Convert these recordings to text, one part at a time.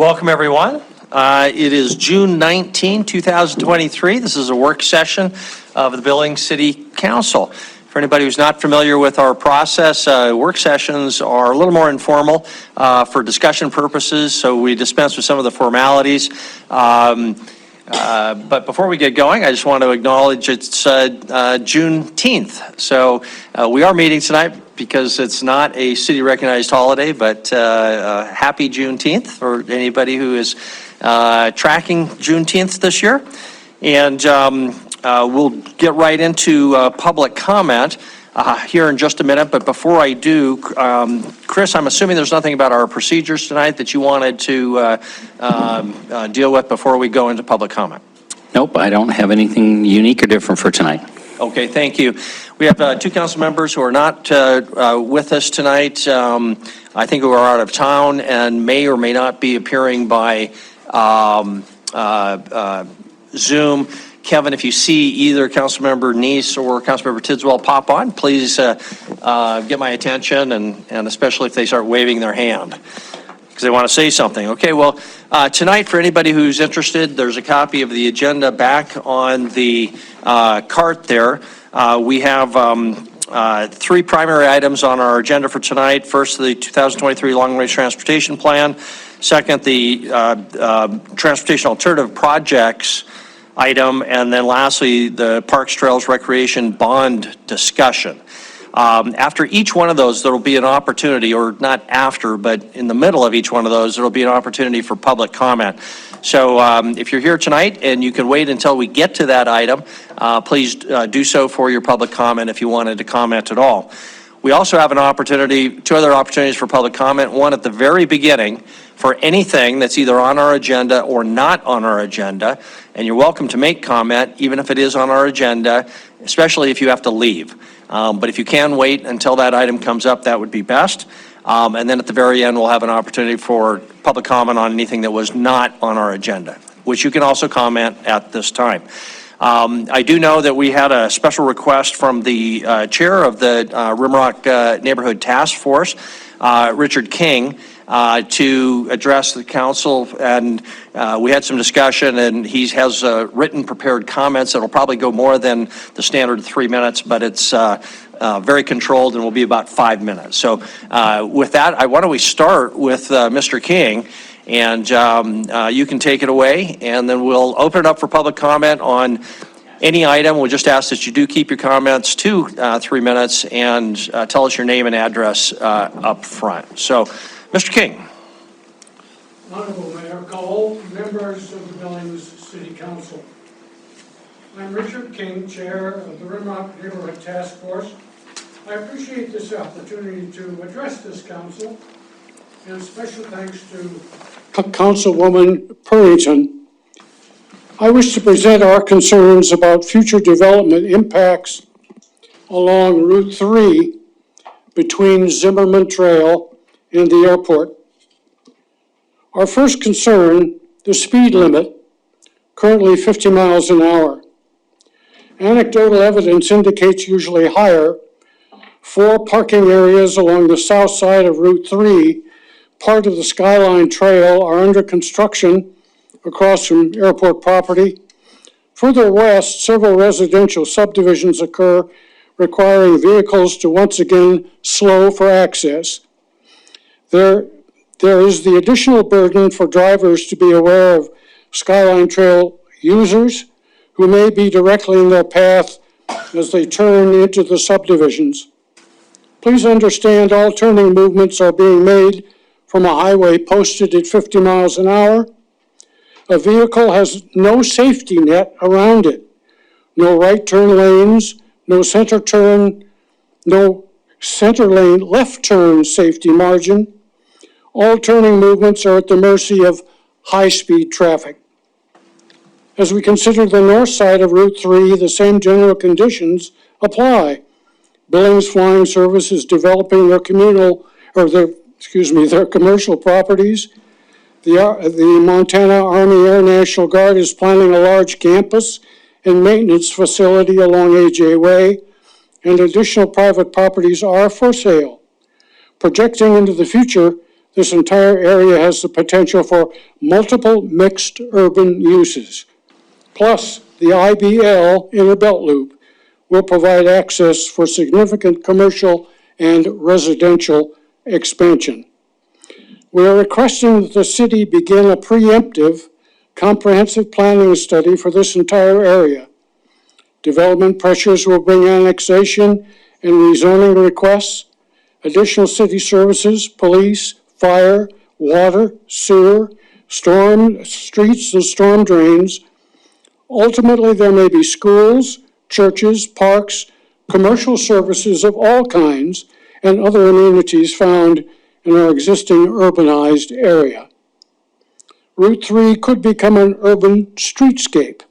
Welcome, everyone. It is June 19, 2023. This is a work session of the Billings City Council. For anybody who's not familiar with our process, work sessions are a little more informal for discussion purposes, so we dispense with some of the formalities. But before we get going, I just want to acknowledge it's Juneteenth. So we are meeting tonight because it's not a city-recognized holiday, but happy Juneteenth for anybody who is tracking Juneteenth this year. And we'll get right into public comment here in just a minute. But before I do, Chris, I'm assuming there's nothing about our procedures tonight that you wanted to deal with before we go into public comment. Nope, I don't have anything unique or different for tonight. Okay, thank you. We have two council members who are not with us tonight. I think who are out of town and may or may not be appearing by Zoom. Kevin, if you see either Councilmember Neese or Councilmember Tidswell pop on, please get my attention, and especially if they start waving their hand because they want to say something. Okay, well, tonight, for anybody who's interested, there's a copy of the agenda back on the cart there. We have three primary items on our agenda for tonight. First, the 2023 Long-Range Transportation Plan. Second, the Transportation Alternative Projects item, and then lastly, the Parks, Trails, Recreation Bond discussion. After each one of those, there will be an opportunity, or not after, but in the middle of each one of those, there will be an opportunity for public comment. So if you're here tonight and you can wait until we get to that item, please do so for your public comment if you wanted to comment at all. We also have an opportunity, two other opportunities for public comment, one at the very beginning for anything that's either on our agenda or not on our agenda, and you're welcome to make comment even if it is on our agenda, especially if you have to leave. But if you can wait until that item comes up, that would be best. And then at the very end, we'll have an opportunity for public comment on anything that was not on our agenda, which you can also comment at this time. I do know that we had a special request from the chair of the Rimrock Neighborhood Task Force, Richard King, to address the council, and we had some discussion, and he has written prepared comments that will probably go more than the standard 3 minutes, but it's very controlled and will be about 5 minutes. So with that, why don't we start with Mr. King, and you can take it away, and then we'll open it up for public comment on any item. We'll just ask that you do keep your comments to 3 minutes and tell us your name and address up front. So, Mr. King. Honorable Mayor Cole, members of the Billings City Council. I'm Richard King, Chair of the Rimrock Neighborhood Task Force. I appreciate this opportunity to address this council, and special thanks to Councilwoman Purrington. I wish to present our concerns about future development impacts along Route 3 between Zimmerman Trail and the airport. Our first concern, the speed limit, currently 50 miles an hour. Anecdotal evidence indicates usually higher. 4 parking areas along the south side of Route 3, part of the Skyline Trail, are under construction across from airport property. Further west, several residential subdivisions occur, requiring vehicles to once again slow for access. There is the additional burden for drivers to be aware of Skyline Trail users who may be directly in their path as they turn into the subdivisions. Please understand all turning movements are being made from a highway posted at 50 miles an hour. A vehicle has no safety net around it. No right turn lanes, no center turn, no center lane left turn safety margin. All turning movements are at the mercy of high-speed traffic. As we consider the north side of Route 3, the same general conditions apply. Billings Flying Service is developing their their commercial properties. The Montana Army Air National Guard is planning a large campus and maintenance facility along AJ Way, and additional private properties are for sale. Projecting into the future, This entire area has the potential for multiple mixed urban uses. Plus, the IBL Inner Belt Loop will provide access for significant commercial and residential expansion. We are requesting that the city begin a preemptive, comprehensive planning study for this entire area. Development pressures will bring annexation and rezoning requests, additional city services, police, fire, water, sewer, storm streets and storm drains. Ultimately, there may be schools, churches, parks, commercial services of all kinds, and other amenities found in our existing urbanized area. Route 3 could become an urban streetscape,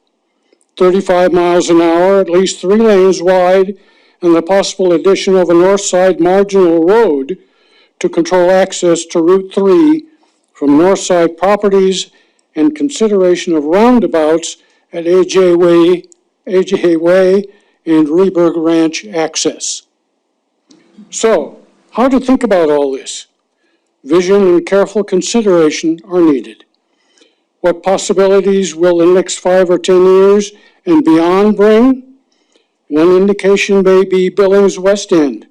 35 miles an hour, at least 3 lanes wide, and the possible addition of a north side marginal road to control access to Route 3 from north side properties and consideration of roundabouts at AJ Way and Reberg Ranch access. So, how to think about all this? Vision and careful consideration are needed. What possibilities will the next 5 or 10 years and beyond bring? One indication may be Billings West End.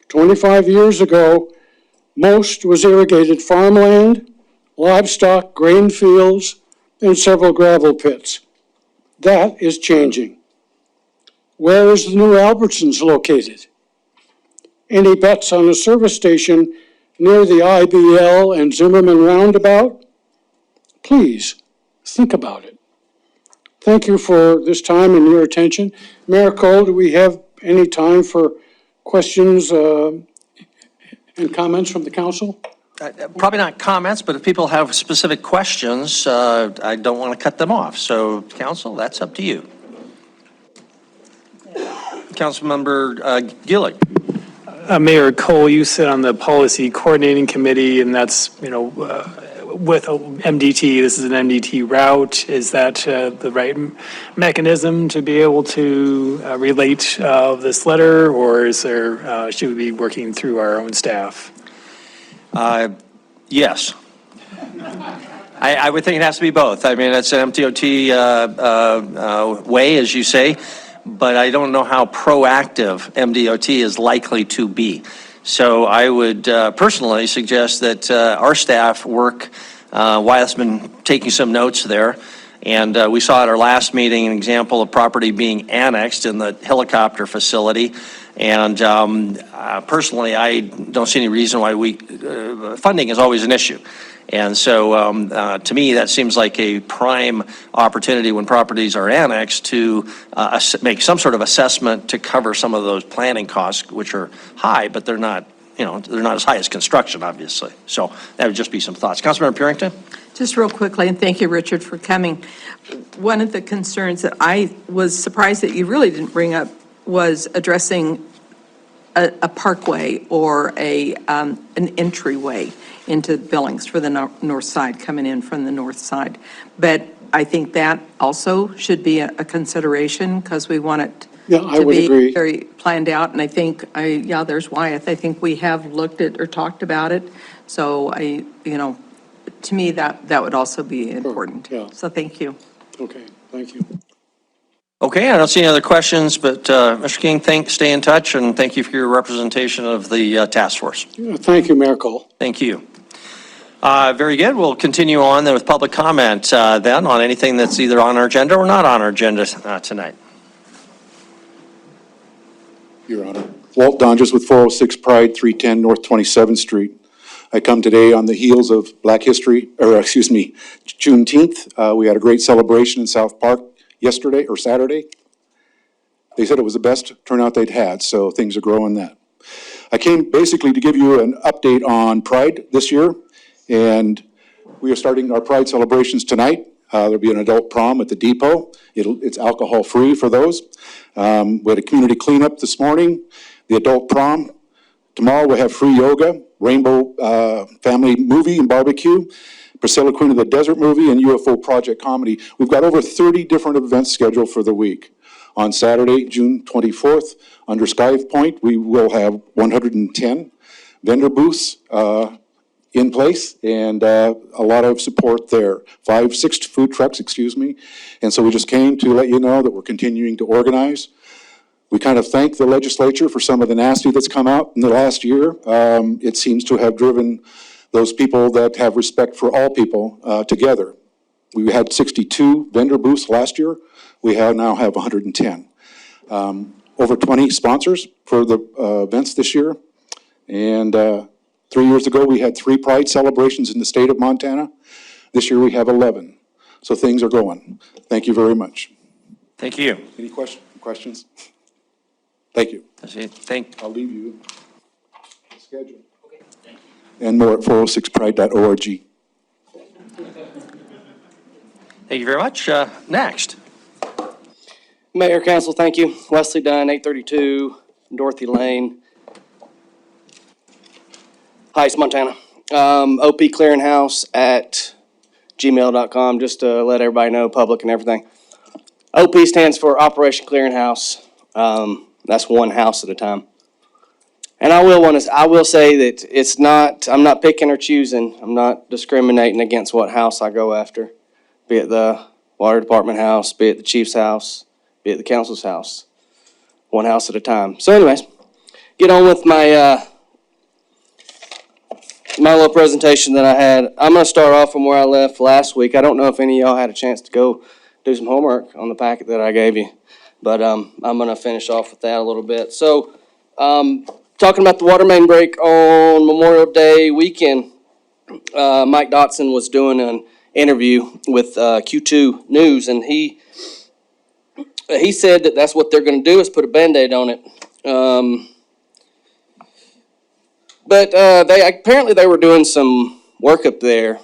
25 years ago, most was irrigated farmland, livestock, grain fields, and several gravel pits. That is changing. Where is the new Albertsons located? Any bets on a service station near the IBL and Zimmerman roundabout? Please, think about it. Thank you for this time and your attention. Mayor Cole, do we have any time for questions and comments from the council? Probably not comments, but if people have specific questions, I don't want to cut them off. So, council, that's up to you. Councilmember Gillig. Mayor Cole, you sit on the policy coordinating committee, and that's, with MDT, this is an MDT route. Is that the right mechanism to be able to relate this letter, or is there, should we be working through our own staff? Yes. I would think it has to be both. I mean, it's an MTOT way, as you say, but I don't know how proactive MDOT is likely to be. So I would personally suggest that our staff work. Wyeth's been taking some notes there, and we saw at our last meeting an example of property being annexed in the helicopter facility. And personally, I don't see any reason why funding is always an issue. And so to me, that seems like a prime opportunity when properties are annexed to make some sort of assessment to cover some of those planning costs, which are high, but they're not, they're not as high as construction, obviously. So that would just be some thoughts. Councilmember Purington? Just real quickly, and thank you, Richard, for coming. One of the concerns that I was surprised that you really didn't bring up was addressing a parkway or an entryway into Billings for the north side, coming in from the north side. But I think that also should be a consideration because we want it to be very planned out. And I think, there's Wyeth. I think we have looked at or talked about it. So to me, that would also be important. Sure, yeah. So thank you. Okay, thank you. Okay, I don't see any other questions, but Mr. King, stay in touch, and thank you for your representation of the task force. Yeah, thank you, Mayor Cole. Thank you. Very good. We'll continue on then with public comment then on anything that's either on our agenda or not on our agenda tonight. Your Honor. Walt Donges with 406 Pride, 310 North 27th Street. I come today on the heels of Juneteenth. We had a great celebration in South Park Saturday. They said it was the best turnout they'd had, so things are growing that. I came basically to give you an update on Pride this year, and we are starting our Pride celebrations tonight. There'll be an adult prom at the depot. It's alcohol-free for those. We had a community cleanup this morning, the adult prom. Tomorrow we'll have free yoga, rainbow family movie and barbecue, Priscilla Queen of the Desert movie, and UFO Project comedy. We've got over 30 different events scheduled for the week. On Saturday, June 24th, under Sky Point, we will have 110 vendor booths in place and a lot of support there. 6 food trucks, excuse me. And so we just came to let you know that we're continuing to organize. We kind of thank the legislature for some of the nasty that's come out in the last year. It seems to have driven those people that have respect for all people together. We had 62 vendor booths last year. We now have 110. Over 20 sponsors for the events this year. And 3 years ago, we had 3 Pride celebrations in the state of Montana. This year, we have 11. So things are going. Thank you very much. Thank you. Any questions? Thank you. I'll leave you the schedule. Okay, thank you. And more at 406pride.org. Thank you very much. Next. Mayor, Council, thank you. Wesley Dunn, 832 Dorothy Lane, Heights, Montana. OP Clearinghouse at gmail.com, just to let everybody know, public and everything. OP stands for Operation Clearinghouse. That's one house at a time. And I will say that it's not, I'm not picking or choosing. I'm not discriminating against what house I go after, be it the water department house, be it the chief's house, be it the council's house. One house at a time. So anyways, get on with my my little presentation that I had. I'm going to start off from where I left last week. I don't know if any of y'all had a chance to go do some homework on the packet that I gave you, but I'm going to finish off with that a little bit. So, talking about the water main break on Memorial Day weekend, Mike Dotson was doing an interview with Q2 News, and he said that that's what they're going to do is put a Band-Aid on it. But they were doing some work up there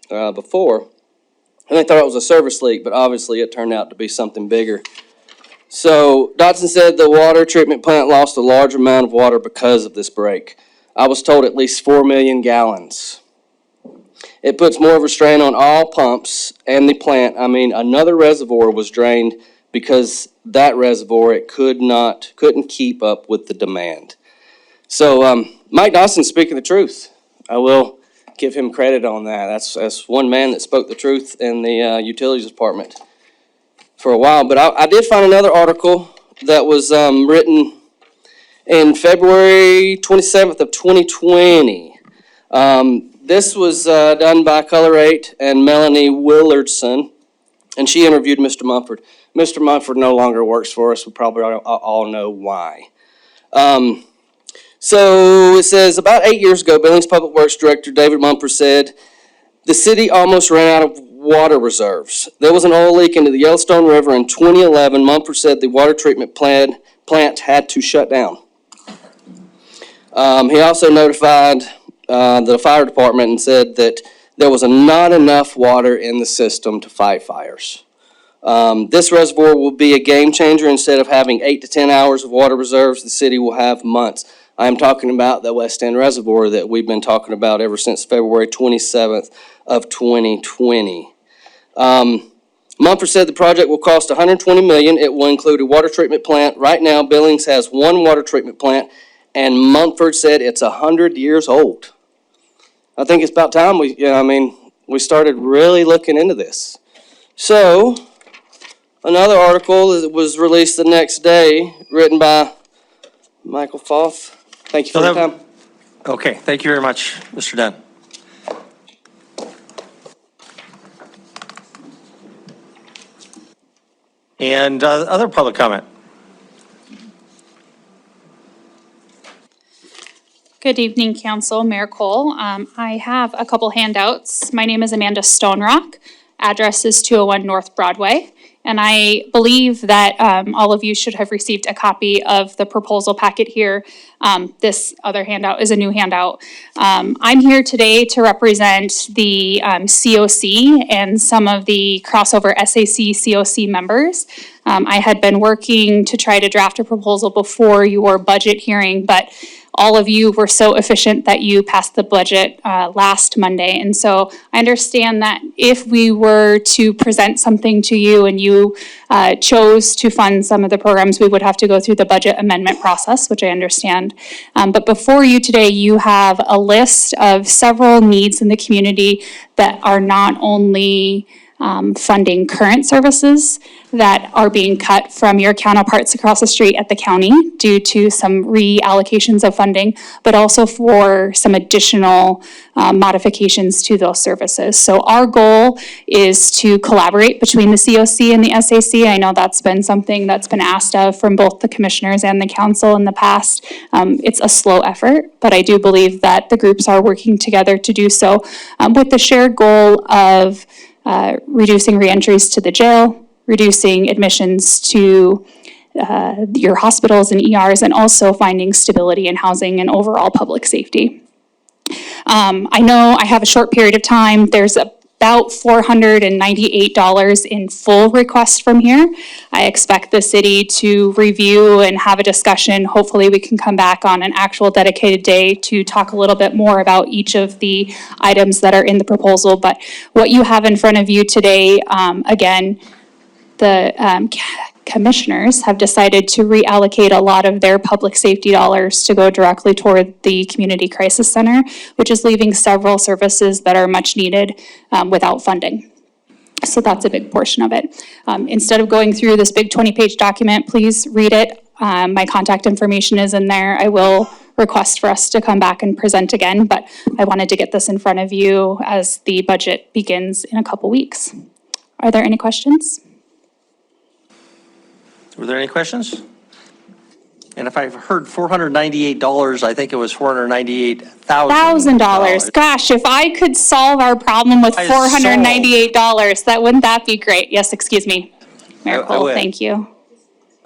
before, and they thought it was a service leak, but obviously it turned out to be something bigger. So Dotson said the water treatment plant lost a large amount of water because of this break. I was told at least 4 million gallons. It puts more of a strain on all pumps and the plant. I mean, another reservoir was drained because that reservoir, it couldn't keep up with the demand. So Mike Dawson's speaking the truth. I will give him credit on that. That's one man that spoke the truth in the utilities department for a while. But I did find another article that was written in February 27th of 2020. This was done by Color 8 and Melanie Willardson, and she interviewed Mr. Mumford. Mr. Mumford no longer works for us. We probably all know why. So it says, about 8 years ago, Billings Public Works Director David Mumford said, the city almost ran out of water reserves. There was an oil leak into the Yellowstone River in 2011. Mumford said the water treatment plant had to shut down. He also notified the fire department and said that there was not enough water in the system to fight fires. This reservoir will be a game changer. Instead of having 8 to 10 hours of water reserves, the city will have months. I'm talking about the West End Reservoir that we've been talking about ever since February 27th of 2020. Mumford said the project will cost $120 million. It will include a water treatment plant. Right now, Billings has one water treatment plant, and Mumford said it's 100 years old. I think it's about time we started really looking into this. So, another article that was released the next day, written by Michael Foth. Thank you for your time. Okay, thank you very much, Mr. Dunn. And other public comment? Good evening, Council, Mayor Cole. I have a couple handouts. My name is Amanda Stonerock. Address is 201 North Broadway. And I believe that all of you should have received a copy of the proposal packet here. This other handout is a new handout. I'm here today to represent the COC and some of the crossover SAC COC members. I had been working to try to draft a proposal before your budget hearing, but all of you were so efficient that you passed the budget last Monday. And so I understand that if we were to present something to you and you chose to fund some of the programs, we would have to go through the budget amendment process, which I understand. But before you today, you have a list of several needs in the community that are not only funding current services that are being cut from your counterparts across the street at the county due to some reallocations of funding, but also for some additional modifications to those services. So our goal is to collaborate between the COC and the SAC. I know that's been something that's been asked of from both the commissioners and the council in the past. It's a slow effort, but I do believe that the groups are working together to do so with the shared goal of reducing reentries to the jail, reducing admissions to your hospitals and ERs, and also finding stability in housing and overall public safety. I know I have a short period of time. There's about $498 in full request from here. I expect the city to review and have a discussion. Hopefully we can come back on an actual dedicated day to talk a little bit more about each of the items that are in the proposal. But what you have in front of you today, again, the commissioners have decided to reallocate a lot of their public safety dollars to go directly toward the Community Crisis Center, which is leaving several services that are much needed without funding. So that's a big portion of it. Instead of going through this big 20-page document, please read it. My contact information is in there. I will request for us to come back and present again, but I wanted to get this in front of you as the budget begins in a couple weeks. Are there any questions? Were there any questions? And if I've heard $498, I think it was $498,000. $1,000. Gosh, if I could solve our problem with I solved. $498, wouldn't that be great? Yes, excuse me. Mayor I Cole, would. thank you.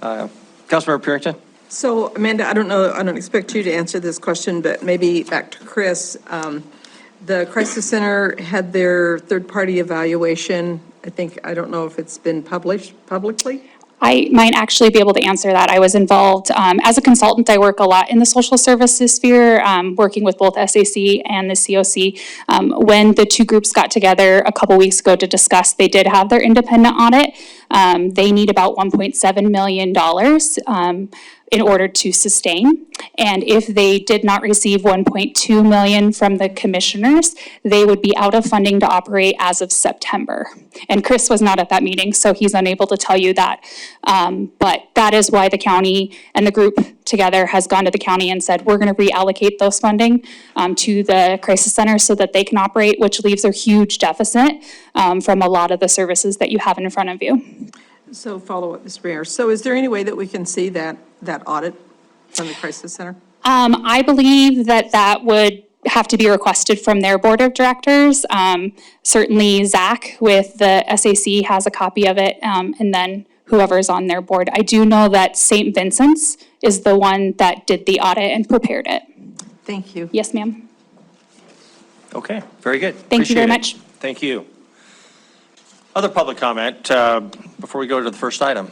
Councilmember Purington? So Amanda, I don't expect you to answer this question, but maybe back to Chris. The Crisis Center had their third-party evaluation. I don't know if it's been published publicly. I might actually be able to answer that. I was involved, as a consultant, I work a lot in the social services sphere, working with both SAC and the COC. When the two groups got together a couple weeks ago to discuss, they did have their independent audit. They need about $1.7 million in order to sustain. And if they did not receive 1.2 million from the commissioners, they would be out of funding to operate as of September. And Chris was not at that meeting, so he's unable to tell you that. But that is why the county and the group together has gone to the county and said, we're gonna reallocate those funding to the crisis center so that they can operate, which leaves a huge deficit from a lot of the services that you have in front of you. So follow up, Mr. Mayor. So is there any way that we can see that audit from the Crisis Center? I believe that would have to be requested from their board of directors. Certainly Zach with the SAC has a copy of it, and then whoever's on their board. I do know that St. Vincent's is the one that did the audit and prepared it. Thank you. Yes, ma'am. Okay, very good. Thank you very Appreciate it. much. Thank you. Other public comment before we go to the first item.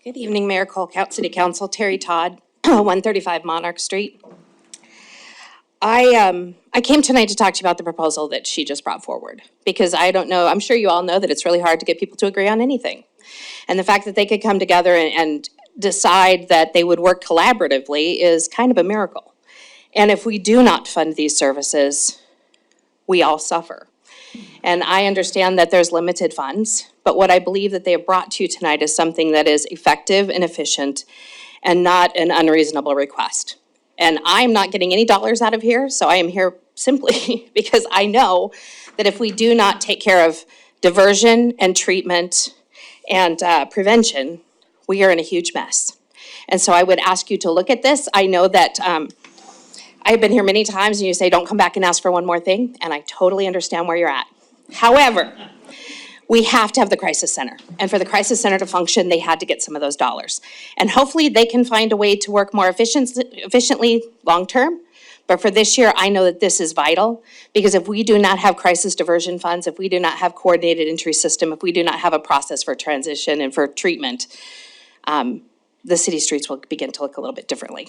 Good evening, Mayor Cole, City Council, Terry Todd, 135 Monarch Street. I came tonight to talk to you about the proposal that she just brought forward, because I don't know, I'm sure you all know that it's really hard to get people to agree on anything. And the fact that they could come together and decide that they would work collaboratively is kind of a miracle. And if we do not fund these services, we all suffer. And I understand that there's limited funds, but what I believe that they have brought to you tonight is something that is effective and efficient and not an unreasonable request. And I'm not getting any dollars out of here, so I am here simply because I know that if we do not take care of diversion and treatment and prevention, we are in a huge mess. And so I would ask you to look at this. I know that I've been here many times and you say, don't come back and ask for one more thing, and I totally understand where you're at. However, we have to have the crisis center. And for the crisis center to function, they had to get some of those dollars. And hopefully they can find a way to work more efficiently long-term. But for this year, I know that this is vital, because if we do not have crisis diversion funds, if we do not have coordinated entry system, if we do not have a process for transition and for treatment, the city streets will begin to look a little bit differently.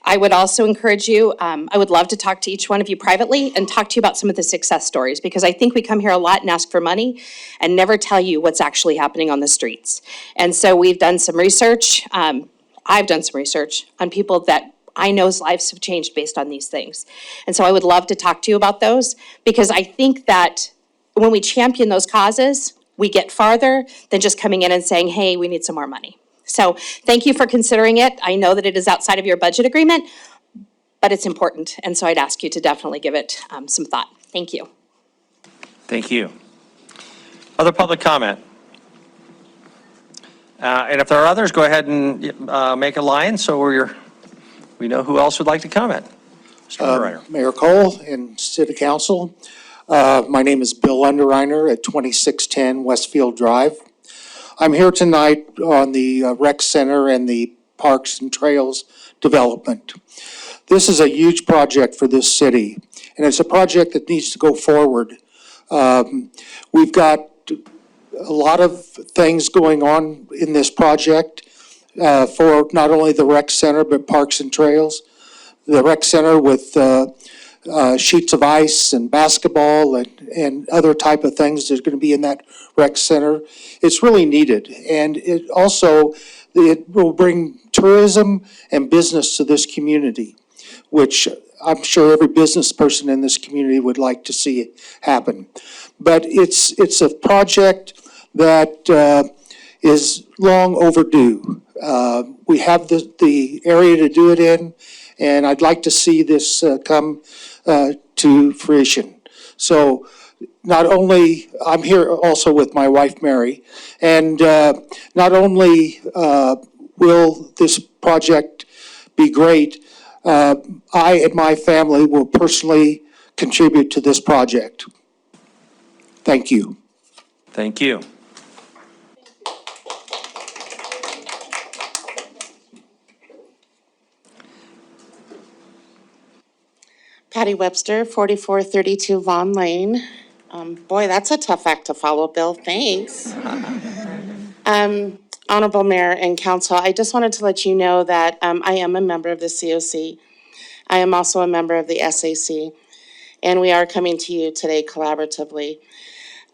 I would also encourage you, I would love to talk to each one of you privately and talk to you about some of the success stories, because I think we come here a lot and ask for money and never tell you what's actually happening on the streets. And so we've done some research, I've done some research on people that I know's lives have changed based on these things. And so I would love to talk to you about those, because I think that when we champion those causes, we get farther than just coming in and saying, hey, we need some more money. So thank you for considering it. I know that it is outside of your budget agreement, but it's important. And so I'd ask you to definitely give it some thought. Thank you. Thank you. Other public comment? And if there are others, go ahead and make a line so we know who else would like to comment. Mr. Underwriter. Mayor Cole and City Council. My name is Bill Underreiner at 2610 Westfield Drive. I'm here tonight on the rec center and the parks and trails development. This is a huge project for this city, and it's a project that needs to go forward. We've got a lot of things going on in this project for not only the rec center, but parks and trails. The rec center with sheets of ice and basketball and other type of things that are going to be in that rec center. It's really needed. And it will bring tourism and business to this community, which I'm sure every business person in this community would like to see it happen. But it's a project that is long overdue. We have the area to do it in, and I'd like to see this come to fruition. So not only, I'm here also with my wife, Mary, and not only will this project be great, I and my family will personally contribute to this project. Thank you. Thank you. Patty Webster, 4432 Vaughn Lane. Boy, that's a tough act to follow, Bill. Thanks. Honorable Mayor and Council, I just wanted to let you know that I am a member of the COC. I am also a member of the SAC, and we are coming to you today collaboratively.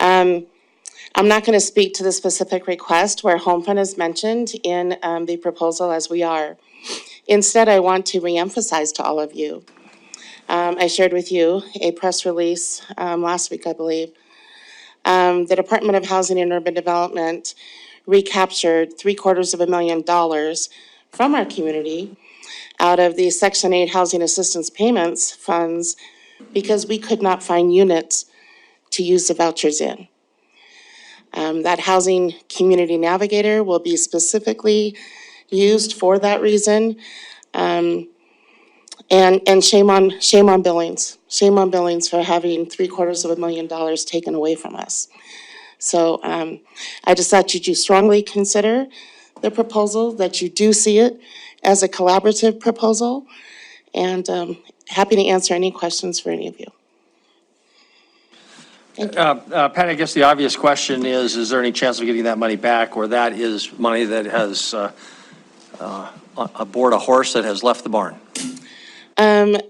I'm not going to speak to the specific request where Home Fund is mentioned in the proposal as we are. Instead, I want to reemphasize to all of you. I shared with you a press release last week, I believe. The Department of Housing and Urban Development recaptured $750,000 from our community out of the Section 8 Housing Assistance Payments funds because we could not find units to use the vouchers in. That Housing Community Navigator will be specifically used for that reason. And shame on Billings. Shame on Billings for having $750,000 taken away from us. So I just thought you strongly consider the proposal, that you do see it as a collaborative proposal, and happy to answer any questions for any of you. Pat, I guess the obvious question is there any chance of getting that money back, or that is money that has aboard a horse that has left the barn?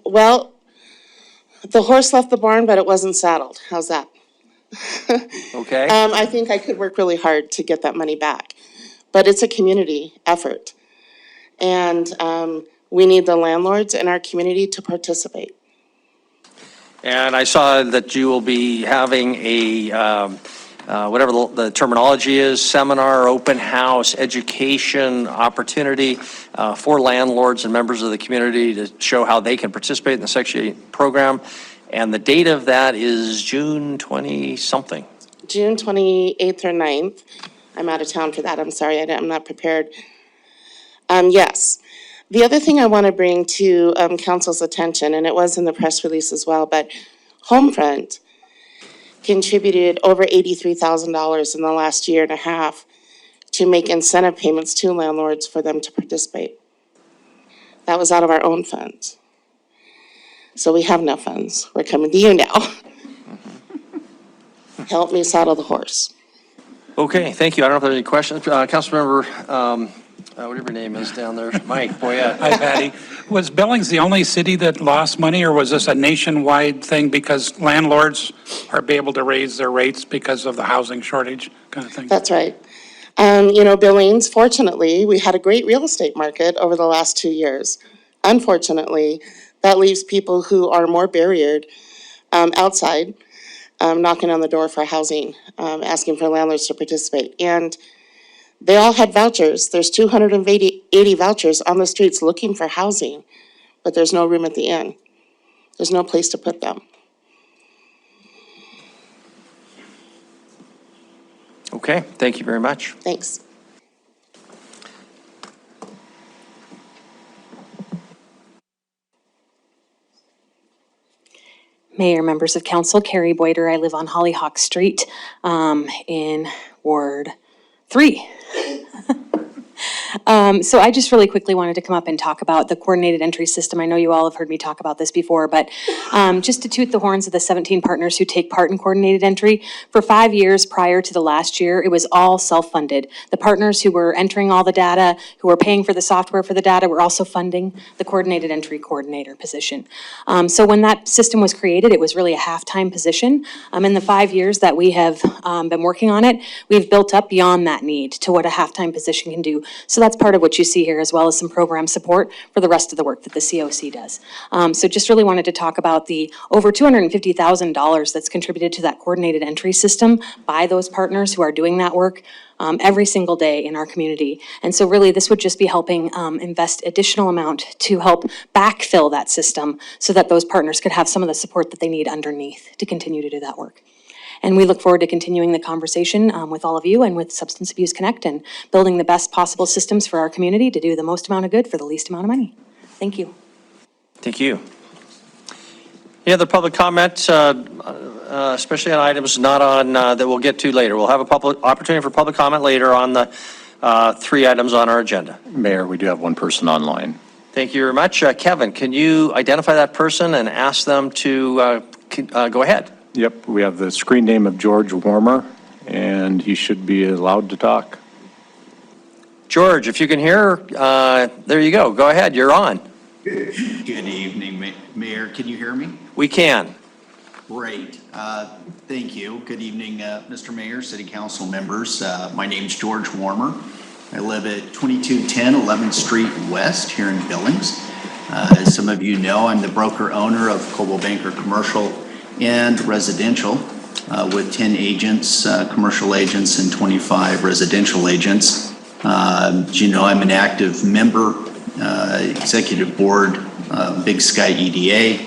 Well, the horse left the barn, but it wasn't saddled. How's that? Okay. I think I could work really hard to get that money back, but it's a community effort. And we need the landlords in our community to participate. And I saw that you will be having a, whatever the terminology is, seminar, open house, education opportunity for landlords and members of the community to show how they can participate in the Section 8 program. And the date of that is June 20-something. June 28th or 9th. I'm out of town for that. I'm sorry, I'm not prepared. Yes. The other thing I want to bring to council's attention, and it was in the press release as well, but Homefront contributed over $83,000 in the last year and a half to make incentive payments to landlords for them to participate. That was out of our own funds. So we have no funds. We're coming to you now. Help me saddle the horse. Okay, thank you. I don't know if there's any questions. Councilmember whatever your name is down there, Mike Boyette. Hi, Patty. Was Billings the only city that lost money, or was this a nationwide thing because landlords are able to raise their rates because of the housing shortage kind of thing? That's right. Billings, fortunately, we had a great real estate market over the last 2 years. Unfortunately, that leaves people who are more barriered outside, knocking on the door for housing, asking for landlords to participate. And they all had vouchers. There's 280 vouchers on the streets looking for housing, but there's no room at the inn. There's no place to put them. Okay, thank you very much. Thanks. Mayor, members of council, Carrie Boyder. I live on Hollyhock Street in Ward 3. So I just really quickly wanted to come up and talk about the coordinated entry system. I know you all have heard me talk about this before, but just to toot the horns of the 17 partners who take part in coordinated entry, for 5 years prior to the last year, it was all self-funded. The partners who were entering all the data, who were paying for the software for the data, were also funding the coordinated entry coordinator position. So when that system was created, it was really a half-time position. In the 5 years that we have been working on it, we've built up beyond that need to what a half-time position can do. So that's part of what you see here, as well as some program support for the rest of the work that the COC does. So just really wanted to talk about the over $250,000 that's contributed to that coordinated entry system by those partners who are doing that work every single day in our community. And so really this would just be helping invest additional amount to help backfill that system so that those partners could have some of the support that they need underneath to continue to do that work. And we look forward to continuing the conversation with all of you and with Substance Abuse Connect and building the best possible systems for our community to do the most amount of good for the least amount of money. Thank you. Thank you. Any other public comments, especially on items not on, that we'll get to later? We'll have a public opportunity for public comment later on the 3 items on our agenda. Mayor, we do have one person online. Thank you very much. Kevin, can you identify that person and ask them to go ahead? Yep, we have the screen name of George Warmer, and he should be allowed to talk. George, if you can hear, there you go. Go ahead, you're on. Good evening, Mayor. Can you hear me? We can. Great. Thank you. Good evening, Mr. Mayor, City Council members. My name's George Warmer. I live at 2210 11th Street West here in Billings. As some of you know, I'm the broker owner of Coldwell Banker Commercial and Residential with 10 agents, commercial agents, and 25 residential agents. As you know, I'm an active member, executive board, Big Sky EDA,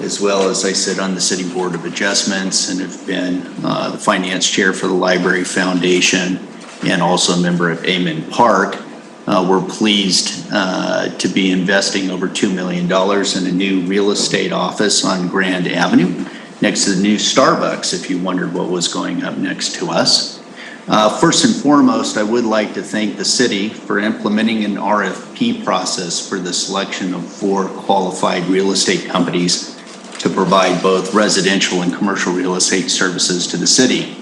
as well as I sit on the City Board of Adjustments and have been the finance chair for the Library Foundation and also a member of Amen Park. We're pleased to be investing over $2 million in a new real estate office on Grand Avenue, next to the new Starbucks, if you wondered what was going up next to us. First and foremost, I would like to thank the city for implementing an RFP process for the selection of 4 qualified real estate companies to provide both residential and commercial real estate services to the city.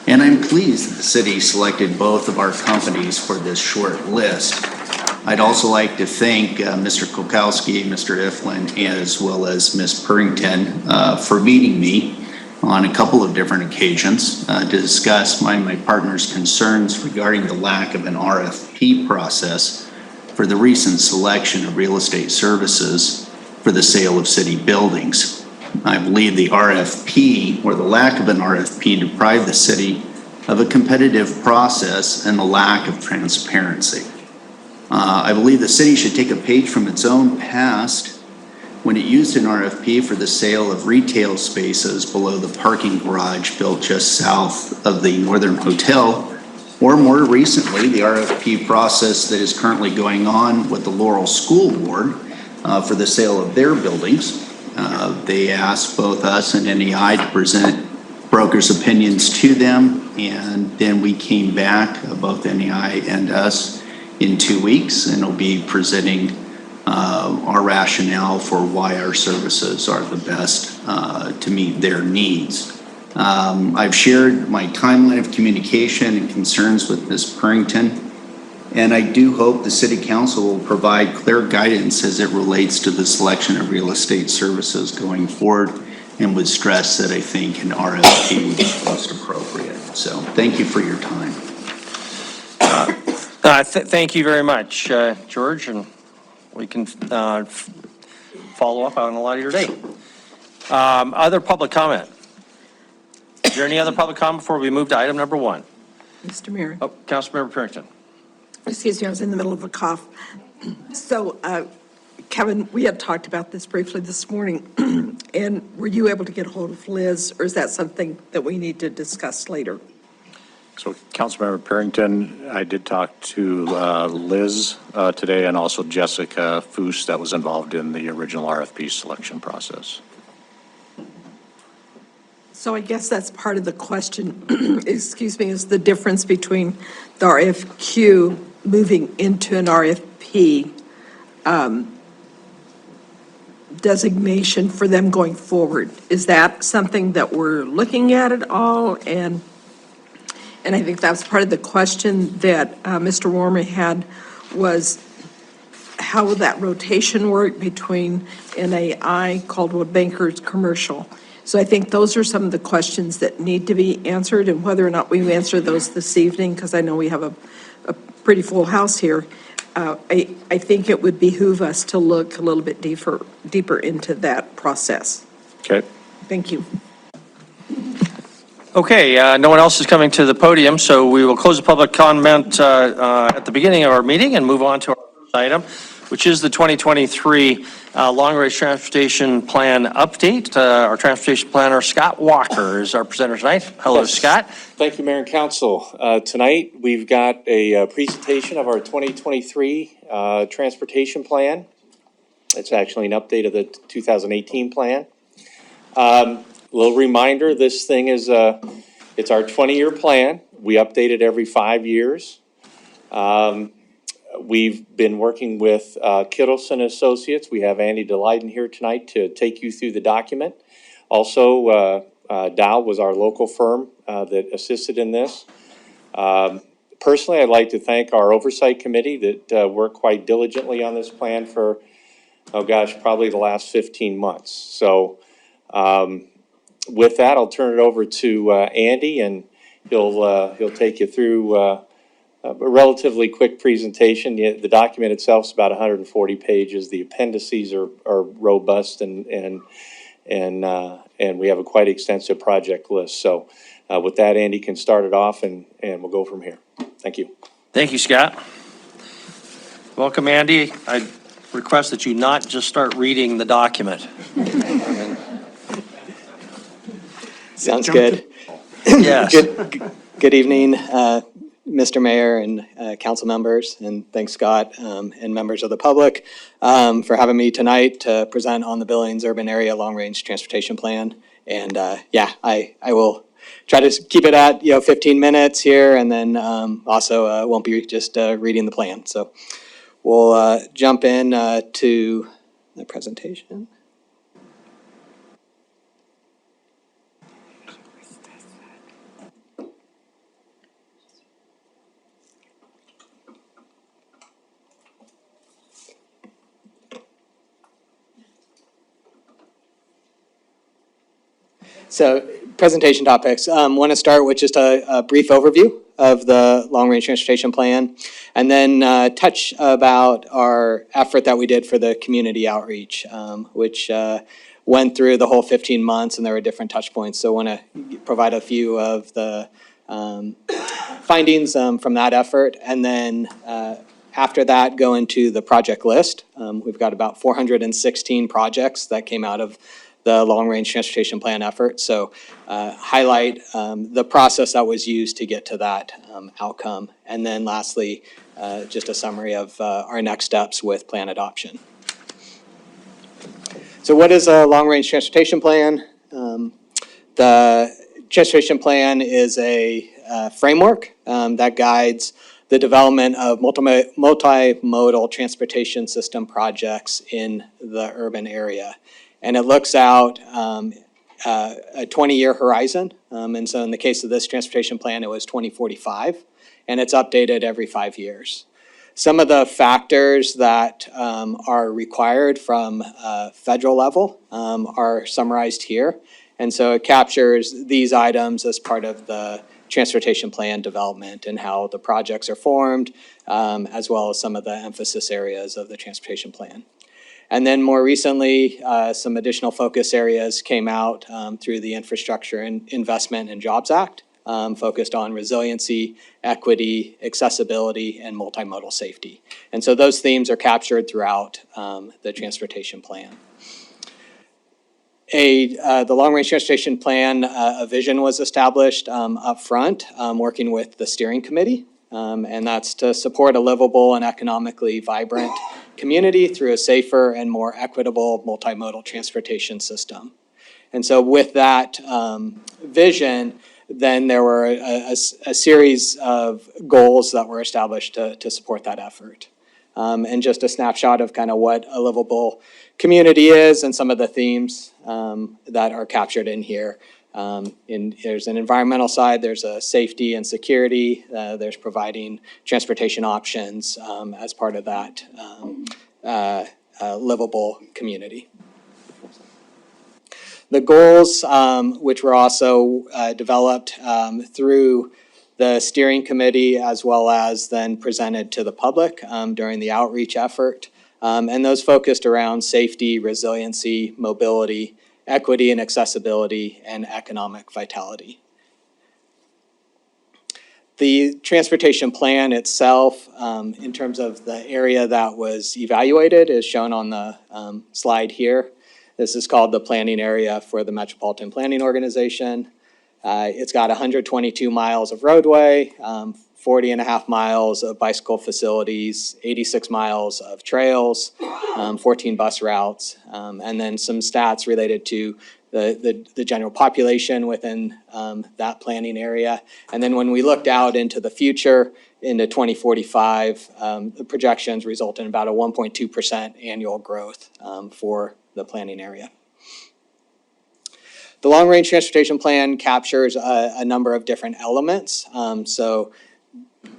And I'm pleased that the city selected both of our companies for this short list. I'd also like to thank Mr. Kulkowski, Mr. Iflin, as well as Ms. Purrington for meeting me on a couple of different occasions to discuss my and my partner's concerns regarding the lack of an RFP process for the recent selection of real estate services for the sale of city buildings. I believe the RFP, or the lack of an RFP, deprived the city of a competitive process and the lack of transparency. I believe the city should take a page from its own past when it used an RFP for the sale of retail spaces below the parking garage built just south of the Northern Hotel, or more recently, the RFP process that is currently going on with the Laurel School Board for the sale of their buildings. They asked both us and NEI to present brokers' opinions to them, and then we came back, both NEI and us, in 2 weeks, and will be presenting our rationale for why our services are the best to meet their needs. I've shared my timeline of communication and concerns with Ms. Purrington, And I do hope the city council will provide clear guidance as it relates to the selection of real estate services going forward, and would stress that I think an RFP would be most appropriate. So thank you for your time. Thank you very much, George, and we can follow up on a lot of your day. Other public comment? Is there any other public comment before we move to item number 1? Mr. Mayor. Oh, Councilmember Purrington. Excuse me, I was in the middle of a cough. So, Kevin, we had talked about this briefly this morning, and were you able to get hold of Liz, or is that something that we need to discuss later? So Councilmember Purrington, I did talk to Liz today, and also Jessica Foose that was involved in the original RFP selection process. So I guess that's part of the question, excuse me, is the difference between the RFQ moving into an RFP designation for them going forward. Is that something that we're looking at all? And I think that's part of the question that Mr. Warmer had, was how will that rotation work between NAI, Caldwell Bankers, commercial? So I think those are some of the questions that need to be answered, and whether or not we answer those this evening, because I know we have a pretty full house here. I think it would behoove us to look a little bit deeper into that process. Okay. Thank you. Okay, no one else is coming to the podium, so we will close the public comment at the beginning of our meeting and move on to our first item, which is the 2023 Long-Range Transportation Plan update. Our transportation planner, Scott Walker, is our presenter tonight. Hello, Yes. Scott. Thank you, Mayor and Council. Tonight, we've got a presentation of our 2023 transportation plan. It's actually an update of the 2018 plan. Little reminder, this thing is, it's our 20-year plan. We update it every 5 years. We've been working with Kittleson Associates. We have Andy DeLayden here tonight to take you through the document. Also, Dow was our local firm that assisted in this. Personally, I'd like to thank our oversight committee that worked quite diligently on this plan for, oh gosh, probably the last 15 months. So with that, I'll turn it over to Andy, and he'll take you through a relatively quick presentation. The document itself is about 140 pages. The appendices are robust, and we have a quite extensive project list. So with that, Andy can start it off, and we'll go from here. Thank you. Thank you, Scott. Welcome, Andy. I request that you not just start reading the document. Sounds good. Yes. Good evening, Mr. Mayor and council members, and thanks, Scott, and members of the public for having me tonight to present on the Billings Urban Area Long Range Transportation Plan. And I will try to keep it at 15 minutes here, and then also won't be just reading the plan. So we'll jump in to the presentation. So presentation topics. Want to start with just a brief overview of the long-range transportation plan, and then touch about our effort that we did for the community outreach, which went through the whole 15 months, and there were different touch points. So I want to provide a few of the findings from that effort, and then after that, go into the project list. We've got about 416 projects that came out of the long-range transportation plan effort. So highlight the process that was used to get to that outcome. And then lastly, just a summary of our next steps with plan adoption. So what is a long-range transportation plan? The transportation plan is a framework that guides the development of multimodal transportation system projects in the urban area. And it looks out a 20-year horizon. And so in the case of this transportation plan, it was 2045, and it's updated every 5 years. Some of the factors that are required from federal level are summarized here. And so it captures these items as part of the transportation plan development and how the projects are formed, as well as some of the emphasis areas of the transportation plan. And then more recently, some additional focus areas came out through the Infrastructure and Investment and Jobs Act, focused on resiliency, equity, accessibility, and multimodal safety. And so those themes are captured throughout the transportation plan. The long-range transportation plan, a vision was established up front, working with the steering committee, and that's to support a livable and economically vibrant community through a safer and more equitable multimodal transportation system. And so with that vision, then there were a series of goals that were established to support that effort. And just a snapshot of kind of what a livable community is and some of the themes that are captured in here. There's an environmental side, there's a safety and security, there's providing transportation options as part of that livable community. The goals, which were also developed through the steering committee as well as then presented to the public during the outreach effort. And those focused around safety, resiliency, mobility, equity and accessibility, and economic vitality. The transportation plan itself, in terms of the area that was evaluated, is shown on the slide here. This is called the planning area for the Metropolitan Planning Organization. It's got 122 miles of roadway, 40 and a half miles of bicycle facilities, 86 miles of trails, 14 bus routes, and then some stats related to the general population within that planning area. And then when we looked out into the future, into 2045, the projections result in about a 1.2% annual growth for the planning area. The long-range transportation plan captures a number of different elements. So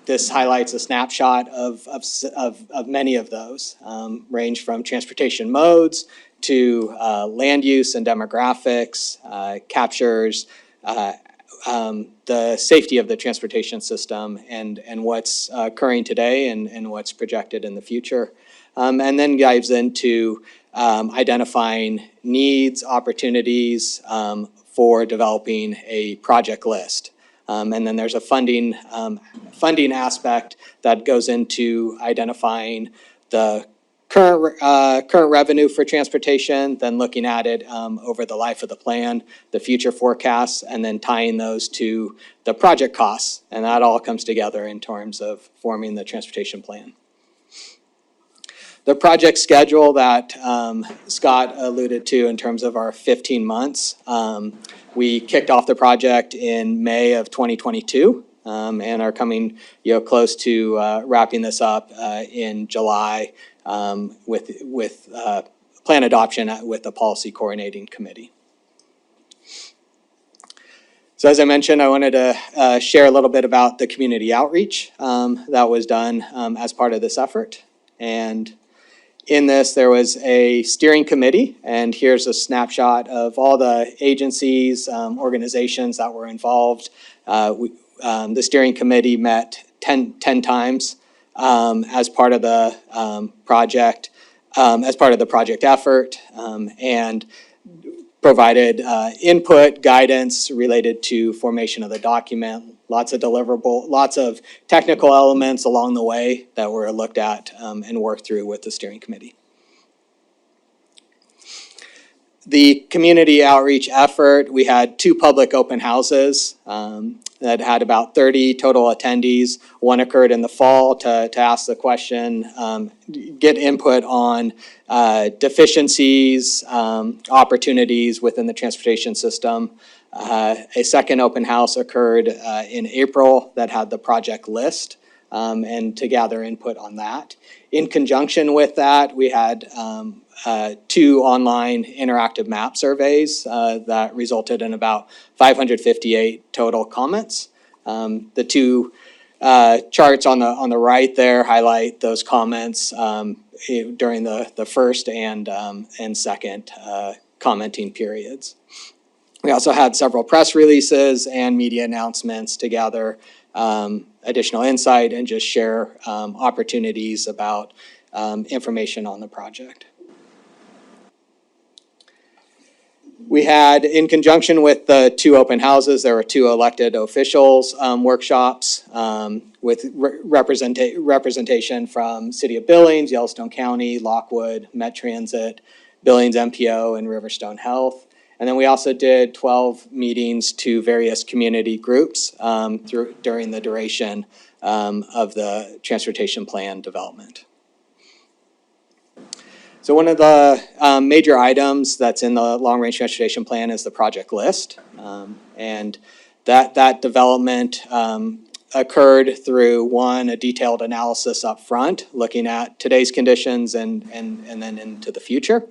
this highlights a snapshot of many of those, range from transportation modes to land use and demographics, captures the safety of the transportation system and what's occurring today and what's projected in the future. And then dives into identifying needs, opportunities for developing a project list. And then there's a funding aspect that goes into identifying the current revenue for transportation, then looking at it over the life of the plan, the future forecasts, and then tying those to the project costs. And that all comes together in terms of forming the transportation plan. The project schedule that Scott alluded to in terms of our 15 months, we kicked off the project in May of 2022 and are coming close to wrapping this up in July with plan adoption with the Policy Coordinating Committee. So as I mentioned, I wanted to share a little bit about the community outreach that was done as part of this effort. And in this, there was a steering committee, and here's a snapshot of all the agencies, organizations that were involved. The steering committee met 10 times as part of the project, effort, and provided input, guidance related to formation of the document, lots of technical elements along the way that were looked at and worked through with the steering committee. The community outreach effort, we had 2 public open houses that had about 30 total attendees. One occurred in the fall to ask the question, get input on deficiencies, opportunities within the transportation system. A second open house occurred in April that had the project list and to gather input on that. In conjunction with that, we had 2 online interactive map surveys that resulted in about 558 total comments. The 2 charts on the right there highlight those comments during the first and second commenting periods. We also had several press releases and media announcements to gather additional insight and just share opportunities about information on the project. We had, in conjunction with the 2 open houses, there were 2 elected officials workshops with representation from City of Billings, Yellowstone County, Lockwood, Met Transit, Billings MPO, and Riverstone Health. And then we also did 12 meetings to various community groups during the duration of the transportation plan development. So one of the major items that's in the long-range transportation plan is the project list. And that development occurred through, a detailed analysis up front, looking at today's conditions and then into the future.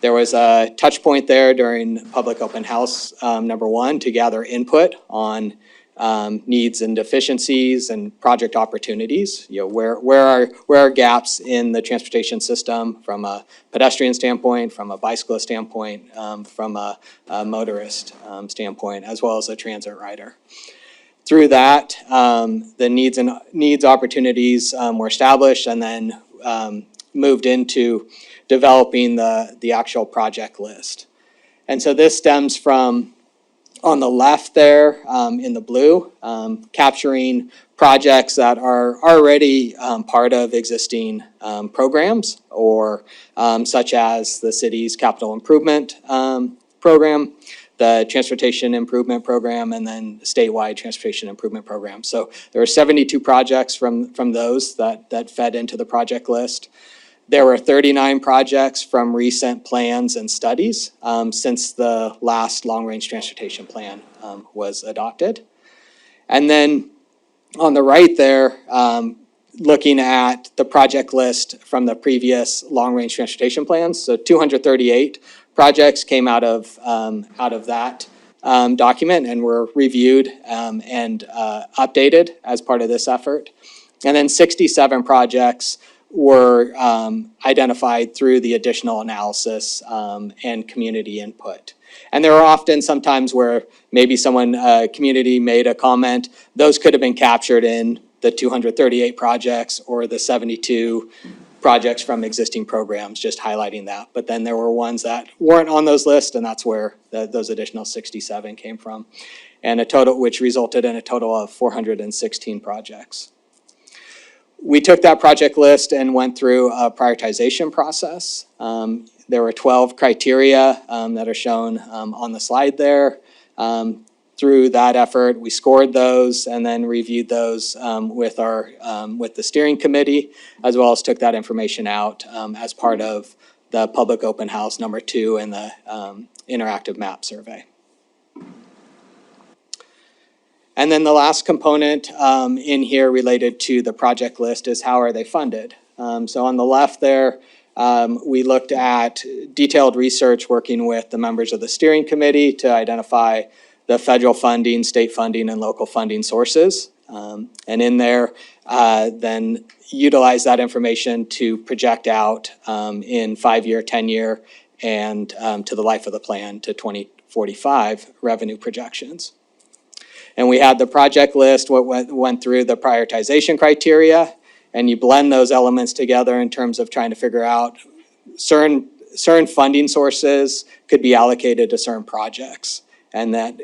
There was a touch point there during public open house number 1 to gather input on needs and deficiencies and project opportunities. Where are gaps in the transportation system from a pedestrian standpoint, from a bicyclist standpoint, from a motorist standpoint, as well as a transit rider. Through that, the needs opportunities were established and then moved into developing the actual project list. And so this stems from, on the left there in the blue, capturing projects that are already part of existing programs, or such as the city's capital improvement program, the transportation improvement program, and then statewide transportation improvement program. So there were 72 projects from those that fed into the project list. There were 39 projects from recent plans and studies since the last long-range transportation plan was adopted. And then on the right there, looking at the project list from the previous long-range transportation plans, so 238 projects came out of that document and were reviewed and updated as part of this effort. And then 67 projects were identified through the additional analysis and community input. And there are often sometimes where maybe community made a comment, those could have been captured in the 238 projects or the 72 projects from existing programs, just highlighting that. But then there were ones that weren't on those lists, and that's where those additional 67 came from, and which resulted in a total of 416 projects. We took that project list and went through a prioritization process. There were 12 criteria that are shown on the slide there. Through that effort, we scored those and then reviewed those with the steering committee, as well as took that information out as part of the public open house number 2 and the interactive map survey. And then the last component in here related to the project list is how are they funded? So on the left there, we looked at detailed research working with the members of the steering committee to identify the federal funding, state funding, and local funding sources. And in there, then utilize that information to project out in 5-year, 10-year, and to the life of the plan to 2045 revenue projections. And we had the project list, went through the prioritization criteria, and you blend those elements together in terms of trying to figure out certain funding sources could be allocated to certain projects, and that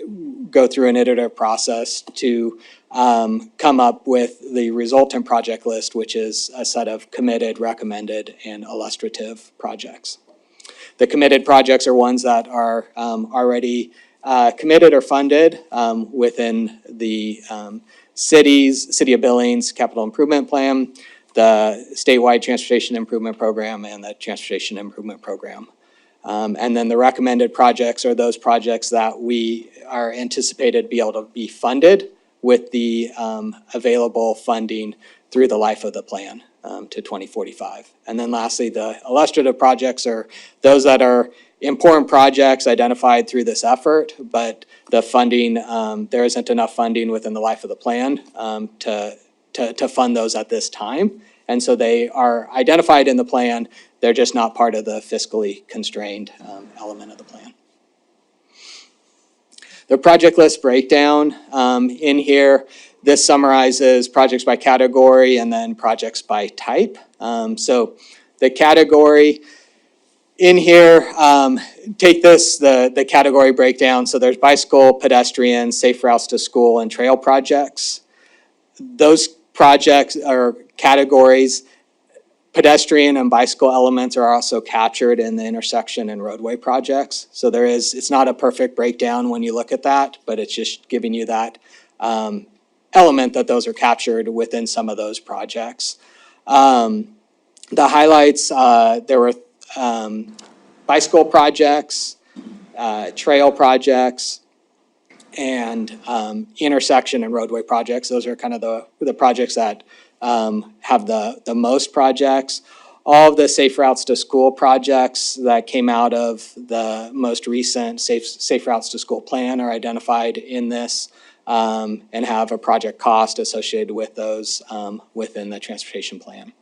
go through an iterative process to come up with the resultant project list, which is a set of committed, recommended, and illustrative projects. The committed projects are ones that are already committed or funded within the City of Billings Capital Improvement Plan, the statewide Transportation Improvement Program, and the Transportation Improvement Program. And then the recommended projects are those projects that we are anticipated to be able to be funded with the available funding through the life of the plan to 2045. And then lastly, the illustrative projects are those that are important projects identified through this effort, but the funding, there isn't enough funding within the life of the plan to fund those at this time. And so they are identified in the plan, they're just not part of the fiscally constrained element of the plan. The project list breakdown in here, this summarizes projects by category and then projects by type. So the category in here, take this, the category breakdown. So there's bicycle, pedestrian, safe routes to school, and trail projects. Those projects or categories, pedestrian and bicycle elements are also captured in the intersection and roadway projects. So it's not a perfect breakdown when you look at that, but it's just giving you that element that those are captured within some of those projects. The highlights, there were bicycle projects, trail projects, and intersection and roadway projects. Those are kind of the projects that have the most projects. All of the Safe Routes to School projects that came out of the most recent Safe Routes to School plan are identified in this and have a project cost associated with those within the transportation plan.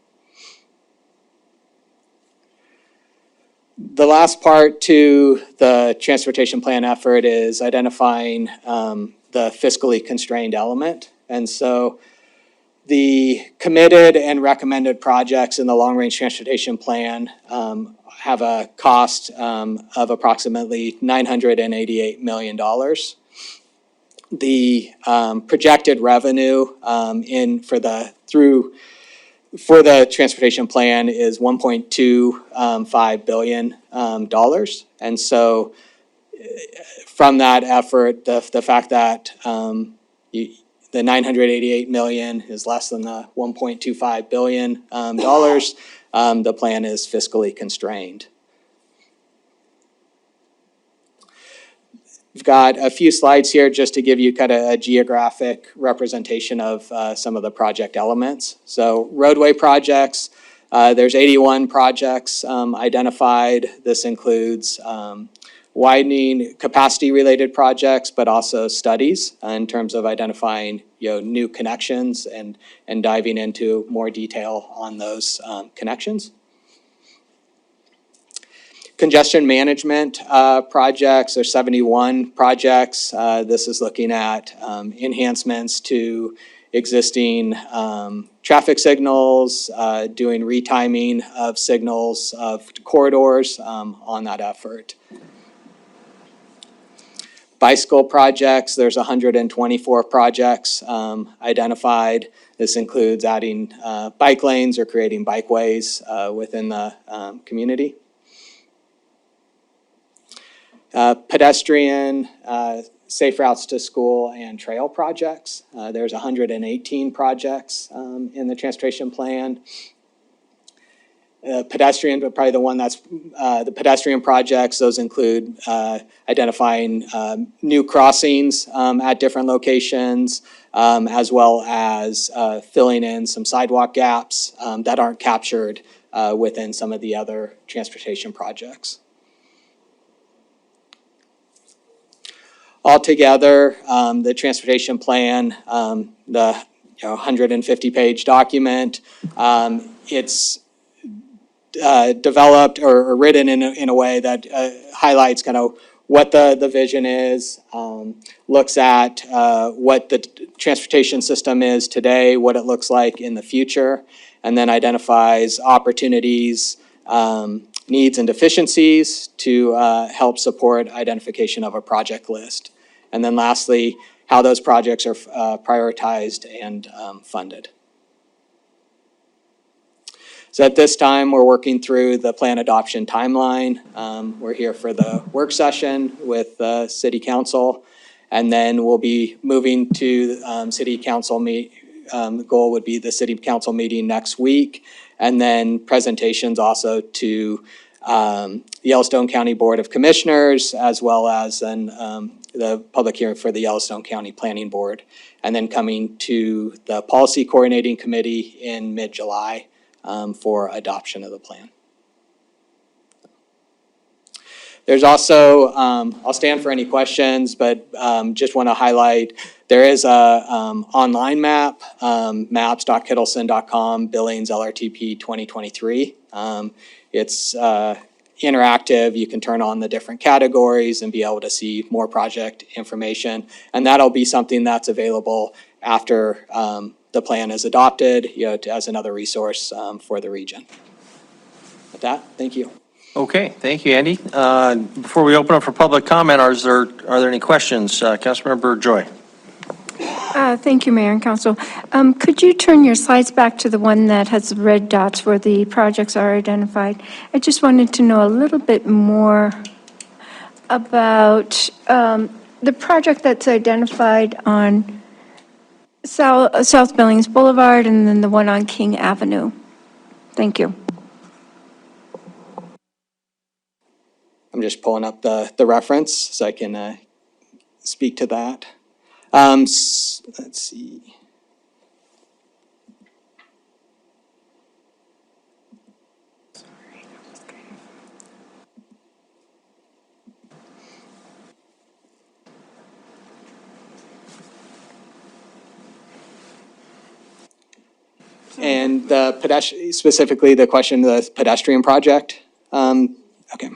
The last part to the transportation plan effort is identifying the fiscally constrained element. And so the committed and recommended projects in the long-range transportation plan have a cost of approximately $988 million. The projected revenue for the transportation plan is $1.25 billion. And so from that effort, the fact that the $988 million is less than the $1.25 billion, the plan is fiscally constrained. We've got a few slides here just to give you kind of a geographic representation of some of the project elements. So roadway projects, there's 81 projects identified. This includes widening capacity-related projects, but also studies in terms of identifying new connections and diving into more detail on those connections. Congestion management projects, there's 71 projects. This is looking at enhancements to existing traffic signals, doing retiming of signals of corridors on that effort. Bicycle projects, there's 124 projects identified. This includes adding bike lanes or creating bikeways within the community. Pedestrian, safe routes to school, and trail projects. There's 118 projects in the transportation plan. Pedestrian, but probably the one that's the pedestrian projects, those include identifying new crossings at different locations, as well as filling in some sidewalk gaps that aren't captured within some of the other transportation projects. Altogether, the transportation plan, the 150-page document, it's developed or written in a way that highlights kind of what the vision is, looks at what the transportation system is today, what it looks like in the future, and then identifies opportunities, needs and deficiencies to help support identification of a project list. And then lastly, how those projects are prioritized and funded. So at this time, we're working through the plan adoption timeline. We're here for the work session with the City Council, and then we'll be moving to City Council the goal would be the City Council meeting next week, and then presentations also to the Yellowstone County Board of Commissioners, as well as then the public hearing for the Yellowstone County Planning Board, and then coming to the Policy Coordinating Committee in mid-July for adoption of the plan. There's also, I'll stand for any questions, but just want to highlight, there is a online map, maps.kittleson.com, Billings LRTP 2023. It's interactive. You can turn on the different categories and be able to see more project information. And that'll be something that's available after the plan is adopted, as another resource for the region. With that, thank you. Okay, thank you, Andy. Before we open up for public comment, are there any questions? Councilmember Joy. Thank you, Mayor and Council. Could you turn your slides back to the one that has the red dots where the projects are identified? I just wanted to know a little bit more about the project that's identified on South Billings Boulevard and then the one on King Avenue. Thank you. I'm just pulling up the reference so I can speak to that. Let's see. And the pedestrian, specifically the question, the pedestrian project. Okay.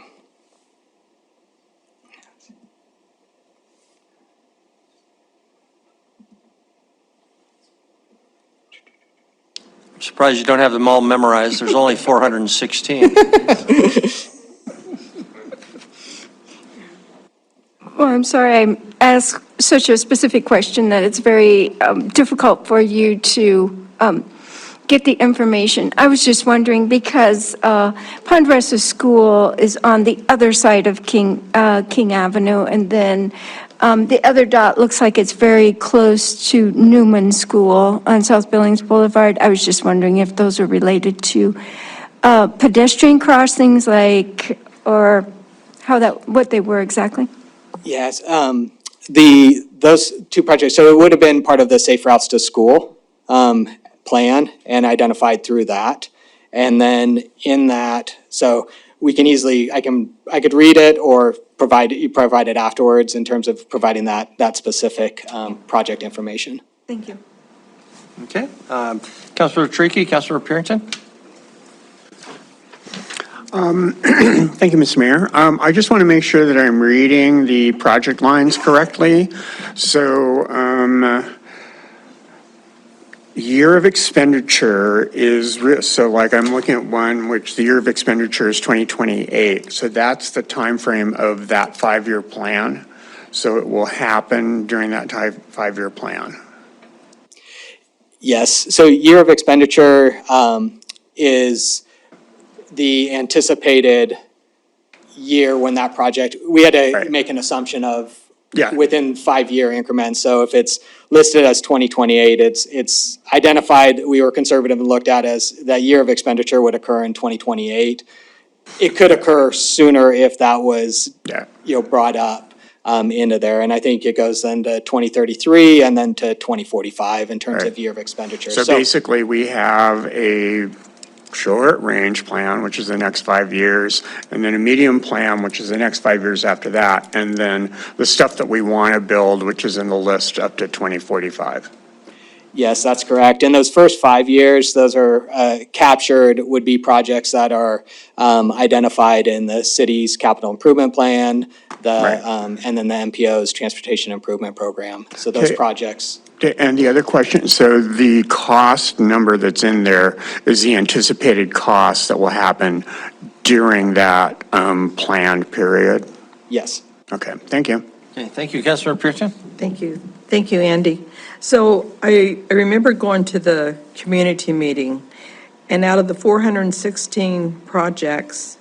I'm surprised you don't have them all memorized. There's only 416. Well, I'm sorry I asked such a specific question that it's very difficult for you to get the information. I was just wondering because Ponderosa School is on the other side of King Avenue, and then the other dot looks like it's very close to Newman School on South Billings Boulevard. I was just wondering if those are related to pedestrian crossings, or what they were exactly. Yes, those two projects, so it would have been part of the Safe Routes to School plan and identified through that. And then in that, so we can easily, I could read it or provide it afterwards in terms of providing that specific project information. Thank you. Okay. Councilor Tricky, Councilor Parrington. Thank you, Mr. Mayor. I just want to make sure that I'm reading the project lines correctly. So, year of expenditure is, so like I'm looking at one which the year of expenditure is 2028. So that's the time frame of that 5-year plan. So it will happen during that 5-year plan. Yes, so year of expenditure is the anticipated year when that project, we had to make an assumption of within 5-year increments. So if it's listed as 2028, it's identified, we were conservative and looked at as that year of expenditure would occur in 2028. It could occur sooner if that was brought up into there. And I think it goes then to 2033 and then to 2045 in terms of year of expenditure. So basically we have a short range plan, which is the next 5 years, and then a medium plan, which is the next 5 years after that, and then the stuff that we want to build, which is in the list up to 2045. Yes, that's correct. In those first 5 years, those are captured, would be projects that are identified in the city's capital improvement plan, and then the MPO's transportation improvement program. So those projects. And the other question, so the cost number that's in there is the anticipated cost that will happen during that planned period? Yes. Okay, thank you. Okay, thank you, Councilor Pearson. Thank you. Thank you, Andy. So I remember going to the community meeting, and out of the 416 projects,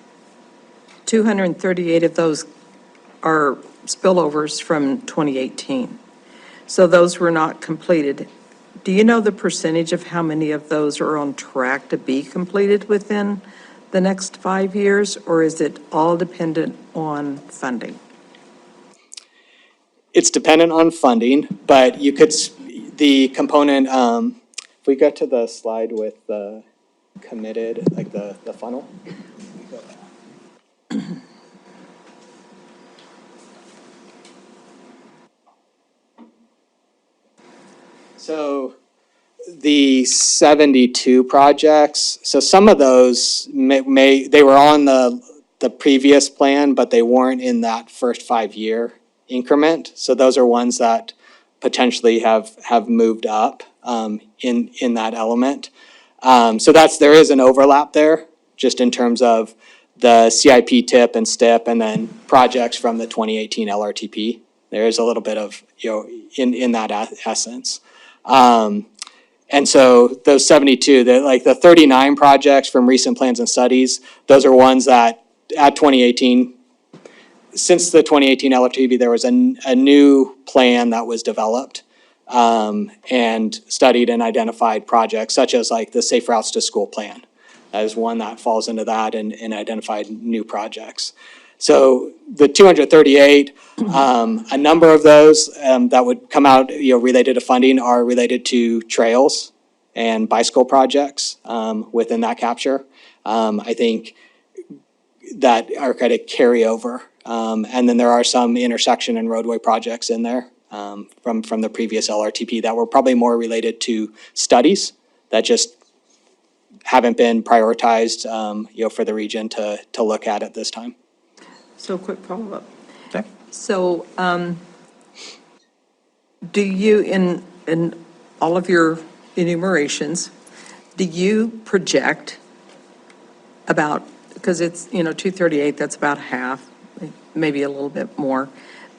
238 of those are spillovers from 2018. So those were not completed. Do you know the percentage of how many of those are on track to be completed within the next 5 years, or is it all dependent on funding? It's dependent on funding, but you could, the component, if we go to the slide with the committed, like the funnel. So the 72 projects, so some of those they were on the previous plan, but they weren't in that first 5-year increment. So those are ones that potentially have moved up in that element. So there is an overlap there, just in terms of the CIP tip and STIP, and then projects from the 2018 LRTP. There is a little bit of, in that essence. And so those 72, the 39 projects from recent plans and studies, those are ones that at 2018, since the 2018 LRTP, there was a new plan that was developed and studied and identified projects such as like the Safe Routes to School plan. That is one that falls into that and identified new projects. So the 238, a number of those that would come out, related to funding are related to trails and bicycle projects within that capture. I think that are kind of carryover. And then there are some intersection and roadway projects in there from the previous LRTP that were probably more related to studies that just haven't been prioritized, for the region to look at this time. So quick follow-up. Okay. So, do you, in all of your enumerations, do you project about, because it's, 238, that's about half, maybe a little bit more,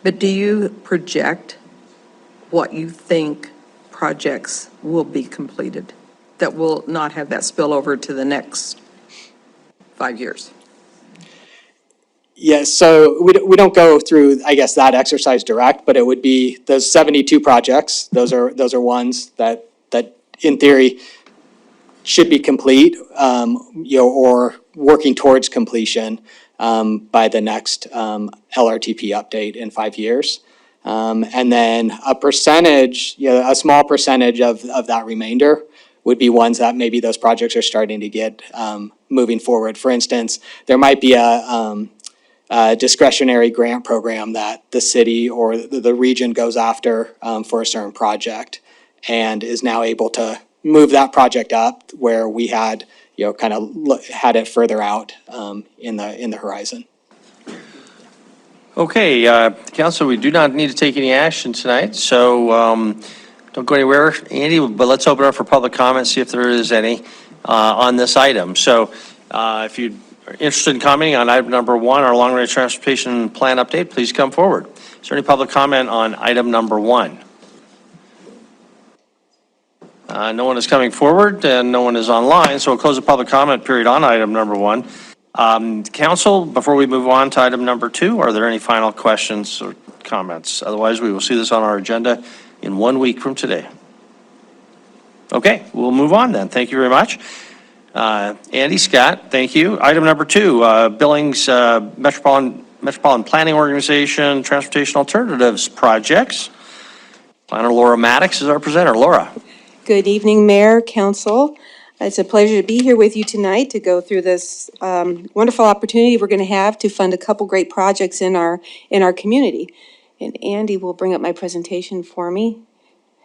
but do you project what you think projects will be completed that will not have that spill over to the next 5 years? Yes, so we don't go through, I guess, that exercise direct, but it would be those 72 projects. Those are ones that in theory should be complete, or working towards completion by the next LRTP update in 5 years. And then a percentage, a small percentage of that remainder would be ones that maybe those projects are starting to get moving forward. For instance, there might be a discretionary grant program that the city or the region goes after for a certain project and is now able to move that project up where we had, kind of had it further out in the horizon. Okay, council, we do not need to take any action tonight, so don't go anywhere, Andy, but let's open up for public comment, see if there is any on this item. So if you are interested in commenting on item number 1, our long-range transportation plan update, please come forward. Is there any public comment on item number 1? No one is coming forward and no one is online, so we'll close the public comment period on item number 1. Council, before we move on to item number 2, are there any final questions or comments? Otherwise, we will see this on our agenda in 1 week from today. Okay, we'll move on then. Thank you very much. Andy, Scott, thank you. Item number 2, Billings Metropolitan Planning Organization Transportation Alternatives Projects. Planner Laura Maddox is our presenter. Laura. Good evening, Mayor, Council. It's a pleasure to be here with you tonight to go through this wonderful opportunity we're going to have to fund a couple great projects in our community. And Andy will bring up my presentation for me.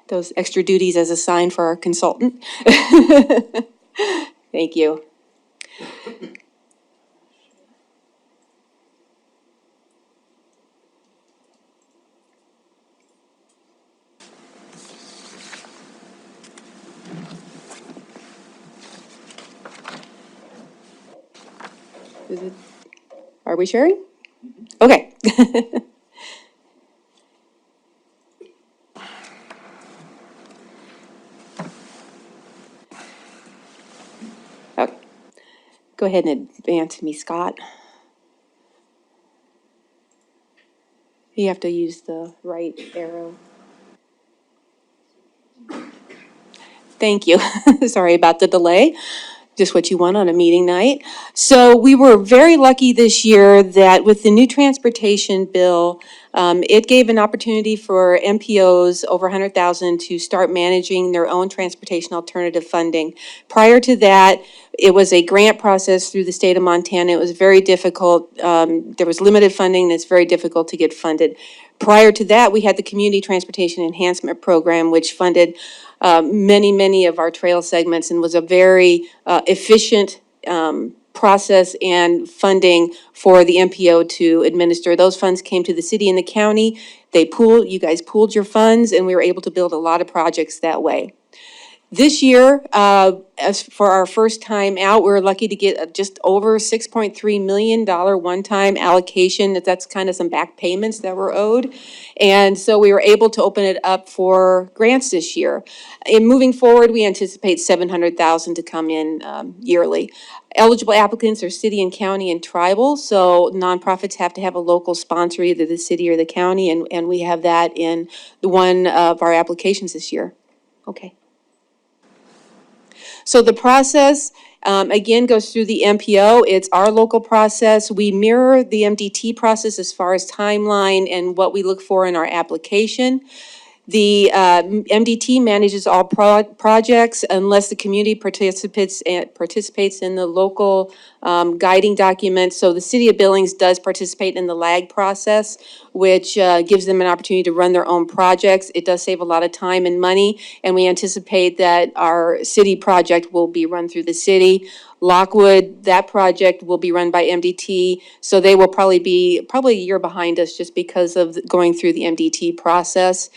Those extra duties as a sign for our consultant. Thank you. Are we sharing? Okay. Okay. Go ahead and advance me, Scott. You have to use the right arrow. Thank you. Sorry about the delay. Just what you want on a meeting night. So we were very lucky this year that with the new transportation bill, it gave an opportunity for MPOs over 100,000 to start managing their own transportation alternative funding. Prior to that, It was a grant process through the state of Montana. It was very difficult. There was limited funding, and it's very difficult to get funded. Prior to that, we had the Community Transportation Enhancement Program, which funded many of our trail segments and was a very efficient process and funding for the MPO to administer. Those funds came to the city and the county. You guys pooled your funds, and we were able to build a lot of projects that way. This year, as for our first time out, we were lucky to get just over $6.3 million one-time allocation. That's kind of some back payments that were owed. And so we were able to open it up for grants this year. And moving forward, we anticipate $700,000 to come in yearly. Eligible applicants are city and county and tribal, so nonprofits have to have a local sponsor, either the city or the county, and we have that in one of our applications this year. Okay. So the process, again, goes through the MPO. It's our local process. We mirror the MDT process as far as timeline and what we look for in our application. The MDT manages all projects unless the community participates in the local guiding document. So the City of Billings does participate in the LAG process, which gives them an opportunity to run their own projects. It does save a lot of time and money, and we anticipate that our city project will be run through the city. Lockwood, that project will be run by MDT, so they will probably be a year behind us just because of going through the MDT process.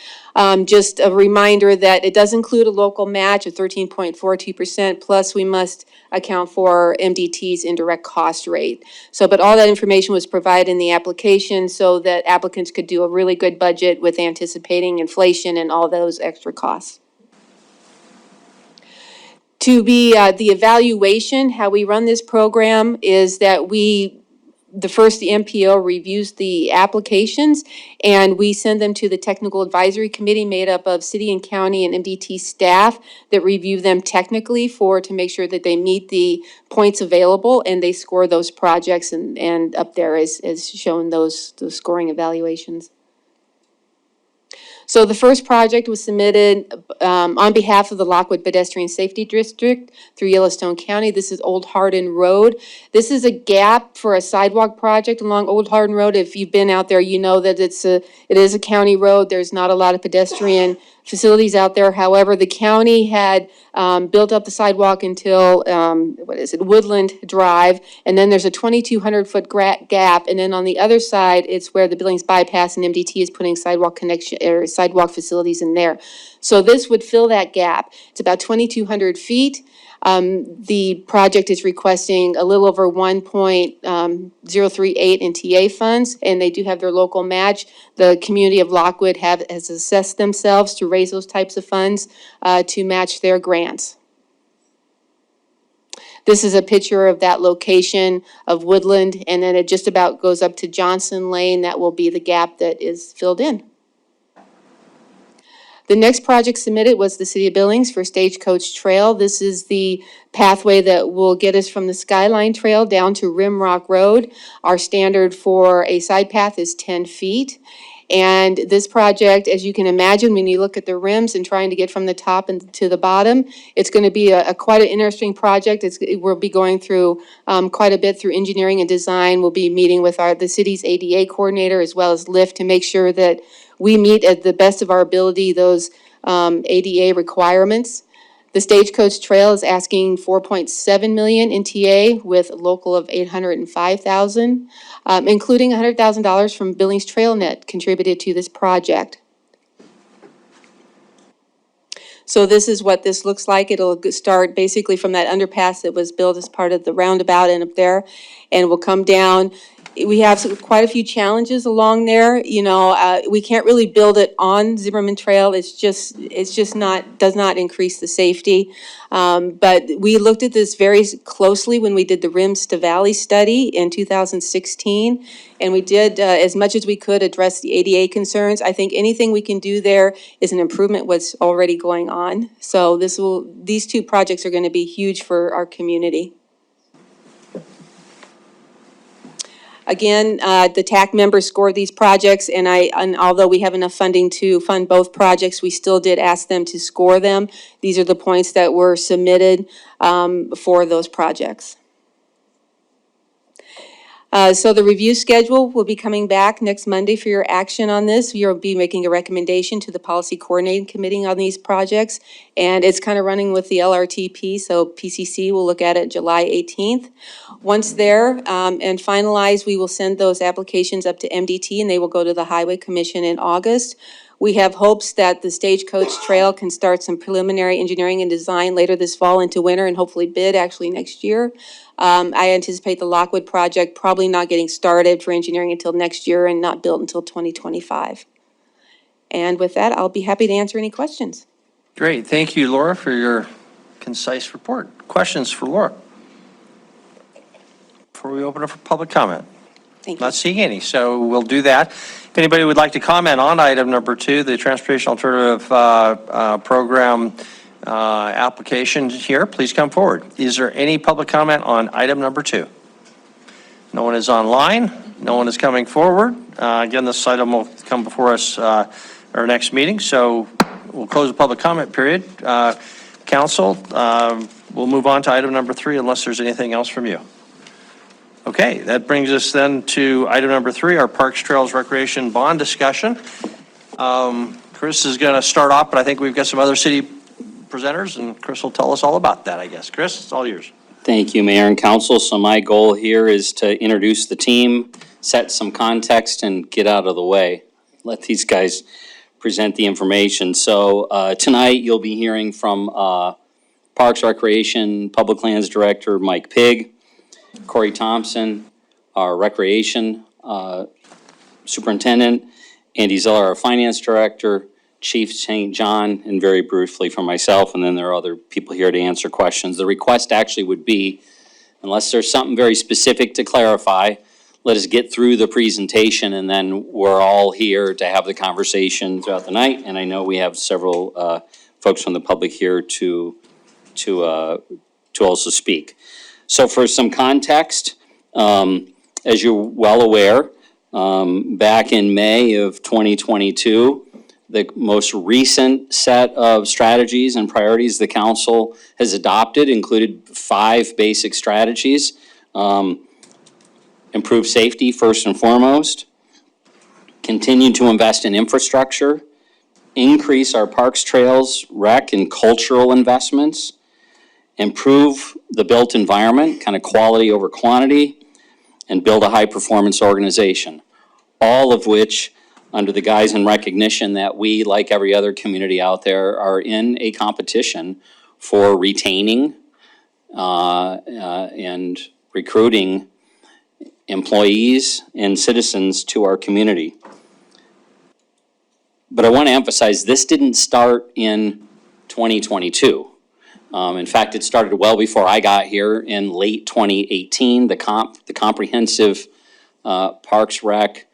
Just a reminder that it does include a local match of 13.42%, plus we must account for MDT's indirect cost rate. So, but all that information was provided in the application so that applicants could do a really good budget with anticipating inflation and all those extra costs. To be the evaluation, how we run this program is that the MPO reviews the applications, and we send them to the technical advisory committee made up of city and county and MDT staff that review them technically to make sure that they meet the points available, and they score those projects, and up there is shown those scoring evaluations. So the first project was submitted on behalf of the Lockwood Pedestrian Safety District through Yellowstone County. This is Old Hardin Road. This is a gap for a sidewalk project along Old Hardin Road. If you've been out there, you know that it is a county road. There's not a lot of pedestrian facilities out there. However, the county had built up the sidewalk until, Woodland Drive, and then there's a 2,200-foot gap, and then on the other side, it's where the Billings bypass and MDT is putting sidewalk facilities in there. So this would fill that gap. It's about 2,200 feet. The project is requesting a little over 1.038 in TA funds, and they do have their local match. The community of Lockwood has assessed themselves to raise those types of funds to match their grants. This is a picture of that location of Woodland, and then it just about goes up to Johnson Lane. That will be the gap that is filled in. The next project submitted was the City of Billings for Stagecoach Trail. This is the pathway that will get us from the Skyline Trail down to Rimrock Road. Our standard for a side path is 10 feet. And this project, as you can imagine, when you look at the rims and trying to get from the top and to the bottom, it's going to be quite an interesting project. We'll be going through quite a bit through engineering and design. We'll be meeting with the city's ADA coordinator as well as LIFT to make sure that we meet at the best of our ability those ADA requirements. The Stagecoach Trail is asking $4.7 million in TA with a local of $805,000, including $100,000 from Billings TrailNet contributed to this project. So this is what this looks like. It'll start basically from that underpass that was built as part of the roundabout and up there, and will come down. We have quite a few challenges along there. We can't really build it on Zimmerman Trail. It's just does not increase the safety. But we looked at this very closely when we did the Rims to Valley study in 2016, and we did as much as we could address the ADA concerns. I think anything we can do there is an improvement what's already going on. So these two projects are going to be huge for our community. Again, the TAC members scored these projects, and although we have enough funding to fund both projects, we still did ask them to score them. These are the points that were submitted for those projects. So the review schedule will be coming back next Monday for your action on this. You'll be making a recommendation to the Policy Coordinating Committee on these projects. And it's kind of running with the LRTP, so PCC will look at it July 18th. Once there and finalized, we will send those applications up to MDT and they will go to the Highway Commission in August. We have hopes that the Stagecoach Trail can start some preliminary engineering and design later this fall into winter and hopefully bid actually next year. I anticipate the Lockwood project probably not getting started for engineering until next year and not built until 2025. And with that, I'll be happy to answer any questions. Great. Thank you, Laura, for your concise report. Questions for Laura? Before we open up for public comment. Thank you. Not seeing any, so we'll do that. If anybody would like to comment on item number 2, the Transportation Alternative Program application here, please come forward. Is there any public comment on item number 2? No one is online. No one is coming forward. Again, this item will come before us our next meeting, so we'll close the public comment period. Council, we'll move on to item number 3 unless there's anything else from you. Okay, that brings us then to item number 3, our Parks, Trails, Recreation Bond discussion. Chris is going to start off, but I think we've got some other city presenters, and Chris will tell us all about that, I guess. Chris, it's all yours. Thank you, Mayor and Council. So my goal here is to introduce the team, set some context, and get out of the way. Let these guys present the information. So tonight you'll be hearing from Parks, Recreation, Public Lands Director Mike Pigg, Corey Thompson, our Recreation Superintendent, Andy Zeller, our Finance Director, Chief St. John, and very briefly from myself, and then there are other people here to answer questions. The request actually would be, unless there's something very specific to clarify, let us get through the presentation, and then we're all here to have the conversation throughout the night. And I know we have several folks from the public here to also speak. So for some context, as you're well aware, back in May of 2022, the most recent set of strategies and priorities the council has adopted included 5 basic strategies. Improve safety first and foremost, continue to invest in infrastructure, increase our parks, trails, rec, and cultural investments, improve the built environment, kind of quality over quantity, and build a high-performance organization, all of which under the guise and recognition that we, like every other community out there, are in a competition for retaining and recruiting employees and citizens to our community. But I want to emphasize this didn't start in 2022. In fact, it started well before I got here in late 2018. The comprehensive Parks Rec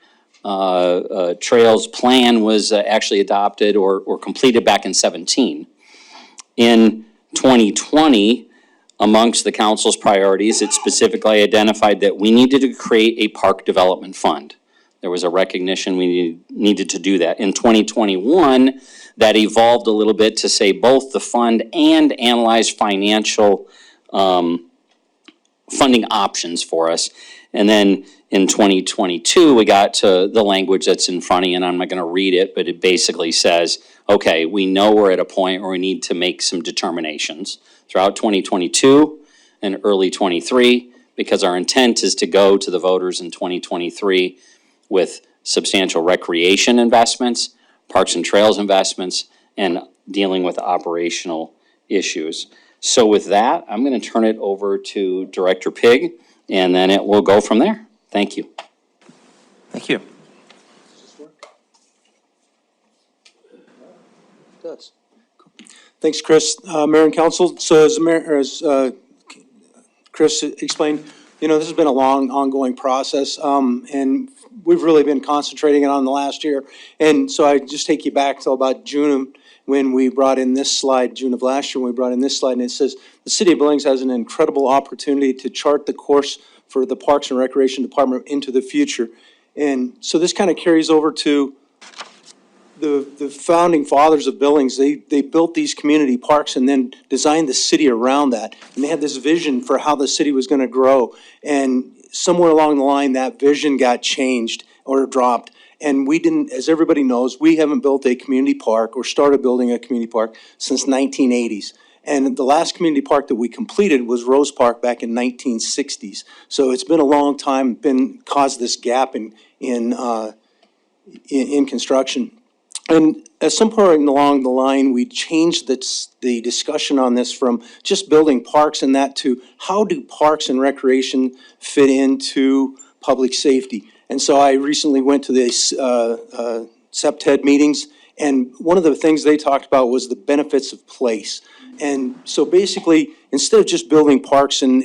Trails plan was actually adopted or completed back in 17. In 2020, amongst the council's priorities, it specifically identified that we needed to create a park development fund. There was a recognition we needed to do that. In 2021, that evolved a little bit to say both the fund and analyze financial funding options for us. And then in 2022, we got to the language that's in front of you, and I'm not going to read it, but it basically says, okay, we know we're at a point where we need to make some determinations throughout 2022 and early 23, because our intent is to go to the voters in 2023 with substantial recreation investments, parks and trails investments, and dealing with operational issues. So with that, I'm going to turn it over to Director Pigg, and then it will go from there. Thank you. Thank you. It does. Thanks, Chris. Mayor and Council, so as Chris explained, this has been a long, ongoing process, and we've really been concentrating on the last year. And so I just take you back to about June when we brought in this slide, June of last year when we brought in this slide, and it says, the City of Billings has an incredible opportunity to chart the course for the Parks and Recreation Department into the future. And so this kind of carries over to the founding fathers of Billings. They built these community parks and then designed the city around that. And they had this vision for how the city was going to grow. And somewhere along the line, that vision got changed or dropped. And we didn't, as everybody knows, we haven't built a community park or started building a community park since 1980s. And the last community park that we completed was Rose Park back in 1960s. So it's been a long time, caused this gap in construction. And at some point along the line, we changed the discussion on this from just building parks and that to how do parks and recreation fit into public safety. And so I recently went to the SEPTED meetings, and one of the things they talked about was the benefits of place. And so basically, instead of just building parks and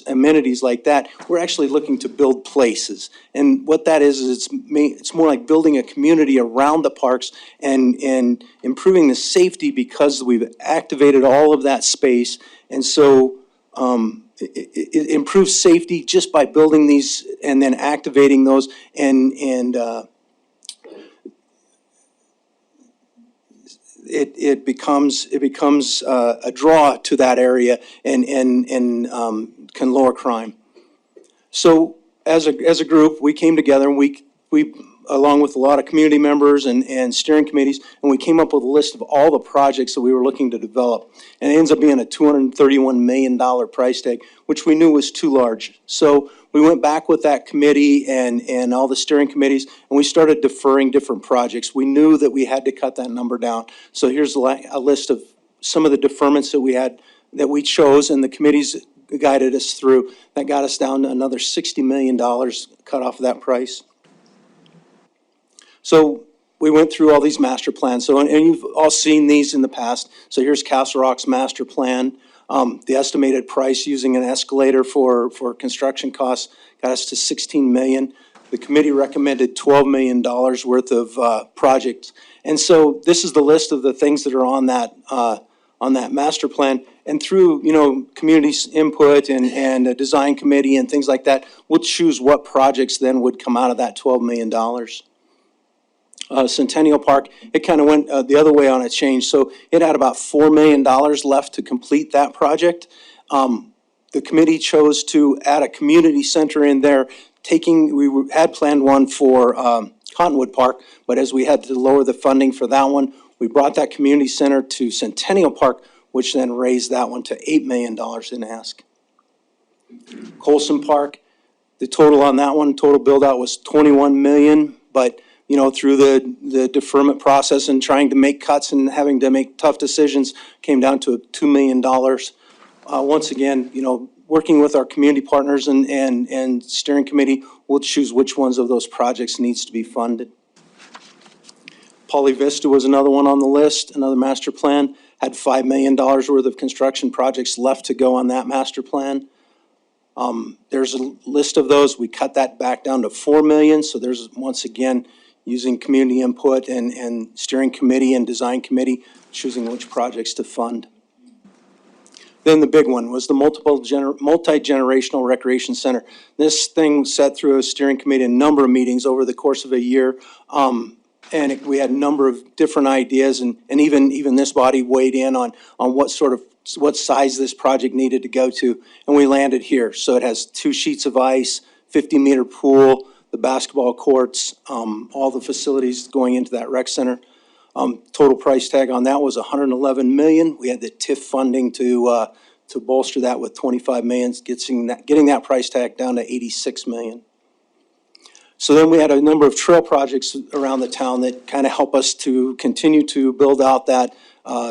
amenities like that, we're actually looking to build places. And what that is it's more like building a community around the parks and improving the safety because we've activated all of that space. And so it improves safety just by building these and then activating those it becomes a draw to that area and can lower crime. So as a group, we came together and we along with a lot of community members and steering committees, and we came up with a list of all the projects that we were looking to develop. And it ends up being a $231 million price tag, which we knew was too large. So we went back with that committee and all the steering committees, and we started deferring different projects. We knew that we had to cut that number down. So here's a list of some of the deferments that we had, that we chose, and the committees guided us through. That got us down to another $60 million cut off of that price. So we went through all these master plans. So, and you've all seen these in the past. So here's Castle Rock's master plan. The estimated price using an escalator for construction costs got us to $16 million. The committee recommended $12 million worth of projects. And so this is the list of the things that are on that master plan. And through, community's input and a design committee and things like that, we'll choose what projects then would come out of that $12 million. Centennial Park, it kind of went the other way on a change. So it had about $4 million left to complete that project. The committee chose to add a community center in there, we had planned one for Cottonwood Park, but as we had to lower the funding for that one, we brought that community center to Centennial Park, which then raised that one to $8 million in ask. Colson Park, the total on that one, total build out was $21 million, but through the deferment process and trying to make cuts and having to make tough decisions, came down to $2 million. Once again, working with our community partners and steering committee, we'll choose which ones of those projects needs to be funded. Poly Vista was another one on the list, another master plan, had $5 million worth of construction projects left to go on that master plan. There's a list of those. We cut that back down to $4 million. So there's, once again, using community input and steering committee and design committee, choosing which projects to fund. Then the big one was the multi-generational recreation center. This thing sat through a steering committee, a number of meetings over the course of a year. We had a number of different ideas, and even this body weighed in on what size this project needed to go to, and we landed here. So it has 2 sheets of ice, 50-meter pool, the basketball courts, all the facilities going into that rec center. Total price tag on that was $111 million. We had the TIF funding to bolster that with $25 million, getting that price tag down to $86 million. So then we had a number of trail projects around the town that kind of help us to continue to build out that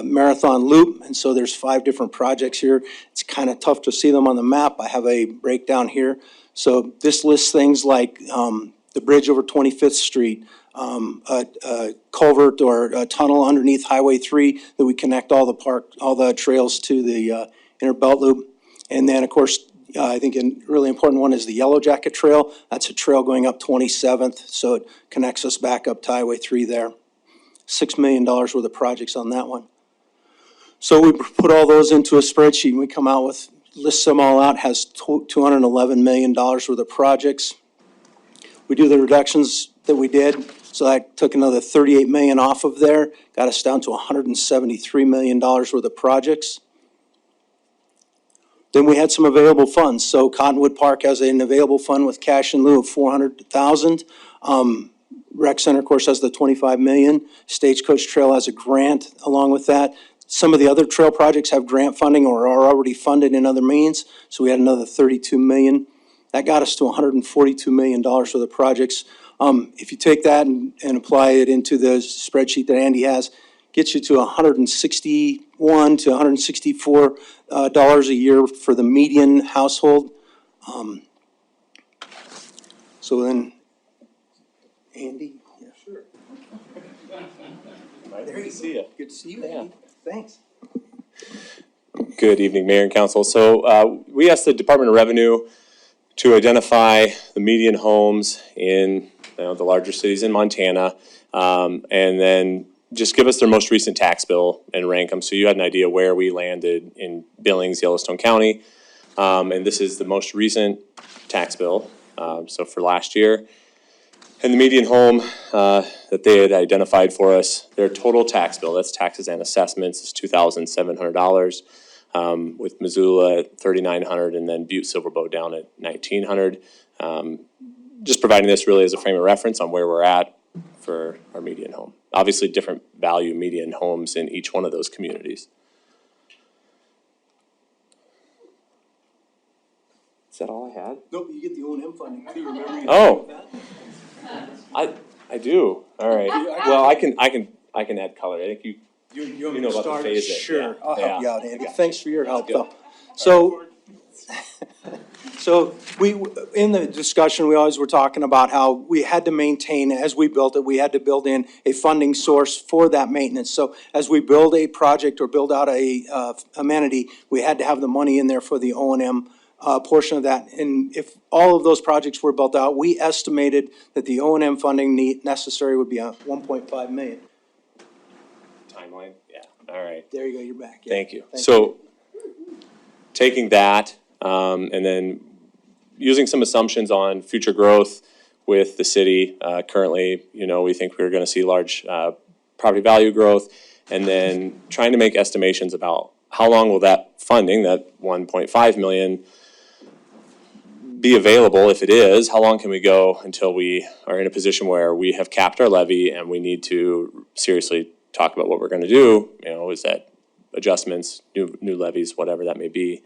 marathon loop. And so there's 5 different projects here. It's kind of tough to see them on the map. I have a breakdown here. So this lists things like the bridge over 25th Street, a culvert or a tunnel underneath Highway 3 that we connect all the trails to the inner belt loop. And then, of course, I think a really important one is the Yellow Jacket Trail. That's a trail going up 27th, so it connects us back up to Highway 3 there. $6 million worth of projects on that one. So we put all those into a spreadsheet, and we come out with lists them all out, has $211 million worth of projects. We do the reductions that we did, so that took another 38 million off of there, got us down to $173 million worth of projects. Then we had some available funds, so Cottonwood Park has an available fund with cash in lieu of 400,000. Rec Center, of course, has the 25 million. Stagecoach Trail has a grant along with that. Some of the other trail projects have grant funding or are already funded in other means, so we had another 32 million. That got us to $142 million worth of projects. If you take that and apply it into the spreadsheet that Andy has, gets you to $161 to $164 a year for the median household. So then, Andy? Yeah, sure. There you see you. Good to see you, Andy. Thanks. Good evening, Mayor and Council. So we asked the Department of Revenue to identify the median homes in the larger cities in Montana, and then just give us their most recent tax bill and rank them. So you had an idea where we landed in Billings, Yellowstone County. And this is the most recent tax bill, so for last year. And the median home that they had identified for us, their total tax bill, that's taxes and assessments, is $2,700. With Missoula at $3,900 and then Butte Silverbow down at $1,900. Just providing this really as a frame of reference on where we're at for our median home. Obviously different value median homes in each one of those communities. Is that all I had? Nope, you get the O&M funding too, remember? Oh, I do. All right. Well, I can add color. I think you know about the phase. Sure, Yeah. I'll help you out, Andy. Yeah. Thanks for your help, Good. though. So in the discussion, we always were talking about how we had to maintain, as we built it, we had to build in a funding source for that maintenance. So as we build a project or build out a amenity, we had to have the money in there for the O&M portion of that. And if all of those projects were built out, we estimated that the O&M funding necessary would be $1.5 million. Timeline? Yeah. All right. There you go, you're back. Yeah. Thank you. So taking that and then using some assumptions on future growth with the city. Currently, we think we're going to see large property value growth, and then trying to make estimations about how long will that funding, that $1.5 million, be available. If it is, how long can we go until we are in a position where we have capped our levy and we need to seriously talk about what we're going to do? Is that adjustments, new levies, whatever that may be.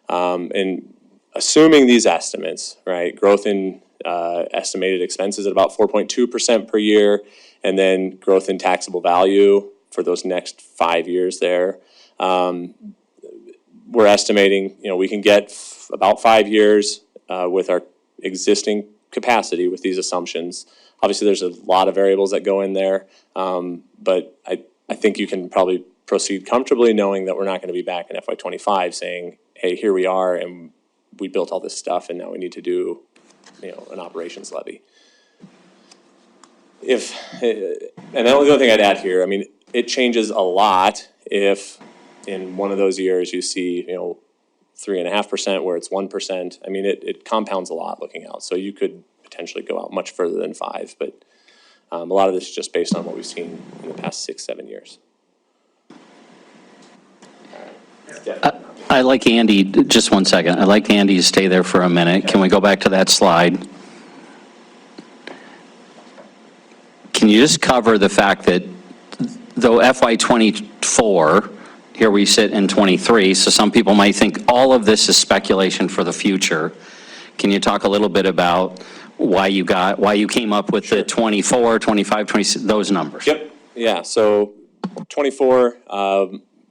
And assuming these estimates, right, growth in estimated expenses at about 4.2% per year, and then growth in taxable value for those next 5 years there. We're estimating, we can get about 5 years with our existing capacity with these assumptions. Obviously, there's a lot of variables that go in there, but I think you can probably proceed comfortably knowing that we're not going to be back in FY25 saying, hey, here we are and we built all this stuff and now we need to do, an operations levy. And the only thing I'd add here, it changes a lot if in one of those years you see, 3.5% where it's 1%. It compounds a lot looking out. So you could potentially go out much further than 5, but a lot of this is just based on what we've seen in the past 6-7 years. I like Andy, just one second. I'd like Andy to stay there for a minute. Can we go back to that slide? Can you just cover the fact that though FY '24, here we sit in '23, so some people might think all of this is speculation for the future. Can you talk a little bit about why you came up with the 24, 25, 26, those numbers? Yep. Yeah. So 24,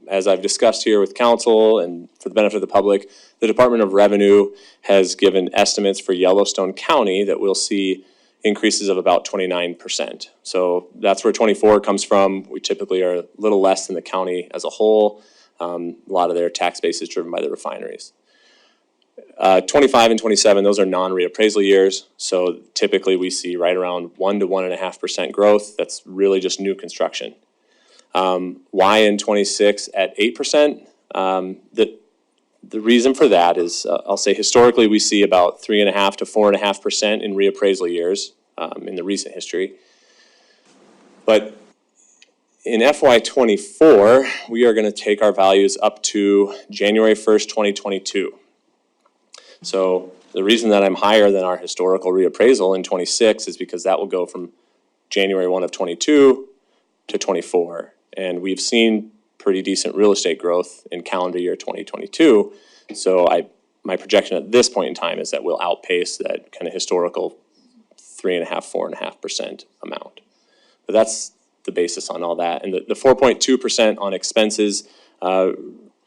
as I've discussed here with council and for the benefit of the public, the Department of Revenue has given estimates for Yellowstone County that we'll see increases of about 29%. So that's where 24 comes from. We typically are a little less than the county as a whole. A lot of their tax base is driven by the refineries. 25 and 27, those are non-reappraisal years. So typically we see right around 1 to 1.5% growth. That's really just new construction. Why in 26 at 8%? The reason for that is, I'll say historically, we see about 3.5% to 4.5% in reappraisal years in the recent history. But in FY '24, we are going to take our values up to January 1st, 2022. So the reason that I'm higher than our historical reappraisal in '26 is because that will go from January 1 of '22 to '24. And we've seen pretty decent real estate growth in calendar year 2022. So my projection at this point in time is that we'll outpace that kind of historical 3.5%, 4.5% amount. But that's the basis on all that. And the 4.2% on expenses,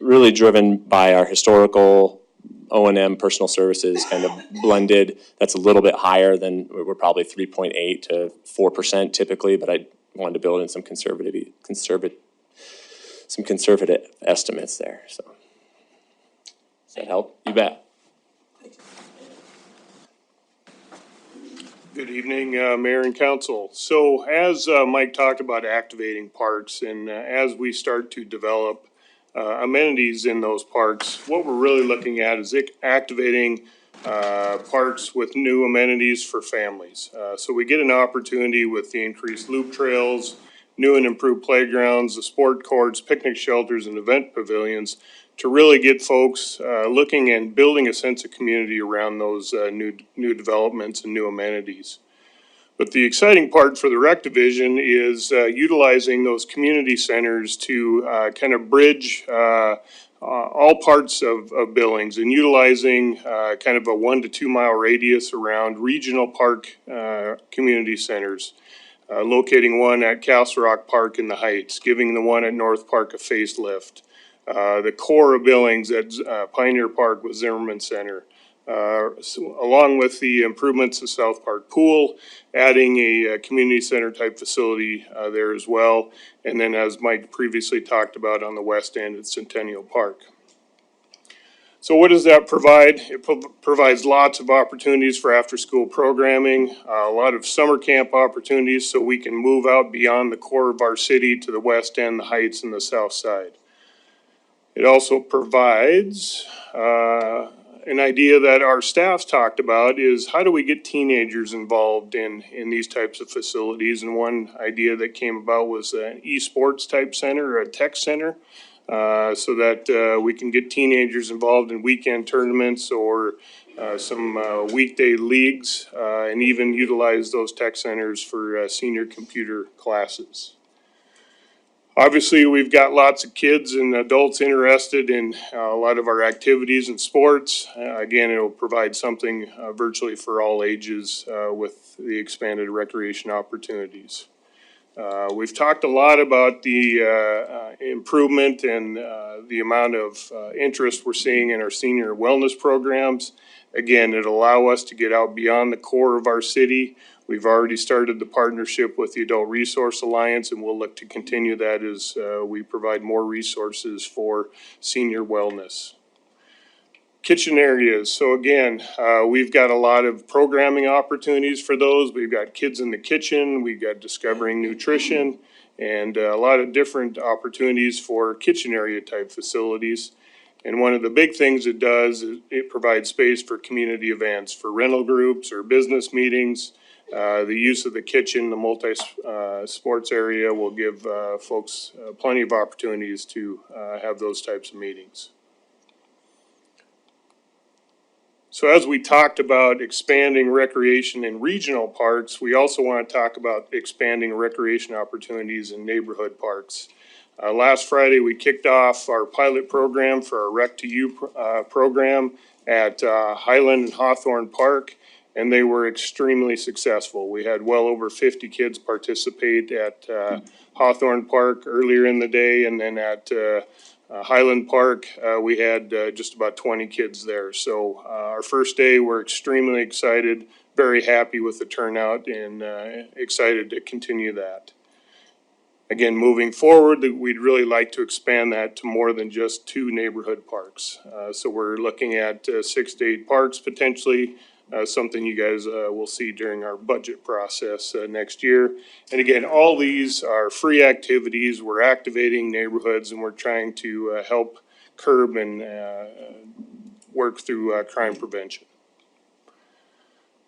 really driven by our historical O&M personal services kind of blended. That's a little bit higher than, we're probably 3.8 to 4% typically, but I wanted to build in some conservative estimates there. So does that help? You bet. Good evening, Mayor and Council. So as Mike talked about activating parks, and as we start to develop amenities in those parks, what we're really looking at is activating parks with new amenities for families. So we get an opportunity with the increased loop trails, new and improved playgrounds, the sport courts, picnic shelters, and event pavilions to really get folks looking and building a sense of community around those new developments and new amenities. But the exciting part for the rec division is utilizing those community centers to kind of bridge all parts of Billings and utilizing kind of a 1 to 2 mile radius around regional park community centers. Locating one at Castle Rock Park in the Heights, giving the one at North Park a facelift. The core of Billings at Pioneer Park with Zimmerman Center. Along with the improvements to South Park Pool, adding a community center type facility there as well. And then as Mike previously talked about on the west end at Centennial Park. So what does that provide? It provides lots of opportunities for after-school programming, a lot of summer camp opportunities so we can move out beyond the core of our city to the west end, the Heights, and the south side. It also provides an idea that our staff's talked about is how do we get teenagers involved in these types of facilities? And one idea that came about was an esports type center or a tech center. So that we can get teenagers involved in weekend tournaments or some weekday leagues and even utilize those tech centers for senior computer classes. Obviously, we've got lots of kids and adults interested in a lot of our activities and sports. Again, it'll provide something virtually for all ages with the expanded recreation opportunities. We've talked a lot about the improvement and the amount of interest we're seeing in our senior wellness programs. Again, it'll allow us to get out beyond the core of our city. We've already started the partnership with the Adult Resource Alliance, and we'll look to continue that as we provide more resources for senior wellness. Kitchen areas. So again, we've got a lot of programming opportunities for those. We've got Kids in the Kitchen, we've got Discovering Nutrition, and a lot of different opportunities for kitchen area type facilities. And one of the big things it does is it provides space for community events, for rental groups or business meetings. The use of the kitchen, the multi-sports area will give folks plenty of opportunities to have those types of meetings. So as we talked about expanding recreation in regional parks, we also want to talk about expanding recreation opportunities in neighborhood parks. Last Friday, we kicked off our pilot program for our Rec to You program at Highland and Hawthorne Park, and they were extremely successful. We had well over 50 kids participate at Hawthorne Park earlier in the day, and then at Highland Park, we had just about 20 kids there. So our first day, we're extremely excited, very happy with the turnout, and excited to continue that. Again, moving forward, we'd really like to expand that to more than just 2 neighborhood parks. So we're looking at 6 to 8 parks potentially, something you guys will see during our budget process next year. And again, all these are free activities. We're activating neighborhoods and we're trying to help curb and work through crime prevention.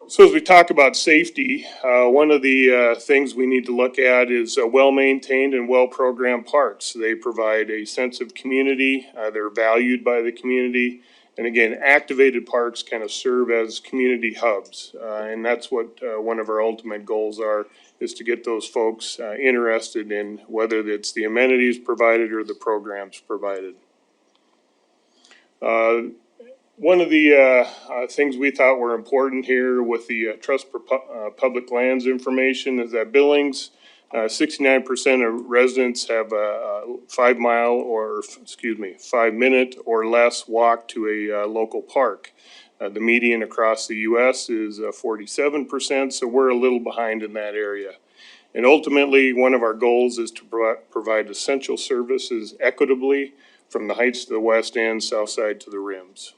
So as we talk about safety, one of the things we need to look at is well-maintained and well-programmed parks. They provide a sense of community, they're valued by the community, and again, activated parks kind of serve as community hubs. And that's what one of our ultimate goals are, is to get those folks interested in whether it's the amenities provided or the programs provided. One of the things we thought were important here with the Trust for Public Lands information is that Billings, 69% of residents have a 5 minute or less walk to a local park. The median across the U.S. is 47%, so we're a little behind in that area. And ultimately, one of our goals is to provide essential services equitably from the heights to the west end, south side to the rims.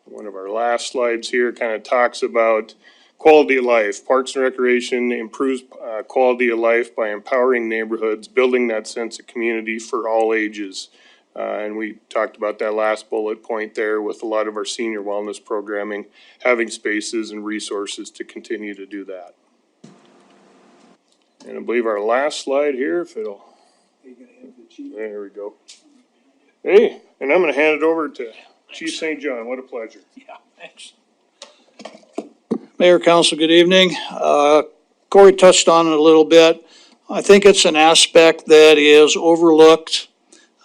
One of our last slides here kind of talks about quality of life. Parks and Recreation improves quality of life by empowering neighborhoods, building that sense of community for all ages. And we talked about that last bullet point there with a lot of our senior wellness programming, having spaces and resources to continue to do that. And I believe our last slide here, if it'll, there we go. Hey, and I'm gonna hand it over to Chief St. John. What a pleasure. Yeah, thanks. Mayor, Council, good evening. Corey touched on it a little bit. I think it's an aspect that is overlooked,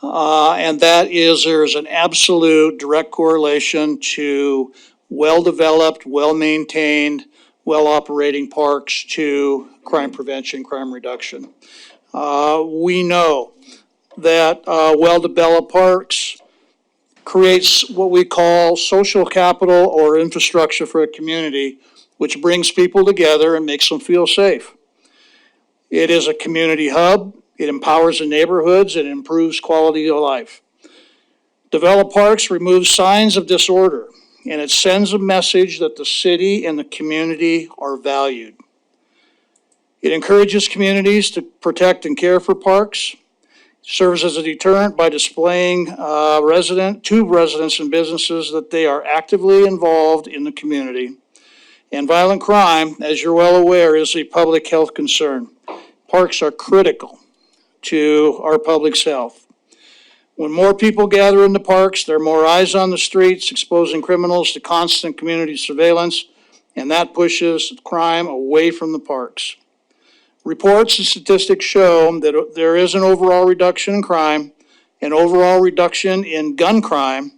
and that is there's an absolute direct correlation to well-developed, well-maintained, well-operating parks to crime prevention, crime reduction. We know that well-developed parks creates what we call social capital or infrastructure for a community, which brings people together and makes them feel safe. It is a community hub. It empowers the neighborhoods. It improves quality of life. Developed parks remove signs of disorder, and it sends a message that the city and the community are valued. It encourages communities to protect and care for parks. Serves as a deterrent by displaying to residents and businesses that they are actively involved in the community. And violent crime, as you're well aware, is a public health concern. Parks are critical to our public's health. When more people gather in the parks, there are more eyes on the streets, exposing criminals to constant community surveillance, and that pushes crime away from the parks. Reports and statistics show that there is an overall reduction in crime, an overall reduction in gun crime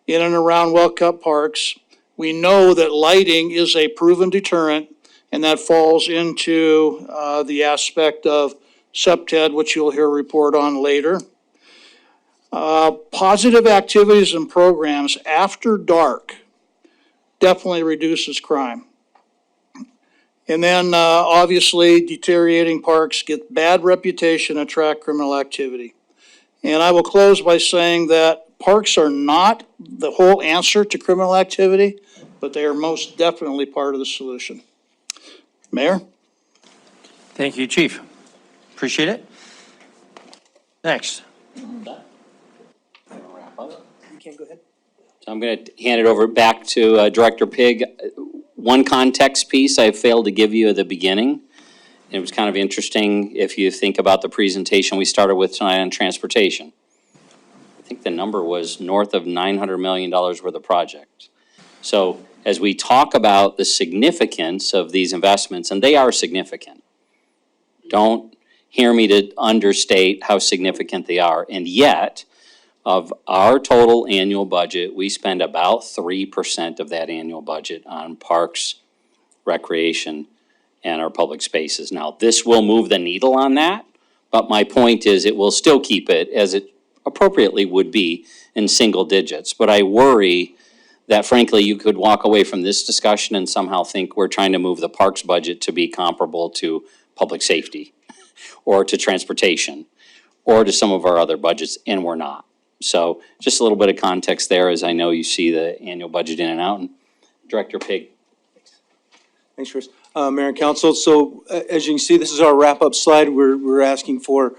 in and around well-kept parks. We know that lighting is a proven deterrent, and that falls into the aspect of SEPTED, which you'll hear a report on later. Positive activities and programs after dark definitely reduces crime. And then, obviously, deteriorating parks get bad reputation, attract criminal activity. And I will close by saying that parks are not the whole answer to criminal activity, but they are most definitely part of the solution. Mayor? Thank you, Chief. Appreciate it. Next. You can go ahead. So I'm going to hand it over back to Director Pig. One context piece I failed to give you at the beginning. It was kind of interesting if you think about the presentation we started with tonight on transportation. I think the number was north of $900 million worth of projects. So as we talk about the significance of these investments, and they are significant, don't hear me to understate how significant they are. And yet, of our total annual budget, we spend about 3% of that annual budget on parks, recreation, and our public spaces. Now, this will move the needle on that, but my point is it will still keep it, as it appropriately would be, in single digits. But I worry that frankly, you could walk away from this discussion and somehow think we're trying to move the parks budget to be comparable to public safety or to transportation or to some of our other budgets, and we're not. So just a little bit of context there, as I know you see the annual budget in and out. And Director Pig. Thanks, Chris. Mayor and Council, so as you can see, this is our wrap-up slide. We're asking for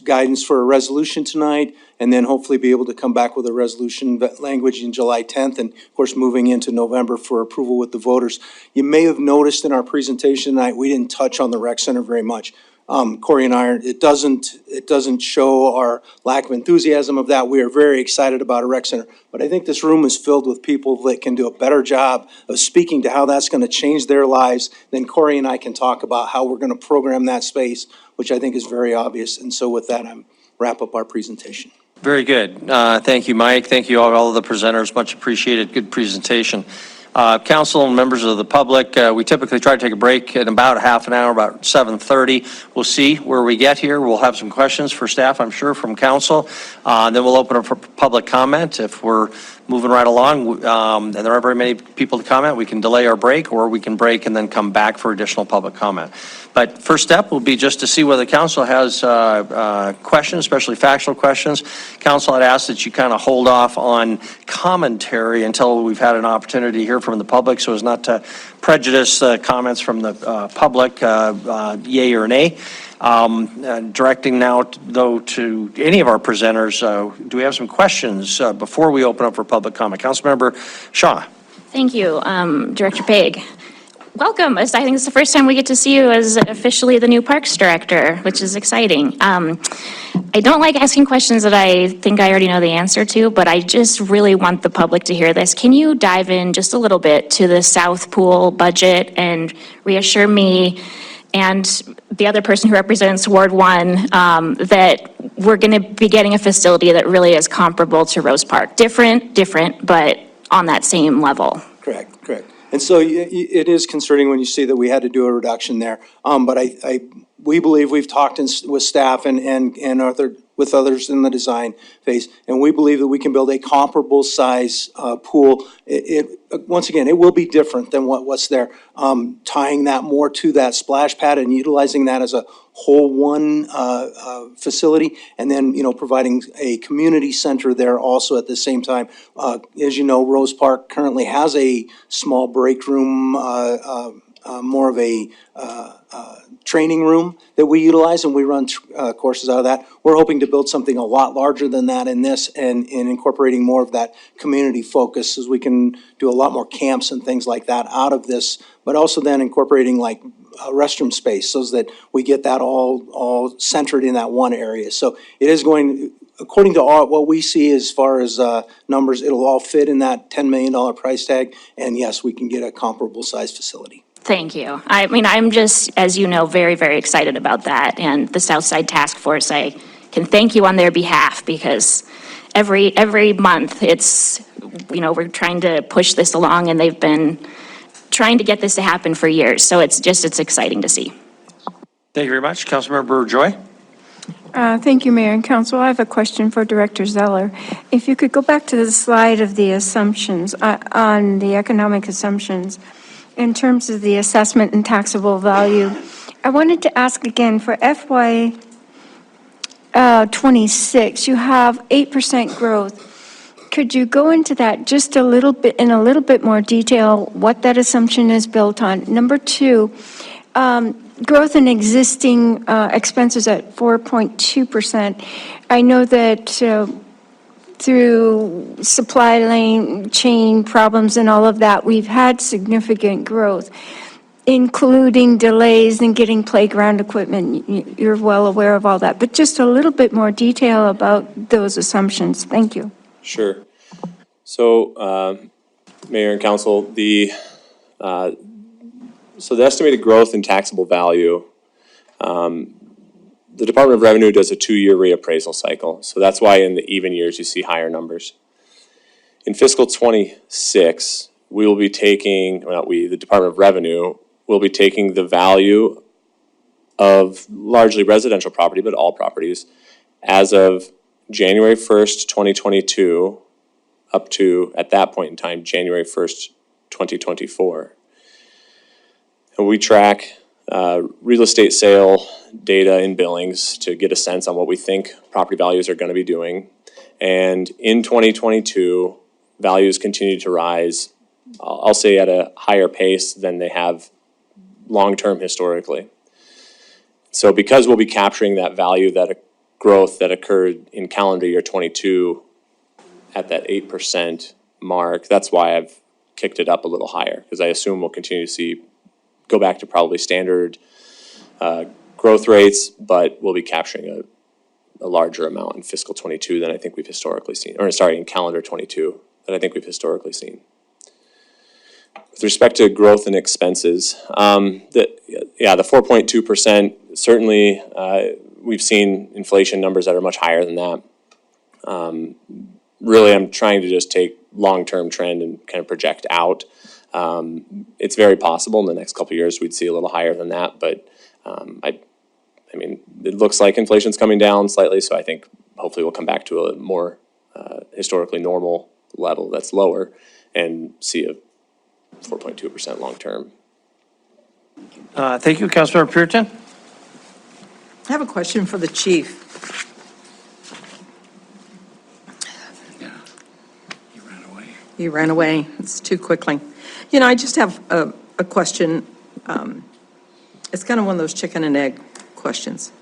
guidance for a resolution tonight, and then hopefully be able to come back with a resolution language in July 10th, and of course, moving into November for approval with the voters. You may have noticed in our presentation tonight, we didn't touch on the rec center very much. Corey and I, it doesn't show our lack of enthusiasm of that. We are very excited about a rec center. But I think this room is filled with people that can do a better job of speaking to how that's going to change their lives than Corey and I can talk about how we're going to program that space, which I think is very obvious. And so with that, I'm wrap up our presentation. Very good. Thank you, Mike. Thank you all of the presenters. Much appreciated. Good presentation. Council and members of the public, we typically try to take a break in about half an hour, about 7:30. We'll see where we get here. We'll have some questions for staff, I'm sure, from council. Then we'll open up for public comment. If we're moving right along and there aren't very many people to comment, we can delay our break, or we can break and then come back for additional public comment. But first step will be just to see whether council has questions, especially factual questions. Council had asked that you kind of hold off on commentary until we've had an opportunity to hear from the public, so as not to prejudice comments from the public, yay or nay. Directing now, though, to any of our presenters, do we have some questions before we open up for public comment? Councilmember Shaw. Thank you, Director Page. Welcome. I think it's the first time we get to see you as officially the new Parks Director, which is exciting. I don't like asking questions that I think I already know the answer to, but I just really want the public to hear this. Can you dive in just a little bit to the South Pool budget and reassure me and the other person who represents Ward 1 that we're going to be getting a facility that really is comparable to Rose Park? Different, but on that same level. Correct. And so it is concerning when you see that we had to do a reduction there. But we believe we've talked with staff and with others in the design phase, and we believe that we can build a comparable size pool. Once again, it will be different than what's there. Tying that more to that splash pad and utilizing that as a whole one facility, and then providing a community center there also at the same time. As you know, Rose Park currently has a small break room, more of a training room that we utilize, and we run courses out of that. We're hoping to build something a lot larger than that in this, and incorporating more of that community focus, as we can do a lot more camps and things like that out of this, but also then incorporating like restroom space so that we get that all centered in that one area. So it is going, according to what we see as far as numbers, it'll all fit in that $10 million price tag, and yes, we can get a comparable size facility. Thank you. I mean, I'm just, as you know, very, very excited about that. And the Southside Task Force, I can thank you on their behalf, because every month it's, we're trying to push this along, and they've been trying to get this to happen for years. So it's exciting to see. Thank you very much. Councilmember Joy. Thank you, Mayor and Council. I have a question for Director Zeller. If you could go back to the slide of the assumptions, on the economic assumptions, in terms of the assessment and taxable value. I wanted to ask again, for FY 26, you have 8% growth. Could you go into that just a little bit, in a little bit more detail, what that assumption is built on? Number two, growth in existing expenses at 4.2%. I know that through supply chain problems and all of that, we've had significant growth, including delays in getting playground equipment. You're well aware of all that, but just a little bit more detail about those assumptions. Thank you. Sure. So, Mayor and Council, the estimated growth in taxable value, the Department of Revenue does a 2-year reappraisal cycle. So that's why in the even years you see higher numbers. In fiscal 26, we will be taking, the Department of Revenue will be taking the value of largely residential property, but all properties, as of January 1st, 2022, up to, at that point in time, January 1st, 2024. And we track real estate sale data in Billings to get a sense on what we think property values are going to be doing. And in 2022, values continue to rise I'll say at a higher pace than they have long-term historically. So because we'll be capturing that value, that growth that occurred in calendar year 22 at that 8% mark, that's why I've kicked it up a little higher, because I assume we'll continue to go back to probably standard growth rates, but we'll be capturing a larger amount in fiscal 22 than I think we've historically seen, or sorry, in calendar 22 than I think we've historically seen. With respect to growth and expenses, the 4.2%, certainly we've seen inflation numbers that are much higher than that. Really, I'm trying to just take long-term trend and kind of project out. It's very possible in the next couple of years we'd see a little higher than that, but I mean, it looks like inflation's coming down slightly, so I think hopefully we'll come back to a more historically normal level that's lower and see a 4.2% long-term. Thank you, Councilmember Puritan. I have a question for the chief. He ran away. It's too quickly. You know, I just have a question. It's kind of one of those chicken and egg questions.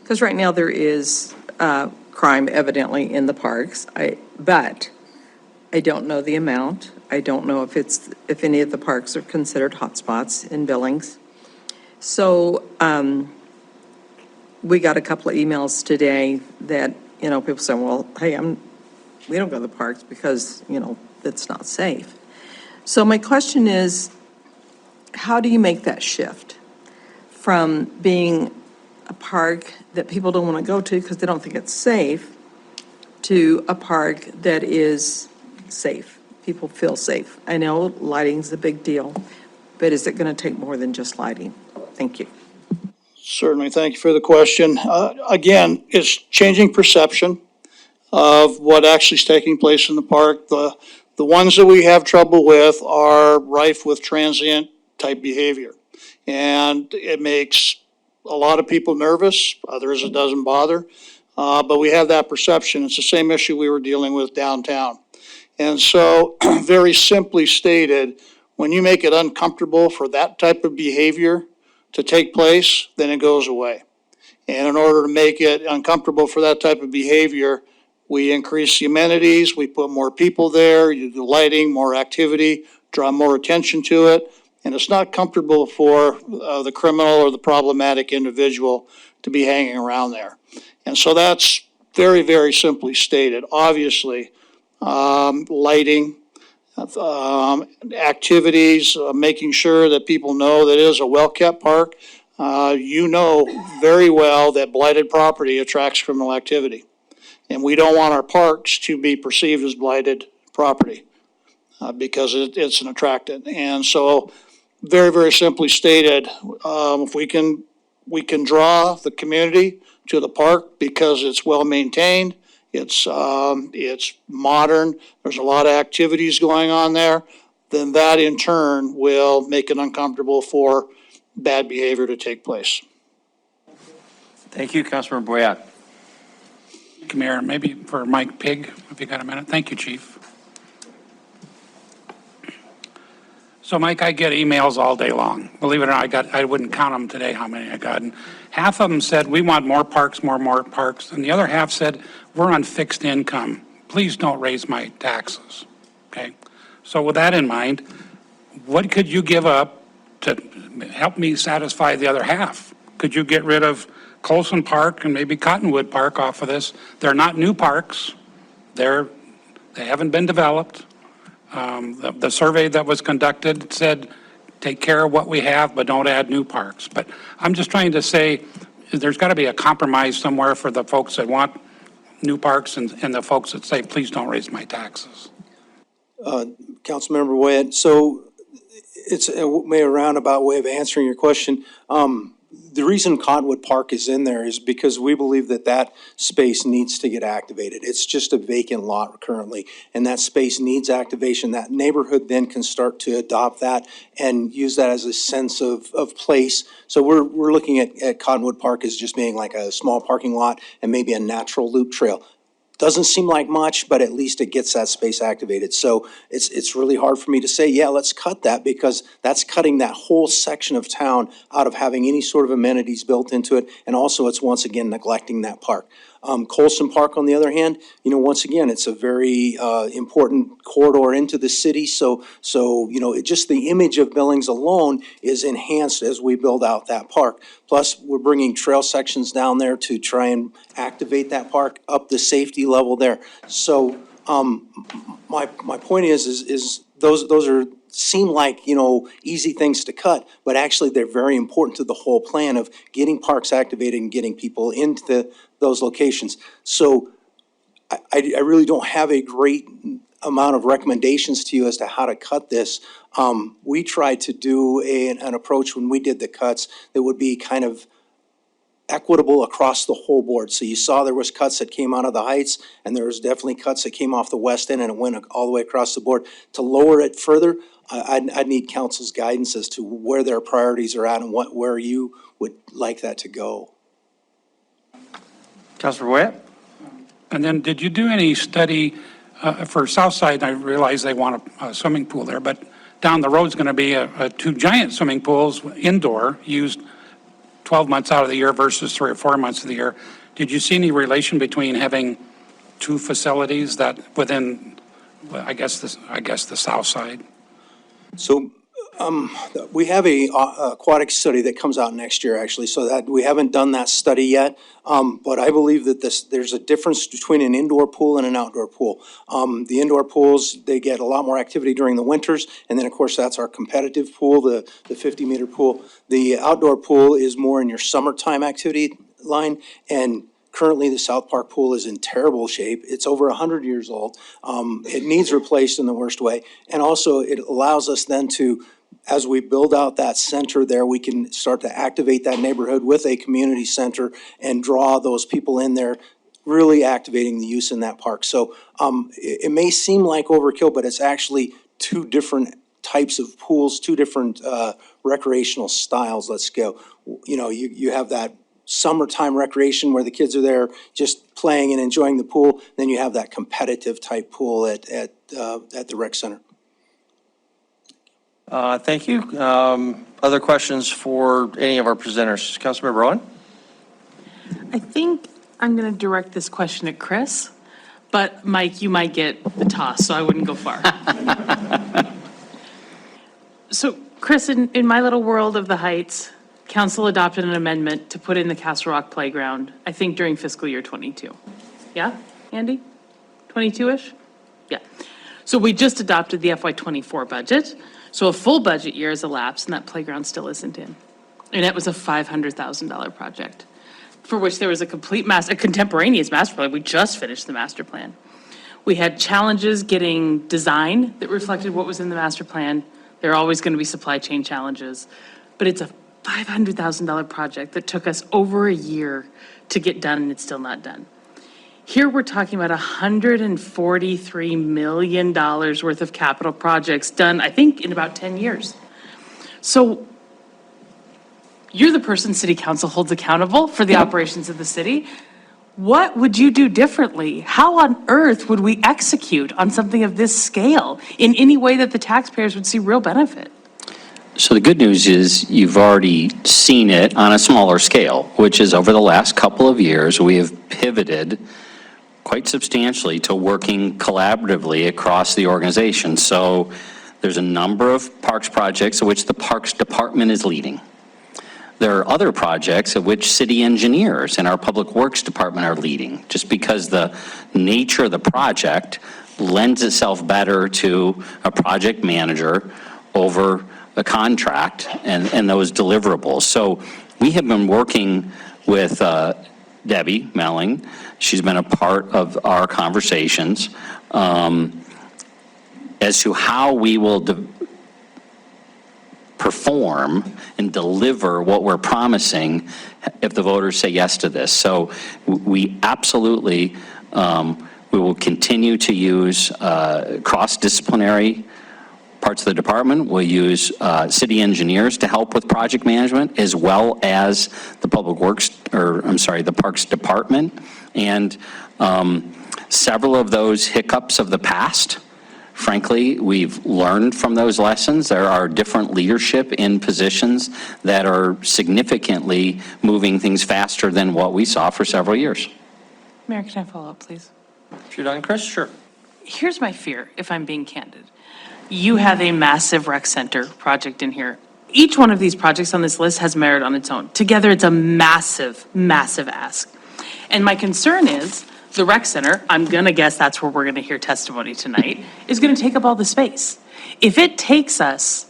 Because right now there is crime evidently in the parks, but I don't know the amount. I don't know if any of the parks are considered hotspots in Billings. So we got a couple of emails today that, you know, people saying, well, hey, we don't go to the parks because, you know, it's not safe. So my question is, how do you make that shift from being a park that people don't want to go to because they don't think it's safe to a park that is safe? People feel safe. I know lighting's a big deal, but is it going to take more than just lighting? Thank you. Certainly, thank you for the question. Again, it's changing perception of what actually is taking place in the park. The ones that we have trouble with are rife with transient type behavior. And it makes a lot of people nervous, others it doesn't bother. But we have that perception. It's the same issue we were dealing with downtown. And so, very simply stated, when you make it uncomfortable for that type of behavior to take place, then it goes away. And in order to make it uncomfortable for that type of behavior, we increase the amenities, we put more people there, you do lighting, more activity, draw more attention to it. And it's not comfortable for the criminal or the problematic individual to be hanging around there. And so that's very, very simply stated. Obviously, lighting, activities, making sure that people know that it is a well-kept park. You know very well that blighted property attracts criminal activity. And we don't want our parks to be perceived as blighted property because it's an attractant. And so, very, very simply stated, if we can draw the community to the park because it's well-maintained, it's modern, there's a lot of activities going on there, then that in turn will make it uncomfortable for bad behavior to take place. Thank you, Councilmember Boyette. Mayor, maybe for Mike Pigg, if you got a minute. Thank you, Chief. So Mike, I get emails all day long. Believe it or not, I wouldn't count them today, how many I got. And half of them said, we want more parks, more parks. And the other half said, we're on fixed income. Please don't raise my taxes. Okay? So with that in mind, what could you give up to help me satisfy the other half? Could you get rid of Colson Park and maybe Cottonwood Park off of this? They're not new parks. They haven't been developed. The survey that was conducted said, take care of what we have, but don't add new parks. But I'm just trying to say, there's got to be a compromise somewhere for the folks that want new parks and the folks that say, please don't raise my taxes. Councilmember Wyatt, so it's a roundabout way of answering your question. The reason Cottonwood Park is in there is because we believe that space needs to get activated. It's just a vacant lot currently, and that space needs activation. That neighborhood then can start to adopt that and use that as a sense of place. So we're looking at Cottonwood Park as just being like a small parking lot and maybe a natural loop trail. doesn't seem like much, but at least it gets that space activated. So it's really hard for me to say, yeah, let's cut that, because that's cutting that whole section of town out of having any sort of amenities built into it. And also, it's once again neglecting that park. Colson Park, on the other hand, once again, it's a very important corridor into the city. So just the image of Billings alone is enhanced as we build out that park. Plus, we're bringing trail sections down there to try and activate that park, up the safety level there. So my point is those are seem like, easy things to cut, but actually they're very important to the whole plan of getting parks activated and getting people into those locations. So I really don't have a great amount of recommendations to you as to how to cut this. We tried to do an approach when we did the cuts that would be kind of equitable across the whole board. So you saw there was cuts that came out of the Heights, and there was definitely cuts that came off the West End, and it went all the way across the board. To lower it further, I'd need council's guidance as to where their priorities are at and where you would like that to go. Councilor Wyatt? And then, did you do any study for Southside? I realize they want a swimming pool there, but down the road's going to be two giant swimming pools, indoor, used 12 months out of the year versus 3 or 4 months of the year. Did you see any relation between having two facilities that within, I guess the south side? So we have a aquatic study that comes out next year, actually, so that we haven't done that study yet. But I believe that there's a difference between an indoor pool and an outdoor pool. The indoor pools, they get a lot more activity during the winters, and then of course that's our competitive pool, the 50-meter pool. The outdoor pool is more in your summertime activity line, and currently the South Park pool is in terrible shape. It's over 100 years old. It needs replaced in the worst way, and also it allows us then to, as we build out that center there, we can start to activate that neighborhood with a community center and draw those people in there, really activating the use in that park. So it may seem like overkill, but it's actually two different types of pools, two different recreational styles. Let's go. You have that summertime recreation where the kids are there just playing and enjoying the pool. Then you have that competitive type pool at the rec center. Thank you. Other questions for any of our presenters? Councilmember Rowan? I think I'm going to direct this question at Chris, but Mike, you might get the toss, so I wouldn't go far. So Chris, in my little world of the Heights, council adopted an amendment to put in the Castle Rock Playground, I think during fiscal year 22. Yeah, Andy? 22-ish? Yeah. So we just adopted the FY24 budget. So a full budget year has elapsed and that playground still isn't in. And it was a $500,000 project for which there was a contemporaneous master plan. We just finished the master plan. We had challenges getting design that reflected what was in the master plan. There are always going to be supply chain challenges, but it's a $500,000 project that took us over a year to get done and it's still not done. Here we're talking about $143 million worth of capital projects done, I think, in about 10 years. So you're the person city council holds accountable for the operations of the city. What would you do differently? How on earth would we execute on something of this scale in any way that the taxpayers would see real benefit? So the good news is you've already seen it on a smaller scale, which is over the last couple of years, we have pivoted quite substantially to working collaboratively across the organization. So there's a number of parks projects of which the Parks Department is leading. There are other projects of which city engineers and our Public Works Department are leading, just because the nature of the project lends itself better to a project manager over a contract and those deliverables. So we have been working with Debbie Melling. She's been a part of our conversations as to how we will perform and deliver what we're promising if the voters say yes to this. So we absolutely, we will continue to use cross-disciplinary parts of the department. We'll use city engineers to help with project management, as well as the Public Works, the Parks Department. And Several of those hiccups of the past, frankly, we've learned from those lessons. There are different leadership in positions that are significantly moving things faster than what we saw for several years. Mayor, can I follow up, please? If you're done, Chris, sure. Here's my fear, if I'm being candid. You have a massive rec center project in here. Each one of these projects on this list has merit on its own. Together, it's a massive, massive ask. And my concern is the rec center, I'm gonna guess that's where we're gonna hear testimony tonight, is gonna take up all the space. If it takes us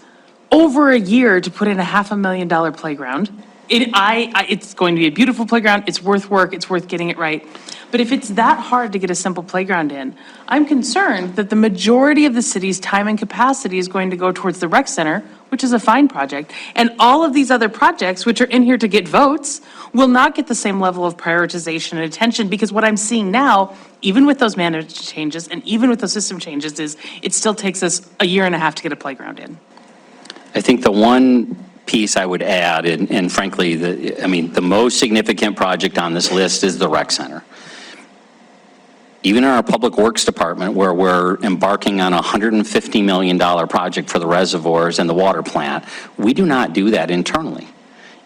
over a year to put in a $500,000 playground, it's going to be a beautiful playground, it's worth work, it's worth getting it right. But if it's that hard to get a simple playground in, I'm concerned that the majority of the city's time and capacity is going to go towards the rec center, which is a fine project, and all of these other projects, which are in here to get votes, will not get the same level of prioritization and attention, because what I'm seeing now, even with those management changes and even with those system changes, is it still takes us a year and a half to get a playground in. I think the one piece I would add, and frankly, the most significant project on this list is the rec center. Even in our Public Works Department, where we're embarking on a $150 million project for the reservoirs and the water plant, we do not do that internally.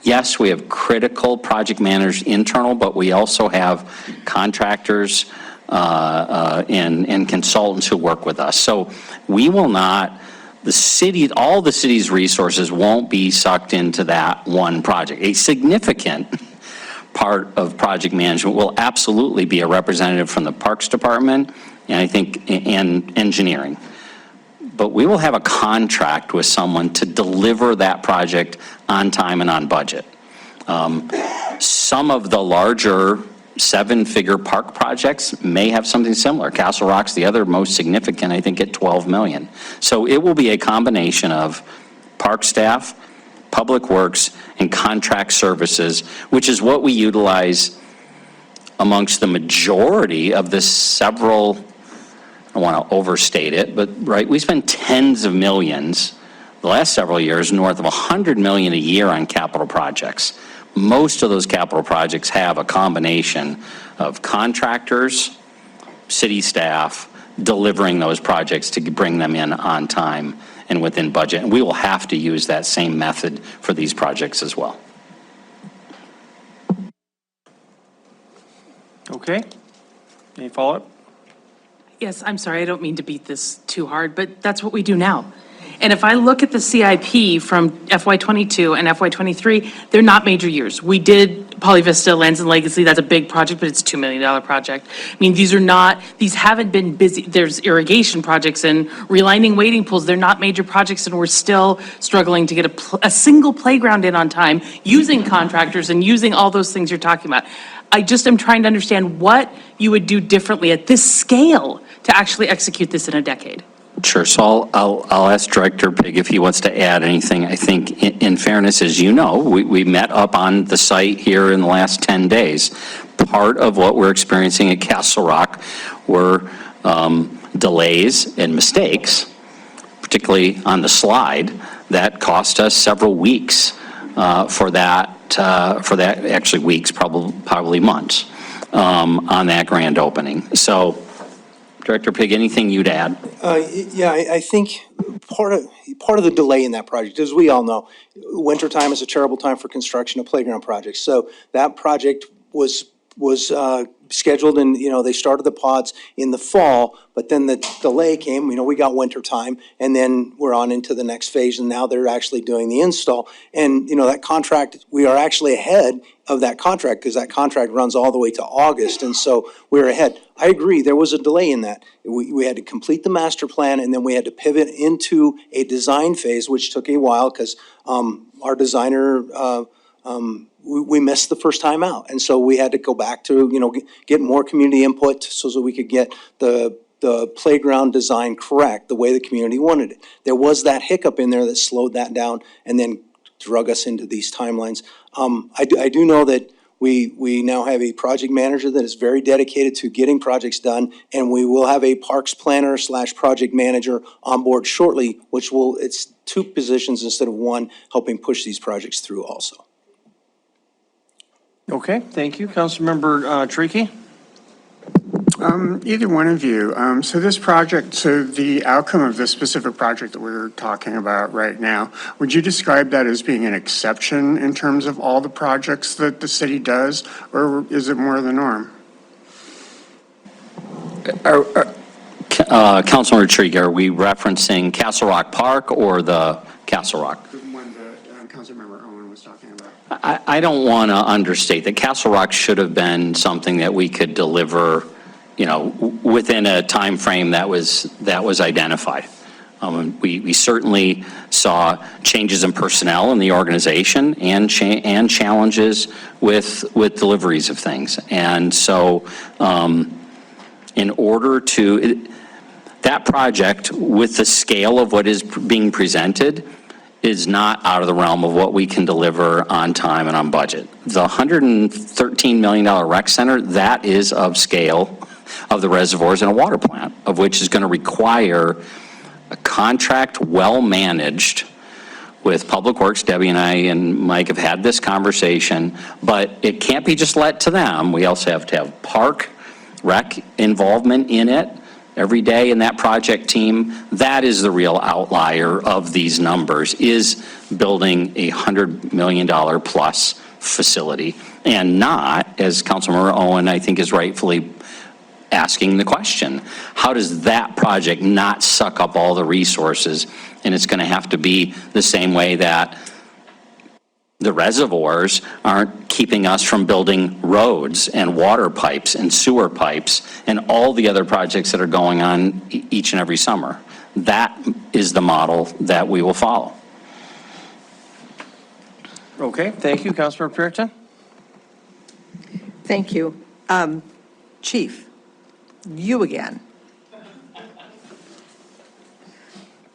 Yes, we have critical project managers internal, but we also have contractors and consultants who work with us. So we will not, all the city's resources won't be sucked into that one project. A significant part of project management will absolutely be a representative from the Parks Department and I think and engineering. But we will have a contract with someone to deliver that project on time and on budget. Some of the larger 7-figure park projects may have something similar. Castle Rock's the other most significant, I think, at 12 million. So it will be a combination of park staff, public works, and contract services, which is what we utilize amongst the majority of the several, I don't want to overstate it, but right, we spend tens of millions the last several years, north of $100 million a year on capital projects. Most of those capital projects have a combination of contractors, city staff, delivering those projects to bring them in on time and within budget. And we will have to use that same method for these projects as well. Okay. Any follow-up? Yes, I'm sorry, I don't mean to beat this too hard, but that's what we do now. And if I look at the CIP from FY22 and FY23, they're not major years. We did Poly Vista, Lands and Legacy, that's a big project, but it's a $2 million project. I mean, these haven't been busy. There's irrigation projects and relining wading pools. They're not major projects, and we're still struggling to get a single playground in on time, using contractors and using all those things you're talking about. I just am trying to understand what you would do differently at this scale to actually execute this in a decade. Sure, so I'll ask Director Pig if he wants to add anything. I think in fairness, as you know, we met up on the site here in the last 10 days. Part of what we're experiencing at Castle Rock were delays and mistakes, particularly on the slide, that cost us several weeks for that actually weeks, probably months, on that grand opening. So, Director Pig, anything you'd add? Yeah, I think part of the delay in that project, as we all know, wintertime is a terrible time for construction of playground projects. So that project was scheduled, and, they started the pods in the fall, but then the delay came, we got winter time, and then we're on into the next phase, and now they're actually doing the install. And, that contract, we are actually ahead of that contract, because that contract runs all the way to August, and so we're ahead. I agree, there was a delay in that. We had to complete the master plan, and then we had to pivot into a design phase, which took a while, because our designer, we missed the first time out. And so we had to go back to, get more community input so that we could get the playground design correct, the way the community wanted it. There was that hiccup in there that slowed that down and then drug us into these timelines. I do know that we now have a project manager that is very dedicated to getting projects done, and we will have a parks planner / project manager on board shortly, which it's 2 positions instead of 1, helping push these projects through also. Okay, thank you. Councilmember Tricky? Either one of you. So this project, so the outcome of this specific project that we're talking about right now, would you describe that as being an exception in terms of all the projects that the city does, or is it more the norm? Councilman Rodriguez, are we referencing Castle Rock Park or the Castle Rock? The one that Councilmember Owen was talking about. I don't want to understate that Castle Rock should have been something that we could deliver, within a time frame that was identified. We certainly saw changes in personnel in the organization and challenges with deliveries of things. And so in order to, that project with the scale of what is being presented is not out of the realm of what we can deliver on time and on budget. The $113 million rec center, that is of scale of the reservoirs and a water plant, of which is going to require a contract well-managed with Public Works. Debbie and I and Mike have had this conversation, but it can't be just let to them. We also have to have park, rec involvement in it every day in that project team. That is the real outlier of these numbers, is building a $100 million plus facility, and not, as Councilmember Owen I think is rightfully asking the question, how does that project not suck up all the resources? And it's going to have to be the same way that the reservoirs aren't keeping us from building roads and water pipes and sewer pipes and all the other projects that are going on each and every summer. That is the model that we will follow. Okay, thank you, Councilmember Purinton. Thank you. Chief, you again.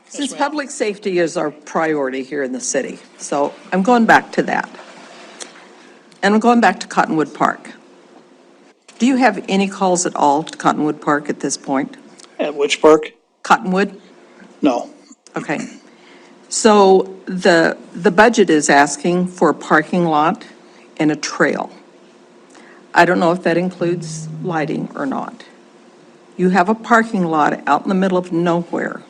Since public safety is our priority here in the city, so I'm going back to that. And I'm going back to Cottonwood Park. Do you have any calls at all to Cottonwood Park at this point? At which park? Cottonwood? No. Okay. So the budget is asking for a parking lot and a trail. I don't know if that includes lighting or not. You have a parking lot out in the middle of nowhere.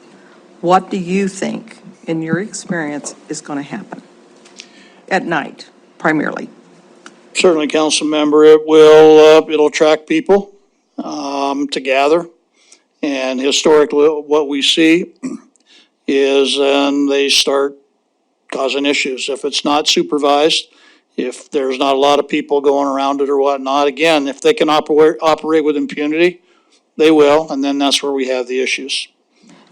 What do you think, in your experience, is going to happen? At night, primarily. Certainly, council member, it'll attract people to gather. And historically, what we see is they start causing issues. If it's not supervised, if there's not a lot of people going around it or whatnot, again, if they can operate with impunity, they will, and then that's where we have the issues.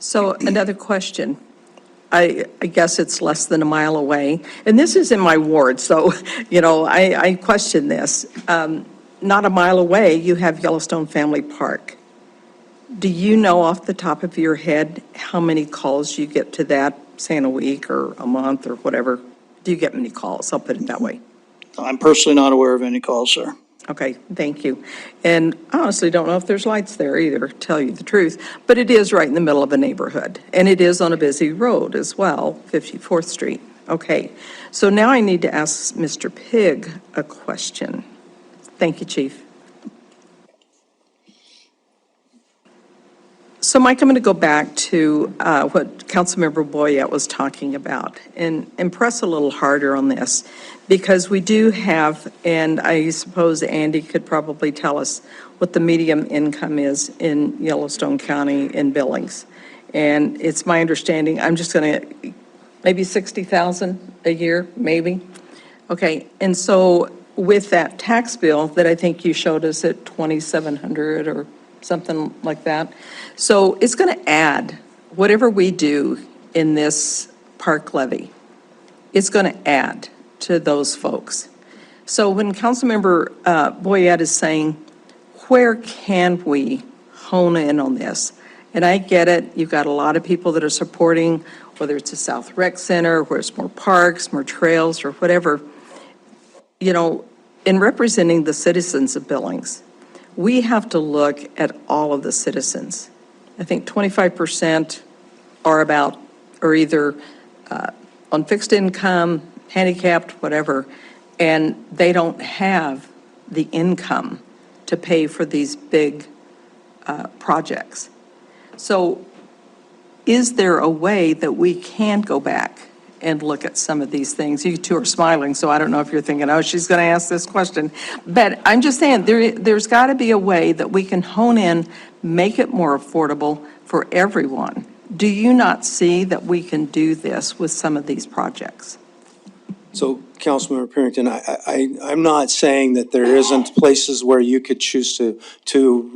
So another question. I guess it's less than a mile away, and this is in my ward, so, I question this. Not a mile away, you have Yellowstone Family Park. Do you know off the top of your head how many calls you get to that, say in a week or a month or whatever? Do you get many calls? I'll put it that way. I'm personally not aware of any calls, sir. Okay, thank you. And I honestly don't know if there's lights there either, to tell you the truth, but it is right in the middle of a neighborhood, and it is on a busy road as well, 54th Street. Okay, so now I need to ask Mr. Pigg a question. Thank you, Chief. So, Mike, I'm going to go back to what Councilmember Boyette was talking about and press a little harder on this, because we do have, and I suppose Andy could probably tell us what the median income is in Yellowstone County in Billings. And it's my understanding, I'm just going to, maybe 60,000 a year, maybe? Okay, and so with that tax bill that I think you showed us at 2,700 or something like that. So it's going to add, whatever we do in this park levy, it's going to add to those folks. So when Councilmember Boyette is saying, where can we hone in on this? And I get it, you've got a lot of people that are supporting, whether it's a South Rec Center, where it's more parks, more trails, or whatever. In representing the citizens of Billings, we have to look at all of the citizens. I think 25% are either on fixed income, handicapped, whatever, and they don't have the income to pay for these big projects. So is there a way that we can go back and look at some of these things? You two are smiling, so I don't know if you're thinking, oh, she's going to ask this question. But I'm just saying, there's got to be a way that we can hone in, make it more affordable for everyone. Do you not see that we can do this with some of these projects? So, Councilmember Parrington, I'm not saying that there isn't places where you could choose to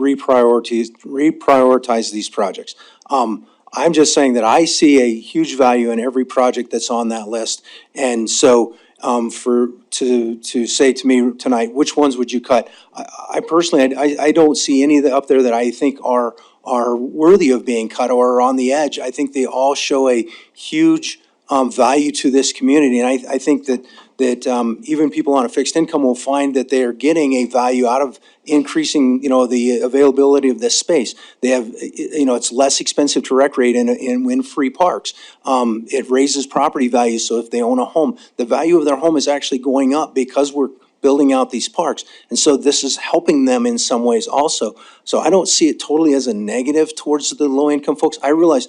reprioritize these projects. I'm just saying that I see a huge value in every project that's on that list. And so, to say to me tonight, which ones would you cut? I personally, I don't see any up there that I think are worthy of being cut or are on the edge. I think they all show a huge value to this community. And I think that even people on a fixed income will find that they are getting a value out of increasing, the availability of this space. They have, it's less expensive to recreate in free parks. It raises property values, so if they own a home, the value of their home is actually going up because we're building out these parks. And so this is helping them in some ways also. So I don't see it totally as a negative towards the low-income folks. I realize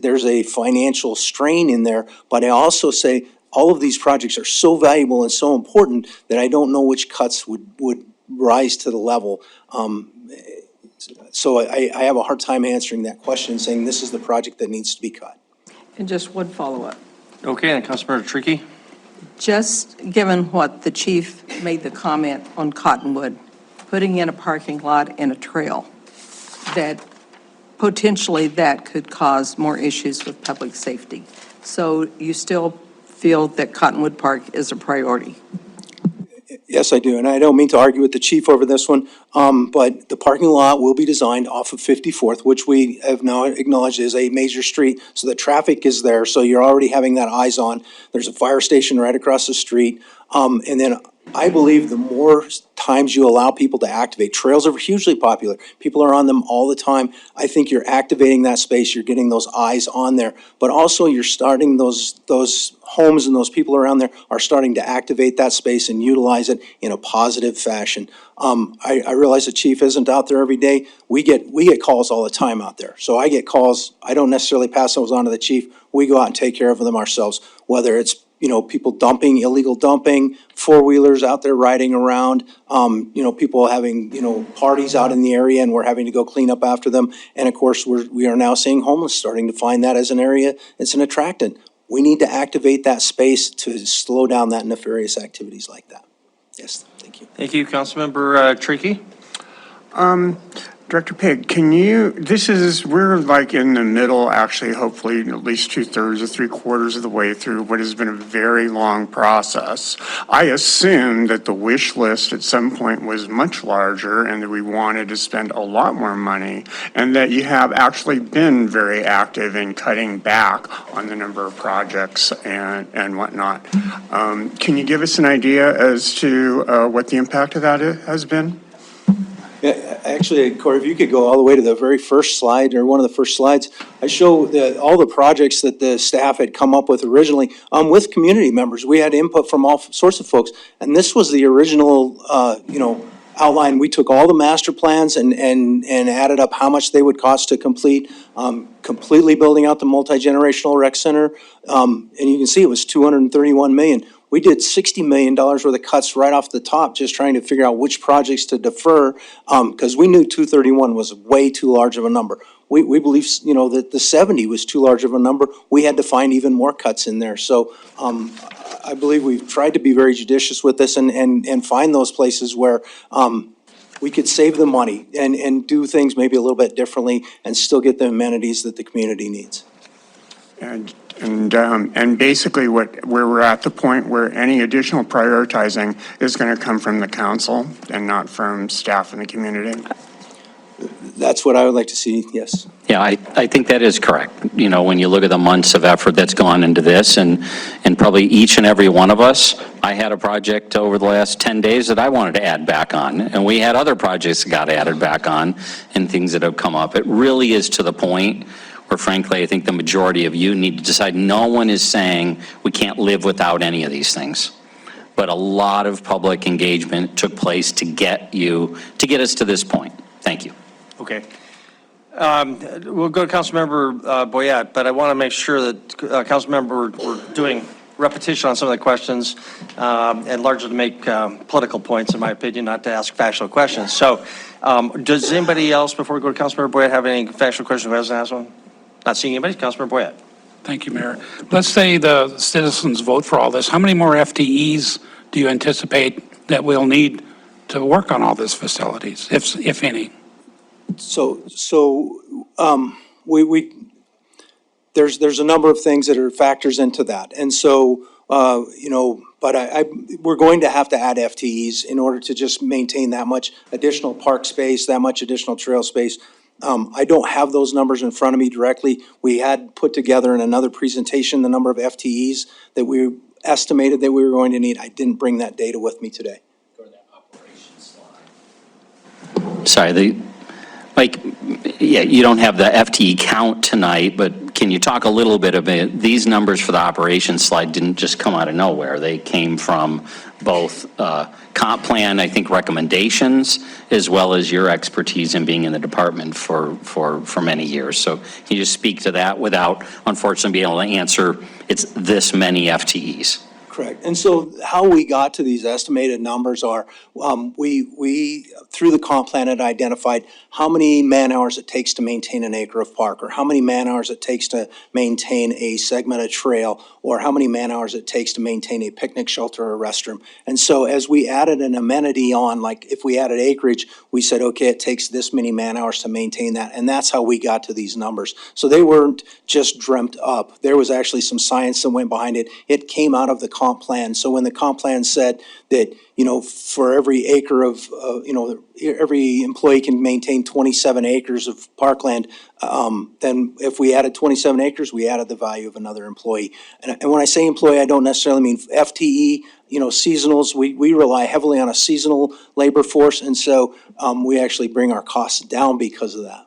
there's a financial strain in there, but I also say all of these projects are so valuable and so important that I don't know which cuts would rise to the level. So I have a hard time answering that question, saying this is the project that needs to be cut. And just one follow-up. Okay, and Councilmember Tricky? Just given what the chief made the comment on Cottonwood, putting in a parking lot and a trail, that potentially that could cause more issues with public safety. So you still feel that Cottonwood Park is a priority? Yes, I do, and I don't mean to argue with the chief over this one, but the parking lot will be designed off of 54th, which we have now acknowledged is a major street, so the traffic is there, so you're already having that eyes on. There's a fire station right across the street, and then I believe the more times you allow people to activate, trails are hugely popular. People are on them all the time. I think you're activating that space, you're getting those eyes on there, but also you're starting those homes and those people around there are starting to activate that space and utilize it in a positive fashion. I realize the chief isn't out there every day. We get calls all the time out there. So I get calls, I don't necessarily pass those on to the chief. We go out and take care of them ourselves, whether it's people dumping, illegal dumping, four-wheelers out there riding around, people having, parties out in the area and we're having to go clean up after them. And of course, we are now seeing homeless starting to find that as an area, it's an attractant. We need to activate that space to slow down that nefarious activities like that. Yes, thank you. Thank you, Councilmember Tricky. Director Pig, we're like in the middle, actually, hopefully at least 2/3 or 3/4 of the way through what has been a very long process. I assume that the wish list at some point was much larger and that we wanted to spend a lot more money and that you have actually been very active in cutting back on the number of projects and whatnot. Can you give us an idea as to what the impact of that has been? Yeah, actually, Corey, if you could go all the way to the very first slide or one of the first slides, I show all the projects that the staff had come up with originally with community members. We had input from all sorts of folks, and this was the original, outline. We took all the master plans and added up how much they would cost to complete, completely building out the multi-generational rec center, and you can see it was $231 million. We did $60 million worth of cuts right off the top, just trying to figure out which projects to defer, because we knew 231 was way too large of a number. We believe, that the 70 was too large of a number. We had to find even more cuts in there. So I believe we've tried to be very judicious with this and find those places where we could save the money and do things maybe a little bit differently and still get the amenities that the community needs. And basically where we're at the point where any additional prioritizing is going to come from the council and not from staff in the community. That's what I would like to see, yes. Yeah, I think that is correct. When you look at the months of effort that's gone into this, and probably each and every one of us, I had a project over the last 10 days that I wanted to add back on, and we had other projects that got added back on and things that have come up. It really is to the point where, frankly, I think the majority of you need to decide. No one is saying we can't live without any of these things. But a lot of public engagement took place to get us to this point. Thank you. Okay. We'll go to Councilmember Boyette, but I want to make sure that Councilmember, we're doing repetition on some of the questions, and largely to make political points, in my opinion, not to ask factual questions. So does anybody else, before we go to Councilmember Boyette, have any factual questions who hasn't asked one? Not seeing anybody. Councilmember Boyette. Thank you, Mayor. Let's say the citizens vote for all this. How many more FTEs do you anticipate that we'll need to work on all these facilities, if any? There's a number of things that are factors into that. And so, but we're going to have to add FTEs in order to just maintain that much additional park space, that much additional trail space. I don't have those numbers in front of me directly. We had put together in another presentation the number of FTEs that we estimated that we were going to need. I didn't bring that data with me today. Sorry, Mike, yeah, you don't have the FTE count tonight, but can you talk a little bit about, these numbers for the operations slide didn't just come out of nowhere. They came from both comp plan, I think, recommendations, as well as your expertise in being in the department for many years. So can you just speak to that without, unfortunately, being able to answer, it's this many FTEs? Correct. And so how we got to these estimated numbers are, we through the comp plan had identified how many man hours it takes to maintain an acre of park, or how many man hours it takes to maintain a segment of trail, or how many man hours it takes to maintain a picnic shelter or a restroom. And so as we added an amenity on, like if we added acreage, we said, okay, it takes this many man hours to maintain that. And that's how we got to these numbers. So they weren't just dreamt up. There was actually some science that went behind it. It came out of the comp plan. So when the comp plan said that, for every acre of, every employee can maintain 27 acres of parkland, then if we added 27 acres, we added the value of another employee. And when I say employee, I don't necessarily mean FTE, seasonals. We rely heavily on a seasonal labor force, and so we actually bring our costs down because of that.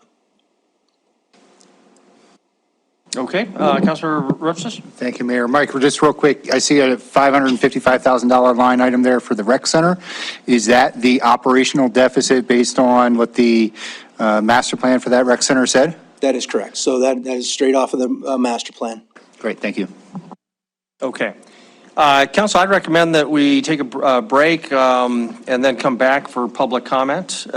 Okay, Councilmember Roachus? Thank you, Mayor. Mike, just real quick, I see a $555,000 line item there for the rec center. Is that the operational deficit based on what the master plan for that rec center said? That is correct. So that is straight off of the master plan. Great, thank you. Okay. Council, I'd recommend that we take a break and then come back for public comment.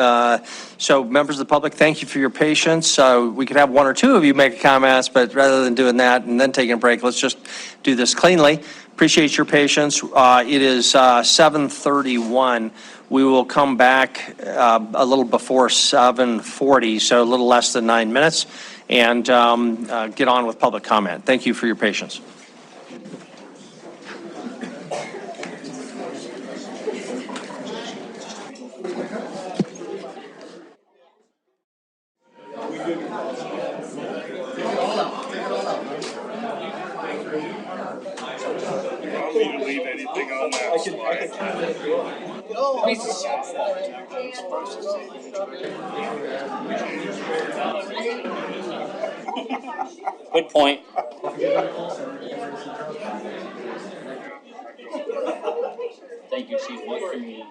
So members of the public, thank you for your patience. We could have one or two of you make comments, but rather than doing that and then taking a break, let's just do this cleanly. Appreciate your patience. It is 7:31. We will come back a little before 7:40, so a little less than 9 minutes, and get on with public comment. Thank you for your patience. Leave anything on that slide. Good point. Thank you, Chief. What can we?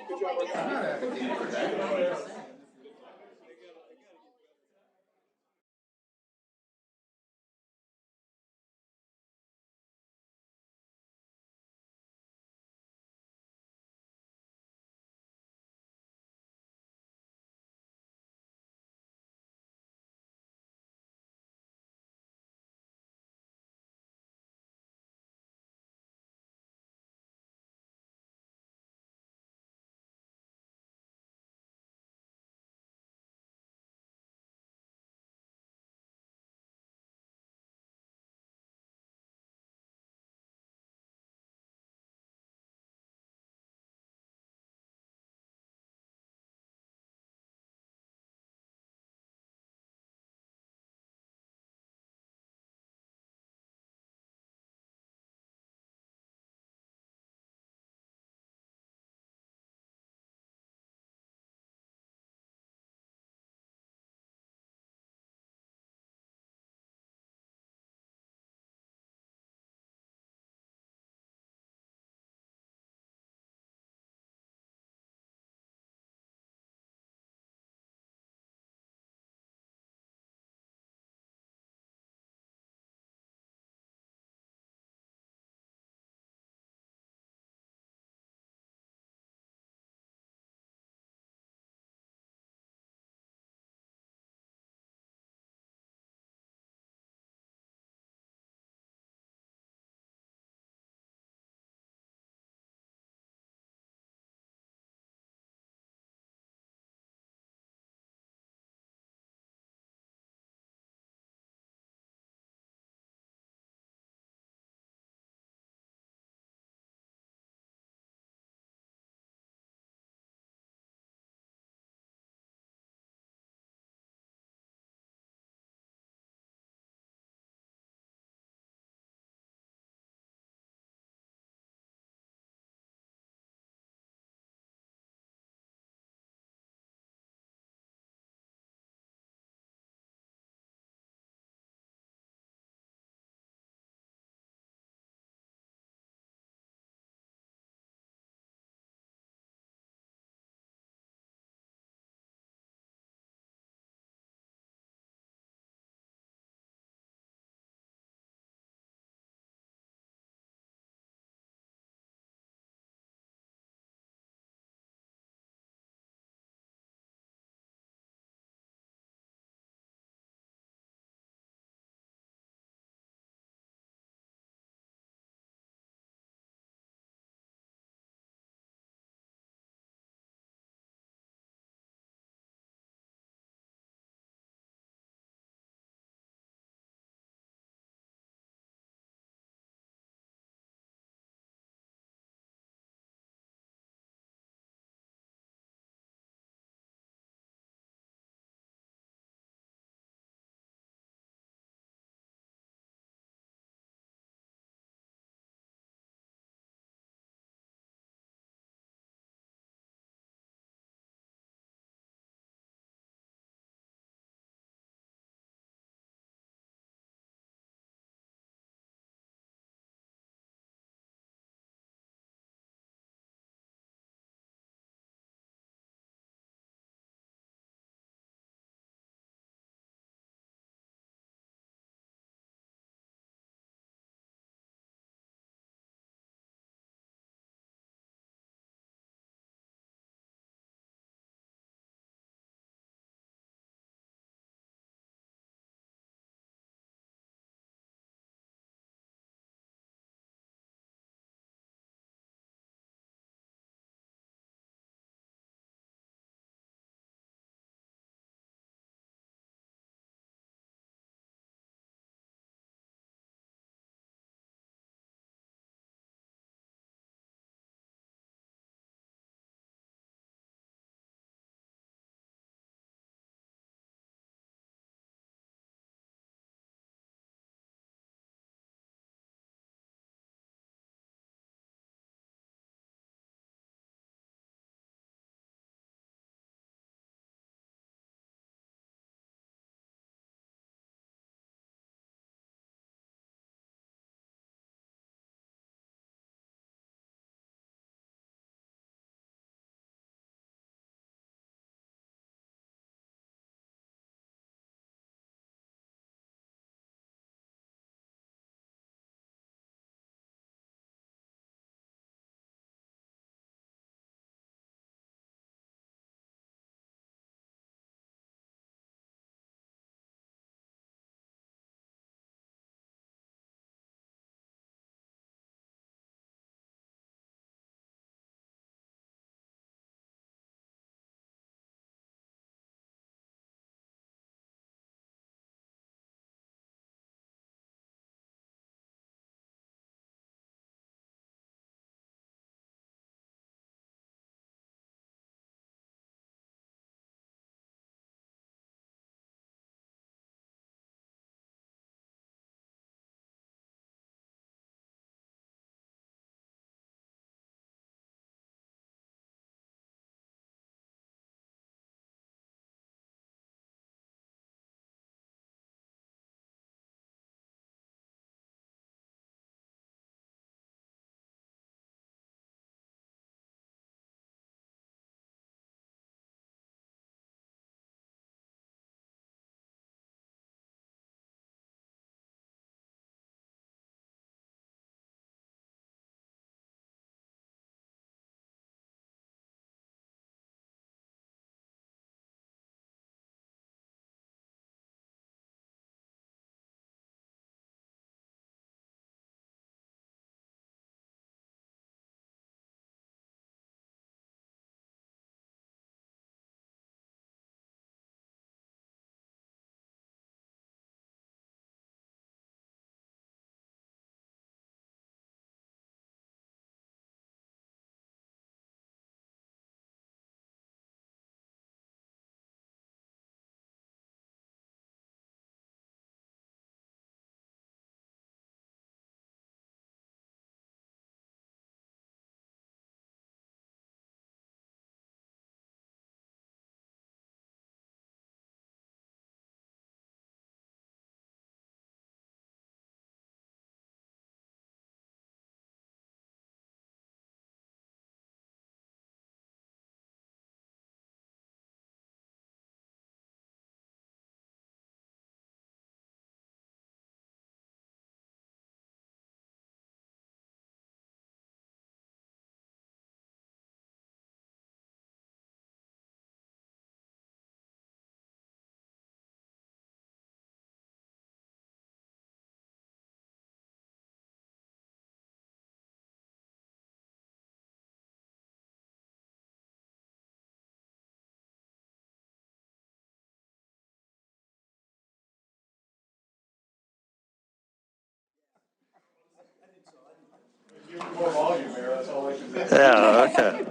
Yeah, okay.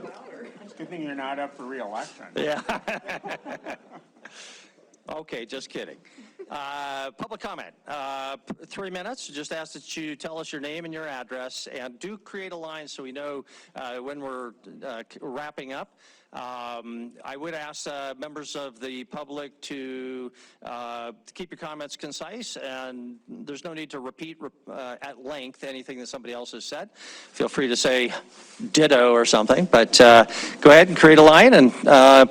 Good thing you're not up for reelection. Yeah. Okay, just kidding. Public comment, 3 minutes. Just ask that you tell us your name and your address, and do create a line so we know when we're wrapping up. I would ask members of the public to keep your comments concise, and there's no need to repeat at length anything that somebody else has said. Feel free to say ditto or something, but go ahead and create a line, and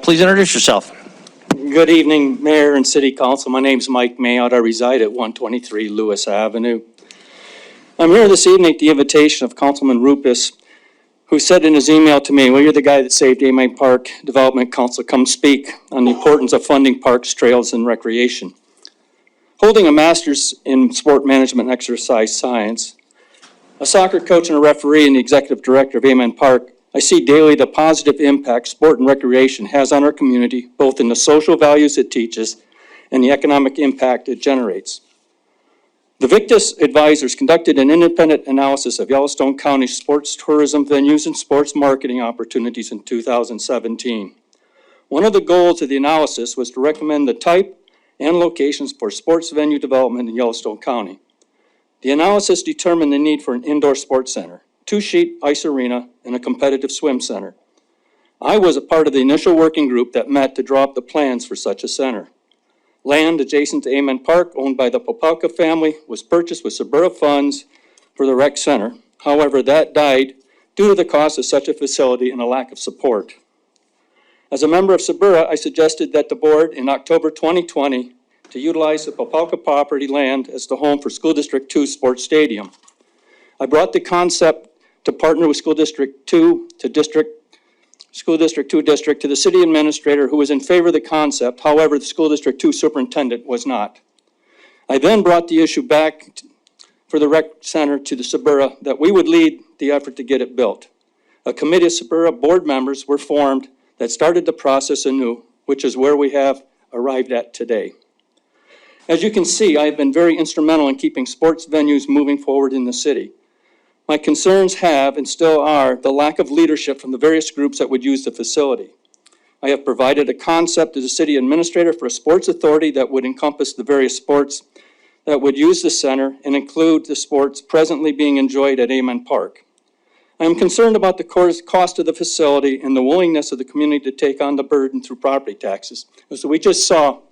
please introduce yourself. Good evening, Mayor and City Council. My name's Mike Mayotte. I reside at 123 Lewis Avenue. I'm here this evening at the invitation of Councilman Rupes, who said in his email to me, well, you're the guy that saved Amite Park Development Council. Come speak on the importance of funding parks, trails, and recreation. Holding a master's in sport management and exercise science, a soccer coach and a referee and the executive director of Amite Park, I see daily the positive impact sport and recreation has on our community, both in the social values it teaches and the economic impact it generates. The Victus advisors conducted an independent analysis of Yellowstone County sports tourism venues and sports marketing opportunities in 2017. One of the goals of the analysis was to recommend the type and locations for sports venue development in Yellowstone County. The analysis determined the need for an indoor sports center, 2-sheet ice arena, and a competitive swim center. I was a part of the initial working group that met to draw up the plans for such a center. Land adjacent to Amen Park, owned by the Popelka family, was purchased with Suburra funds for the rec center. However, that died due to the cost of such a facility and a lack of support. As a member of Suburra, I suggested that the board in October 2020 to utilize the Popelka property land as the home for School District 2 Sports Stadium. I brought the concept to partner with School District 2 to the city administrator, who was in favor of the concept. However, the School District 2 superintendent was not. I then brought the issue back for the rec center to the Suburra that we would lead the effort to get it built. A committee of Suburra board members were formed that started the process anew, which is where we have arrived at today. As you can see, I have been very instrumental in keeping sports venues moving forward in the city. My concerns have and still are the lack of leadership from the various groups that would use the facility. I have provided a concept to the city administrator for a sports authority that would encompass the various sports that would use the center and include the sports presently being enjoyed at Amen Park. I am concerned about the cost of the facility and the willingness of the community to take on the burden through property taxes. So we just saw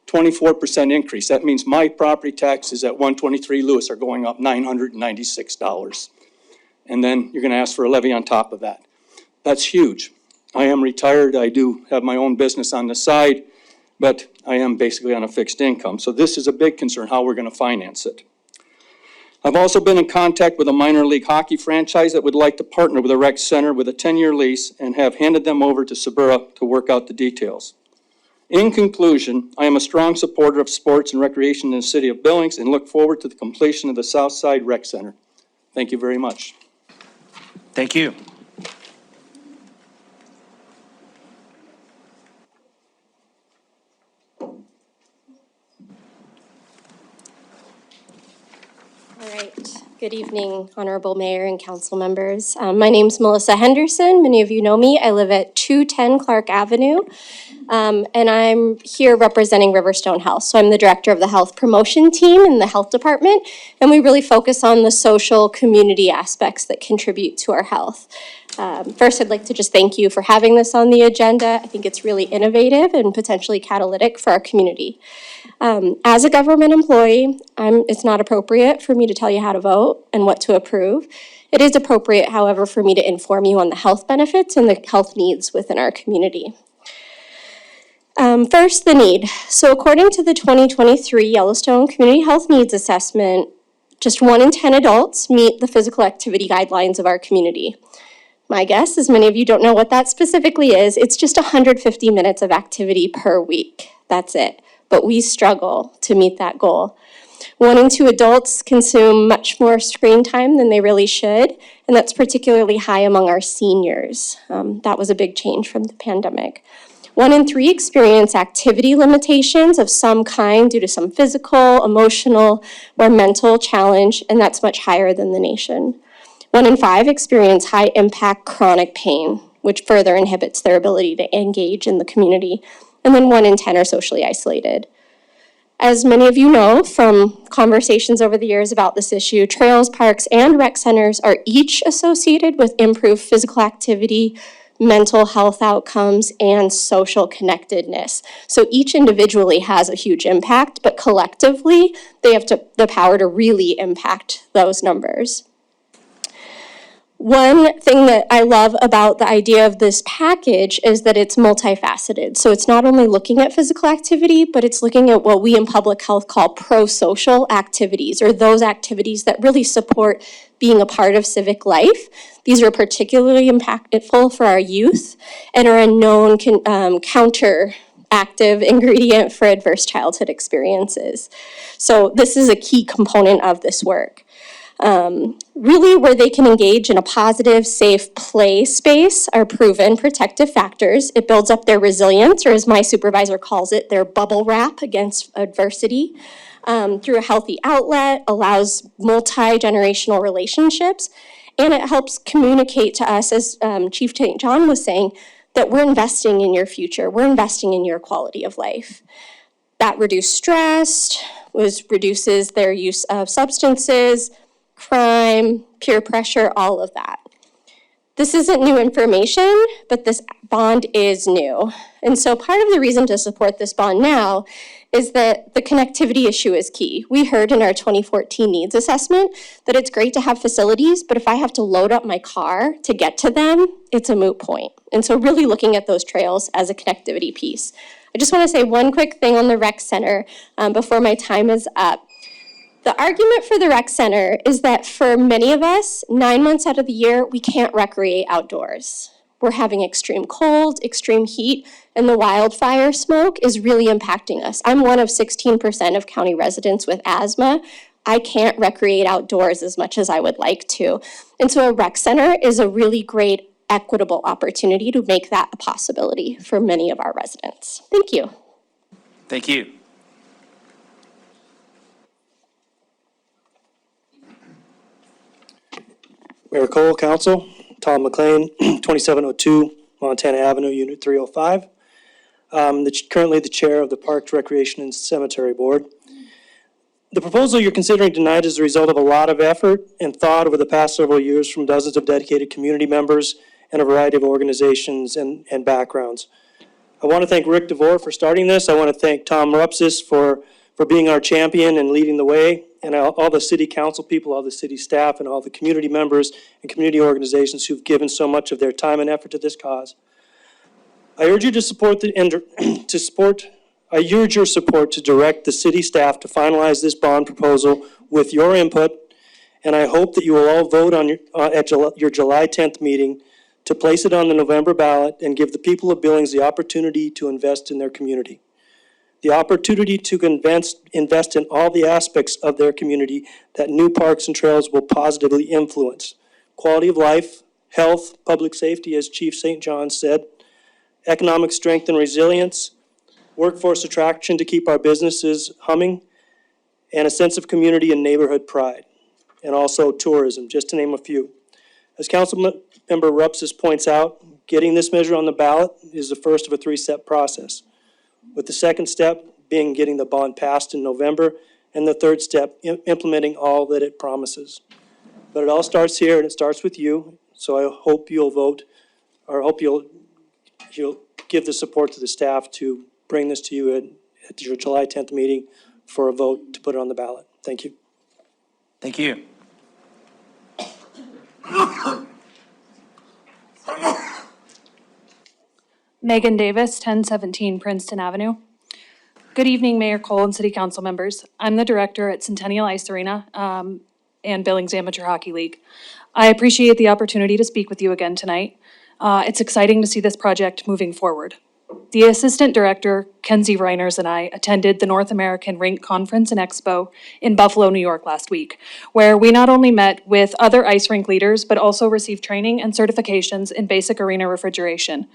24% increase. That means my property taxes at 123 Lewis are going up $996. And then you're going to ask for a levy on top of that. That's huge. I am retired. I do have my own business on the side, but I am basically on a fixed income. So this is a big concern, how we're going to finance it. I've also been in contact with a minor league hockey franchise that would like to partner with a rec center with a 10-year lease and have handed them over to Suburra to work out the details. In conclusion, I am a strong supporter of sports and recreation in the city of Billings and look forward to the completion of the South Side Rec Center. Thank you very much. Thank you. All right. Good evening, Honorable Mayor and council members. My name's Melissa Henderson. Many of you know me. I live at 210 Clark Avenue, and I'm here representing Riverstone Health. So I'm the director of the health promotion team in the health department, and we really focus on the social community aspects that contribute to our health. First, I'd like to just thank you for having this on the agenda. I think it's really innovative and potentially catalytic for our community. As a government employee, it's not appropriate for me to tell you how to vote and what to approve. It is appropriate, however, for me to inform you on the health benefits and the health needs within our community. First, the need. So according to the 2023 Yellowstone Community Health Needs Assessment, just 1 in 10 adults meet the physical activity guidelines of our community. My guess, as many of you don't know what that specifically is, it's just 150 minutes of activity per week. That's it. But we struggle to meet that goal. 1 in 2 adults consume much more screen time than they really should, and that's particularly high among our seniors. That was a big change from the pandemic. 1 in 3 experience activity limitations of some kind due to some physical, emotional, or mental challenge, and that's much higher than the nation. 1 in 5 experience high-impact chronic pain, which further inhibits their ability to engage in the community. And then 1 in 10 are socially isolated. As many of you know from conversations over the years about this issue, trails, parks, and rec centers are each associated with improved physical activity, mental health outcomes, and social connectedness. So each individually has a huge impact, but collectively, they have the power to really impact those numbers. One thing that I love about the idea of this package is that it's multifaceted. So it's not only looking at physical activity, but it's looking at what we in public health call pro-social activities, or those activities that really support being a part of civic life. These are particularly impactful for our youth and are a known counteractive ingredient for adverse childhood experiences. So this is a key component of this work. Really where they can engage in a positive, safe play space are proven protective factors. It builds up their resilience, or as my supervisor calls it, their bubble wrap against adversity. Through a healthy outlet, allows multi-generational relationships, and it helps communicate to us, as Chief St. John was saying, that we're investing in your future, we're investing in your quality of life. That reduced stress, reduces their use of substances, crime, peer pressure, all of that. This isn't new information, but this bond is new. And so part of the reason to support this bond now is that the connectivity issue is key. We heard in our 2014 needs assessment that it's great to have facilities, but if I have to load up my car to get to them, it's a moot point. And so really looking at those trails as a connectivity piece. I just want to say one quick thing on the rec center before my time is up. The argument for the rec center is that for many of us, 9 months out of the year, we can't recreate outdoors. We're having extreme cold, extreme heat, and the wildfire smoke is really impacting us. I'm one of 16% of county residents with asthma. I can't recreate outdoors as much as I would like to. And so a rec center is a really great equitable opportunity to make that a possibility for many of our residents. Thank you. Thank you. Mayor Cole, Council, Tom McLean, 2702 Montana Avenue, Unit 305. Currently the chair of the Parks, Recreation, and Cemetery Board. The proposal you're considering tonight is the result of a lot of effort and thought over the past several years from dozens of dedicated community members and a variety of organizations and backgrounds. I want to thank Rick DeVore for starting this. I want to thank Tom Rupsis for being our champion and leading the way, and all the city council people, all the city staff, and all the community members and community organizations who've given so much of their time and effort to this cause. I urge you to I urge your support to direct the city staff to finalize this bond proposal with your input, and I hope that you will all vote on at your July 10th meeting to place it on the November ballot and give the people of Billings the opportunity to invest in their community. The opportunity to invest in all the aspects of their community that new parks and trails will positively influence. Quality of life, health, public safety, as Chief St. John said, economic strength and resilience, workforce attraction to keep our businesses humming, and a sense of community and neighborhood pride, and also tourism, just to name a few. As Councilmember Rupsis points out, getting this measure on the ballot is the first of a three-step process, with the second step being getting the bond passed in November, and the third step, implementing all that it promises. But it all starts here, and it starts with you, so I hope you'll vote, or hope you'll give the support to the staff to bring this to you at your July 10th meeting for a vote to put it on the ballot. Thank you. Thank you. Megan Davis, 1017 Princeton Avenue. Good evening, Mayor Cole and City Council members. I'm the director at Centennial Ice Arena and Billings Amateur Hockey League. I appreciate the opportunity to speak with you again tonight. It's exciting to see this project moving forward. The Assistant Director, Kenzie Reiners, and I attended the North American Rink Conference and Expo in Buffalo, New York last week, where we not only met with other ice rink leaders, but also received training and certifications in basic arena refrigeration.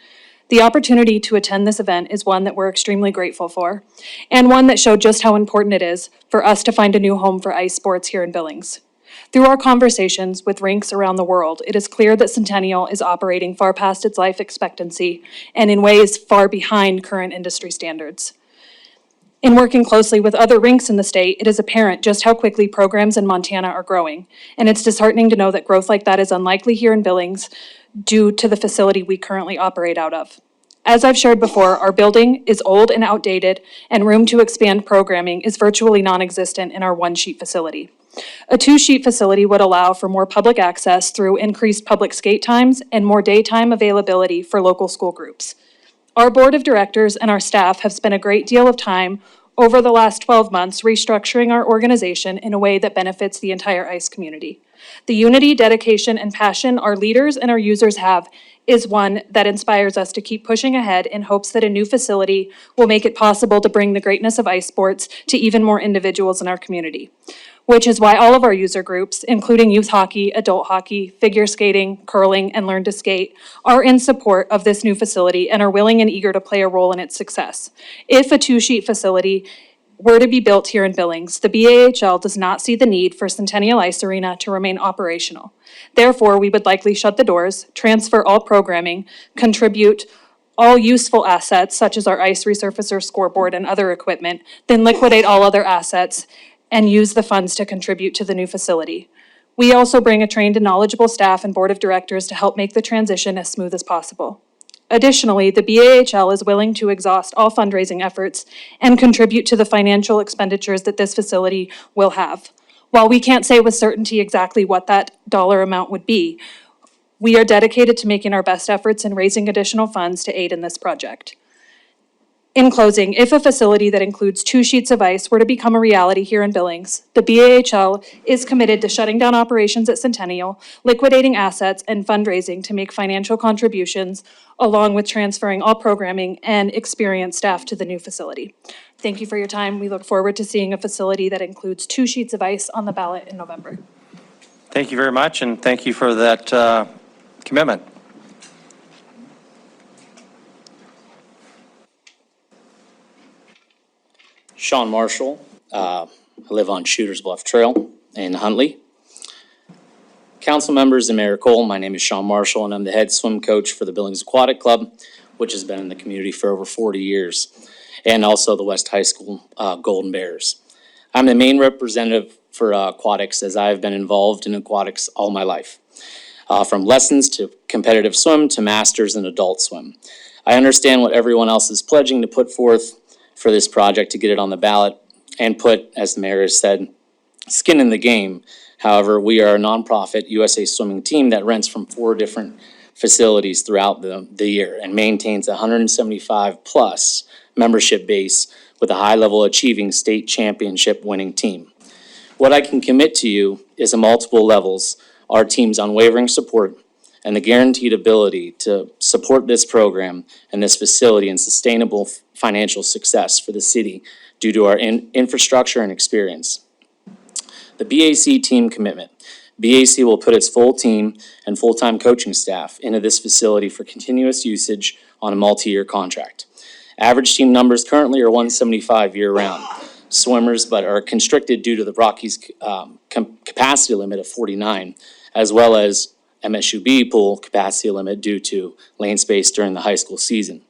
The opportunity to attend this event is one that we're extremely grateful for, and one that showed just how important it is for us to find a new home for ice sports here in Billings. Through our conversations with rinks around the world, it is clear that Centennial is operating far past its life expectancy and in ways far behind current industry standards. In working closely with other rinks in the state, it is apparent just how quickly programs in Montana are growing, and it's disheartening to know that growth like that is unlikely here in Billings due to the facility we currently operate out of. As I've shared before, our building is old and outdated, and room to expand programming is virtually non-existent in our one-sheet facility. A two-sheet facility would allow for more public access through increased public skate times and more daytime availability for local school groups. Our board of directors and our staff have spent a great deal of time over the last 12 months restructuring our organization in a way that benefits the entire ICE community. The unity, dedication, and passion our leaders and our users have is one that inspires us to keep pushing ahead in hopes that a new facility will make it possible to bring the greatness of ice sports to even more individuals in our community. Which is why all of our user groups, including youth hockey, adult hockey, figure skating, curling, and Learn to Skate, are in support of this new facility and are willing and eager to play a role in its success. If a two-sheet facility were to be built here in Billings, the BAHL does not see the need for Centennial Ice Arena to remain operational. Therefore, we would likely shut the doors, transfer all programming, contribute all useful assets such as our ice resurfacer, scoreboard, and other equipment, then liquidate all other assets and use the funds to contribute to the new facility. We also bring a trained and knowledgeable staff and board of directors to help make the transition as smooth as possible. Additionally, the BAHL is willing to exhaust all fundraising efforts and contribute to the financial expenditures that this facility will have. While we can't say with certainty exactly what that dollar amount would be, we are dedicated to making our best efforts in raising additional funds to aid in this project. In closing, if a facility that includes 2 sheets of ice were to become a reality here in Billings, the BAHL is committed to shutting down operations at Centennial, liquidating assets, and fundraising to make financial contributions, along with transferring all programming and experienced staff to the new facility. Thank you for your time. We look forward to seeing a facility that includes 2 sheets of ice on the ballot in November. Thank you very much, and thank you for that commitment. Sean Marshall. I live on Shooters Bluff Trail in Huntley. Council members and Mayor Cole, my name is Sean Marshall, and I'm the head swim coach for the Billings Aquatic Club, which has been in the community for over 40 years, and also the West High School Golden Bears. I'm the main representative for aquatics, as I've been involved in aquatics all my life, from lessons to competitive swim to masters and adult swim. I understand what everyone else is pledging to put forth for this project to get it on the ballot and put, as the mayor has said, skin in the game. However, we are a nonprofit USA Swimming team that rents from 4 different facilities throughout the year and maintains a 175 plus membership base with a high level achieving state championship winning team. What I can commit to you is at multiple levels, our team's unwavering support and the guaranteed ability to support this program and this facility and sustainable financial success for the city due to our infrastructure and experience. The BAC team commitment. BAC will put its full team and full-time coaching staff into this facility for continuous usage on a multi-year contract. Average team numbers currently are 175 year-round swimmers, but are constricted due to the Rockies' capacity limit of 49, as well as MSUB pool capacity limit due to lane space during the high school season.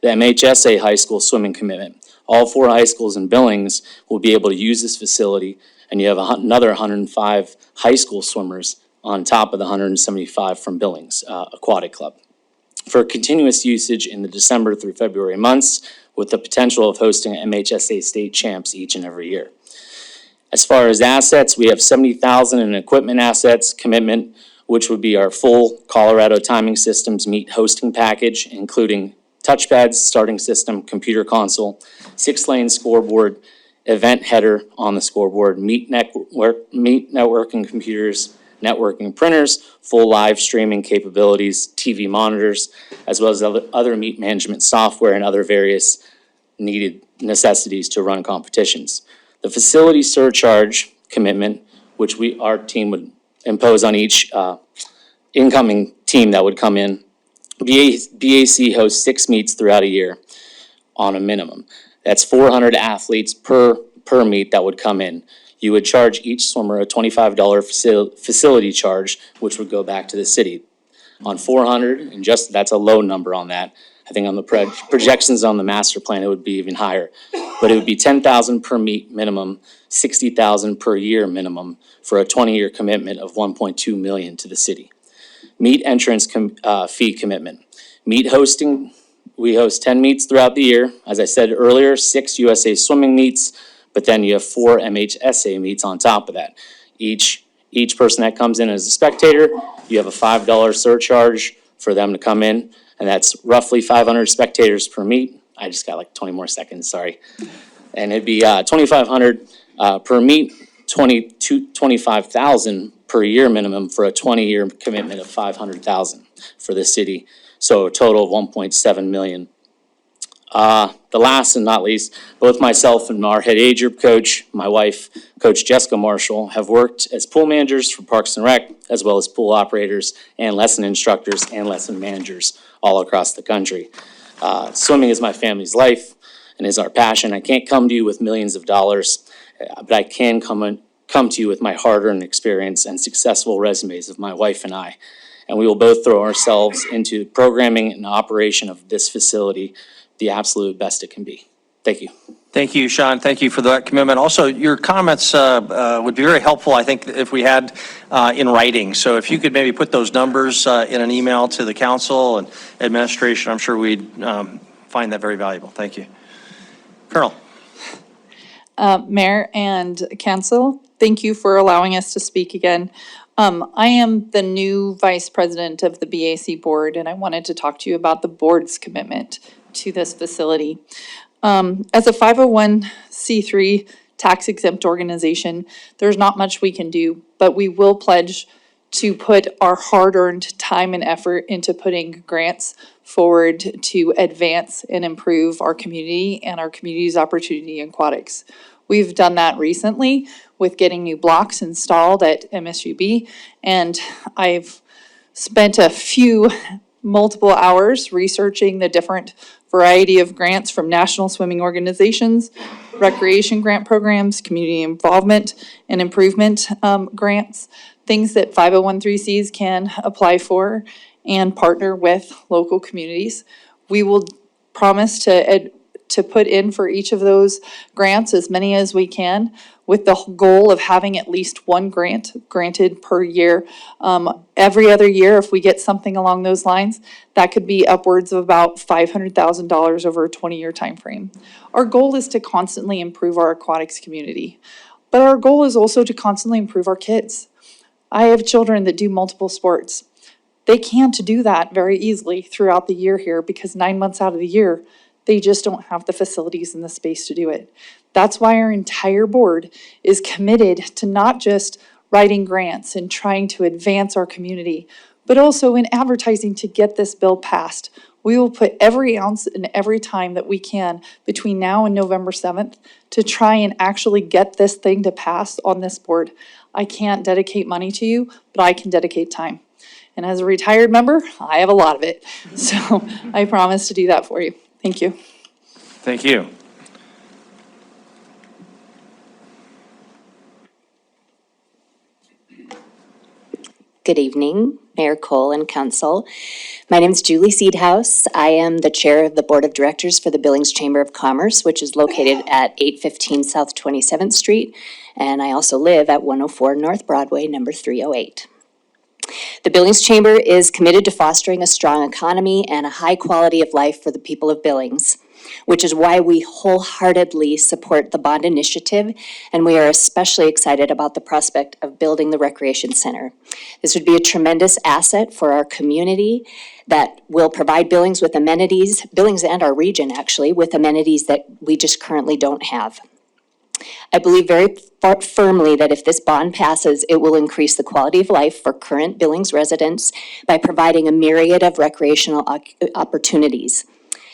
The MHSA high school swimming commitment. All 4 high schools in Billings will be able to use this facility, and you have another 105 high school swimmers on top of the 175 from Billings Aquatic Club. For continuous usage in the December through February months, with the potential of hosting MHSA state champs each and every year. As far as assets, we have $70,000 in equipment assets commitment, which would be our full Colorado Timing Systems meet hosting package, including touchpads, starting system, computer console, 6-lane scoreboard, event header on the scoreboard, meet networking computers, networking printers, full live streaming capabilities, TV monitors, as well as other meet management software and other various needed necessities to run competitions. The facility surcharge commitment, which our team would impose on each incoming team that would come in. BAC hosts 6 meets throughout a year on a minimum. That's 400 athletes per meet that would come in. You would charge each swimmer a $25 facility charge, which would go back to the city. On 400, and just, that's a low number on that. I think on the projections on the master plan, it would be even higher. But it would be 10,000 per meet minimum, 60,000 per year minimum for a 20-year commitment of 1.2 million to the city. Meet entrance fee commitment. Meet hosting, we host 10 meets throughout the year. As I said earlier, 6 USA swimming meets, but then you have 4 MHSA meets on top of that. Each person that comes in as a spectator, you have a $5 surcharge for them to come in, and that's roughly 500 spectators per meet. I just got like 20 more seconds, sorry. And it'd be 2,500 per meet, 25,000 per year minimum for a 20-year commitment of 500,000 for the city. So a total of 1.7 million. The last and not least, both myself and our head age group coach, my wife, Coach Jessica Marshall, have worked as pool managers for Parks and Rec, as well as pool operators and lesson instructors and lesson managers all across the country. Swimming is my family's life and is our passion. I can't come to you with millions of dollars, but I can come to you with my hard-earned experience and successful resumes of my wife and I. And we will both throw ourselves into programming and operation of this facility the absolute best it can be. Thank you. Thank you, Sean. Thank you for that commitment. Also, your comments would be very helpful, I think, if we had in writing. So if you could maybe put those numbers in an email to the council and administration, I'm sure we'd find that very valuable. Thank you. Colonel. Mayor and council, thank you for allowing us to speak again. I am the new vice president of the BAC board, and I wanted to talk to you about the board's commitment to this facility. As a 501c3 tax exempt organization, there's not much we can do, but we will pledge to put our hard-earned time and effort into putting grants forward to advance and improve our community and our community's opportunity in aquatics. We've done that recently with getting new blocks installed at MSUB, and I've spent multiple hours researching the different variety of grants from national swimming organizations, recreation grant programs, community involvement and improvement grants, things that 501(c)(3)s can apply for and partner with local communities. We will promise to put in for each of those grants as many as we can, with the goal of having at least one grant granted per year. Every other year, if we get something along those lines, that could be upwards of about $500,000 over a 20-year time frame. Our goal is to constantly improve our aquatics community, but our goal is also to constantly improve our kids. I have children that do multiple sports. They can't do that very easily throughout the year here because 9 months out of the year, they just don't have the facilities and the space to do it. That's why our entire board is committed to not just writing grants and trying to advance our community, but also in advertising to get this bill passed. We will put every ounce and every time that we can between now and November 7th to try and actually get this thing to pass on this board. I can't dedicate money to you, but I can dedicate time. And as a retired member, I have a lot of it. So I promise to do that for you. Thank you. Thank you. Good evening, Mayor Cole and Council. My name is Julie Seedhouse. I am the Chair of the Board of Directors for the Billings Chamber of Commerce, which is located at 815 South 27th Street, and I also live at 104 North Broadway, number 308. The Billings Chamber is committed to fostering a strong economy and a high quality of life for the people of Billings, which is why we wholeheartedly support the bond initiative, and we are especially excited about the prospect of building the recreation center. This would be a tremendous asset for our community that will provide Billings with amenities, Billings and our region actually, with amenities that we just currently don't have. I believe very firmly that if this bond passes, it will increase the quality of life for current Billings residents by providing a myriad of recreational opportunities.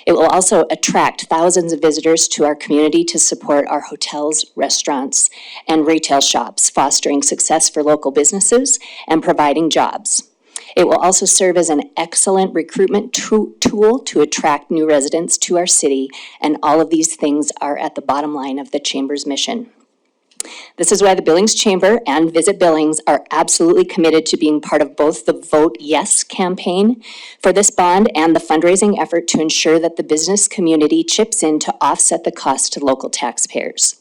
It will also attract thousands of visitors to our community to support our hotels, restaurants, and retail shops, fostering success for local businesses and providing jobs. It will also serve as an excellent recruitment tool to attract new residents to our city, and all of these things are at the bottom line of the Chamber's mission. This is why the Billings Chamber and Visit Billings are absolutely committed to being part of both the Vote Yes campaign for this bond and the fundraising effort to ensure that the business community chips in to offset the cost to local taxpayers.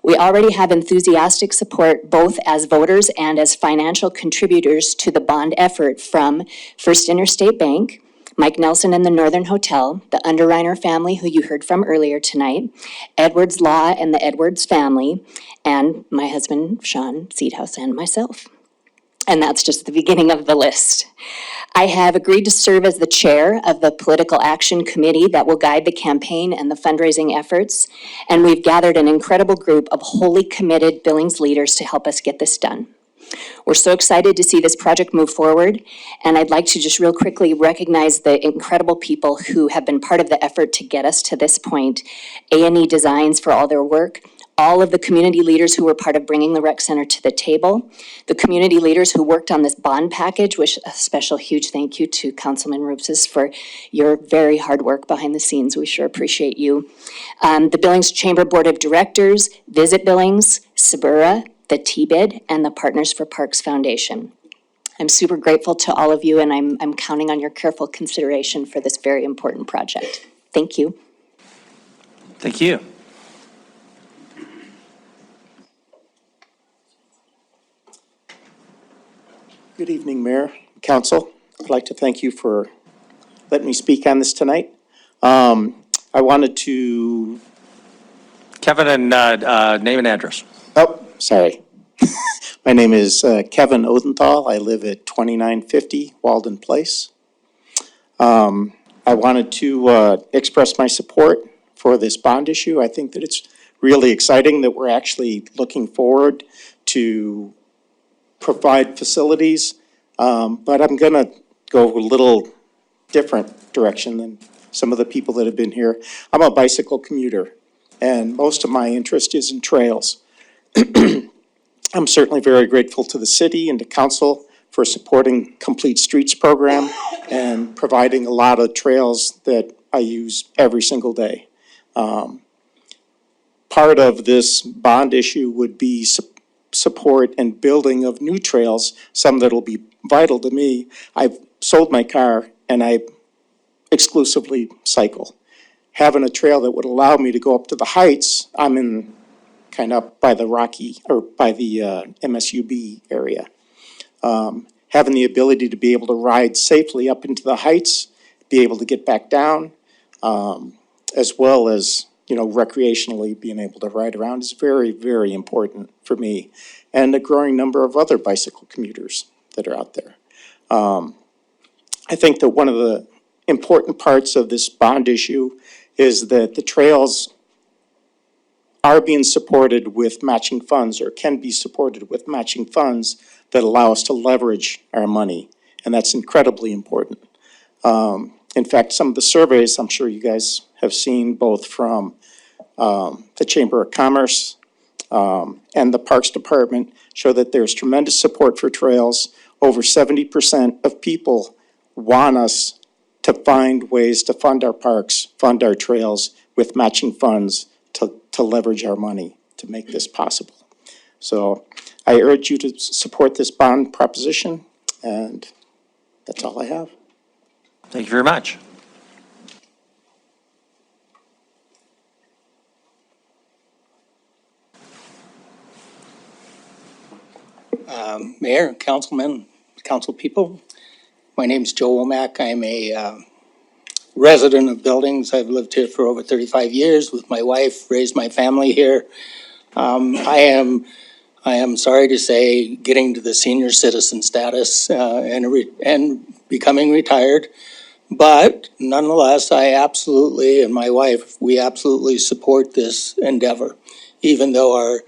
We already have enthusiastic support both as voters and as financial contributors to the bond effort from First Interstate Bank, Mike Nelson and the Northern Hotel, the Underreiner family, who you heard from earlier tonight, Edwards Law and the Edwards family, and my husband, Sean Seedhouse, and myself. And that's just the beginning of the list. I have agreed to serve as the chair of the Political Action Committee that will guide the campaign and the fundraising efforts, and we've gathered an incredible group of wholly committed Billings leaders to help us get this done. We're so excited to see this project move forward, and I'd like to just real quickly recognize the incredible people who have been part of the effort to get us to this point. A&E Designs for all their work, all of the community leaders who were part of bringing the rec center to the table, the community leaders who worked on this bond package, which a special huge thank you to Councilman Rupes for your very hard work behind the scenes. We sure appreciate you. The Billings Chamber Board of Directors, Visit Billings, Sabura, the TBID, and the Partners for Parks Foundation. I'm super grateful to all of you, and I'm counting on your careful consideration for this very important project. Thank you. Thank you. Good evening, Mayor, Council. I'd like to thank you for letting me speak on this tonight. I wanted to... Kevin, and name and address. Oh, sorry. My name is Kevin Odenthal. I live at 2950 Walden Place. I wanted to express my support for this bond issue. I think that it's really exciting that we're actually looking forward to provide facilities, but I'm going to go a little different direction than some of the people that have been here. I'm a bicycle commuter, and most of my interest is in trails. I'm certainly very grateful to the city and to council for supporting Complete Streets program and providing a lot of trails that I use every single day. Part of this bond issue would be support and building of new trails, some that'll be vital to me. I've sold my car and I exclusively cycle. Having a trail that would allow me to go up to the heights, I'm in kind of by the Rocky, or by the MSUB area. Having the ability to be able to ride safely up into the heights, be able to get back down, as well as, you know, recreationally being able to ride around is very, very important for me and a growing number of other bicycle commuters that are out there. I think that one of the important parts of this bond issue is that the trails are being supported with matching funds, or can be supported with matching funds that allow us to leverage our money, and that's incredibly important. In fact, some of the surveys I'm sure you guys have seen, both from the Chamber of Commerce and the Parks Department, show that there's tremendous support for trails. Over 70% of people want us to find ways to fund our parks, fund our trails with matching funds to leverage our money to make this possible. So I urge you to support this bond proposition, and that's all I have. Thank you very much. Mayor, councilmen, council people, my name's Joe Womack. I'm a resident of Billings. I've lived here for over 35 years with my wife, raised my family here. I am sorry to say, getting to the senior citizen status and becoming retired. But nonetheless, I absolutely, and my wife, we absolutely support this endeavor, even though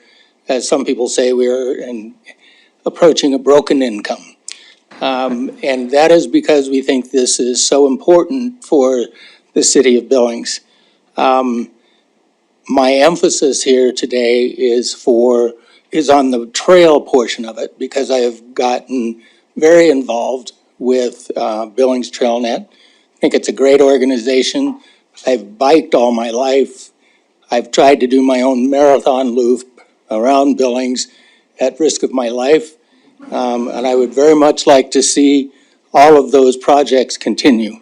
as some people say, we're approaching a broken income. And that is because we think this is so important for the city of Billings. My emphasis here today is on the trail portion of it, because I have gotten very involved with Billings TrailNet. I think it's a great organization. I've biked all my life. I've tried to do my own marathon loop around Billings at risk of my life. And I would very much like to see all of those projects continue.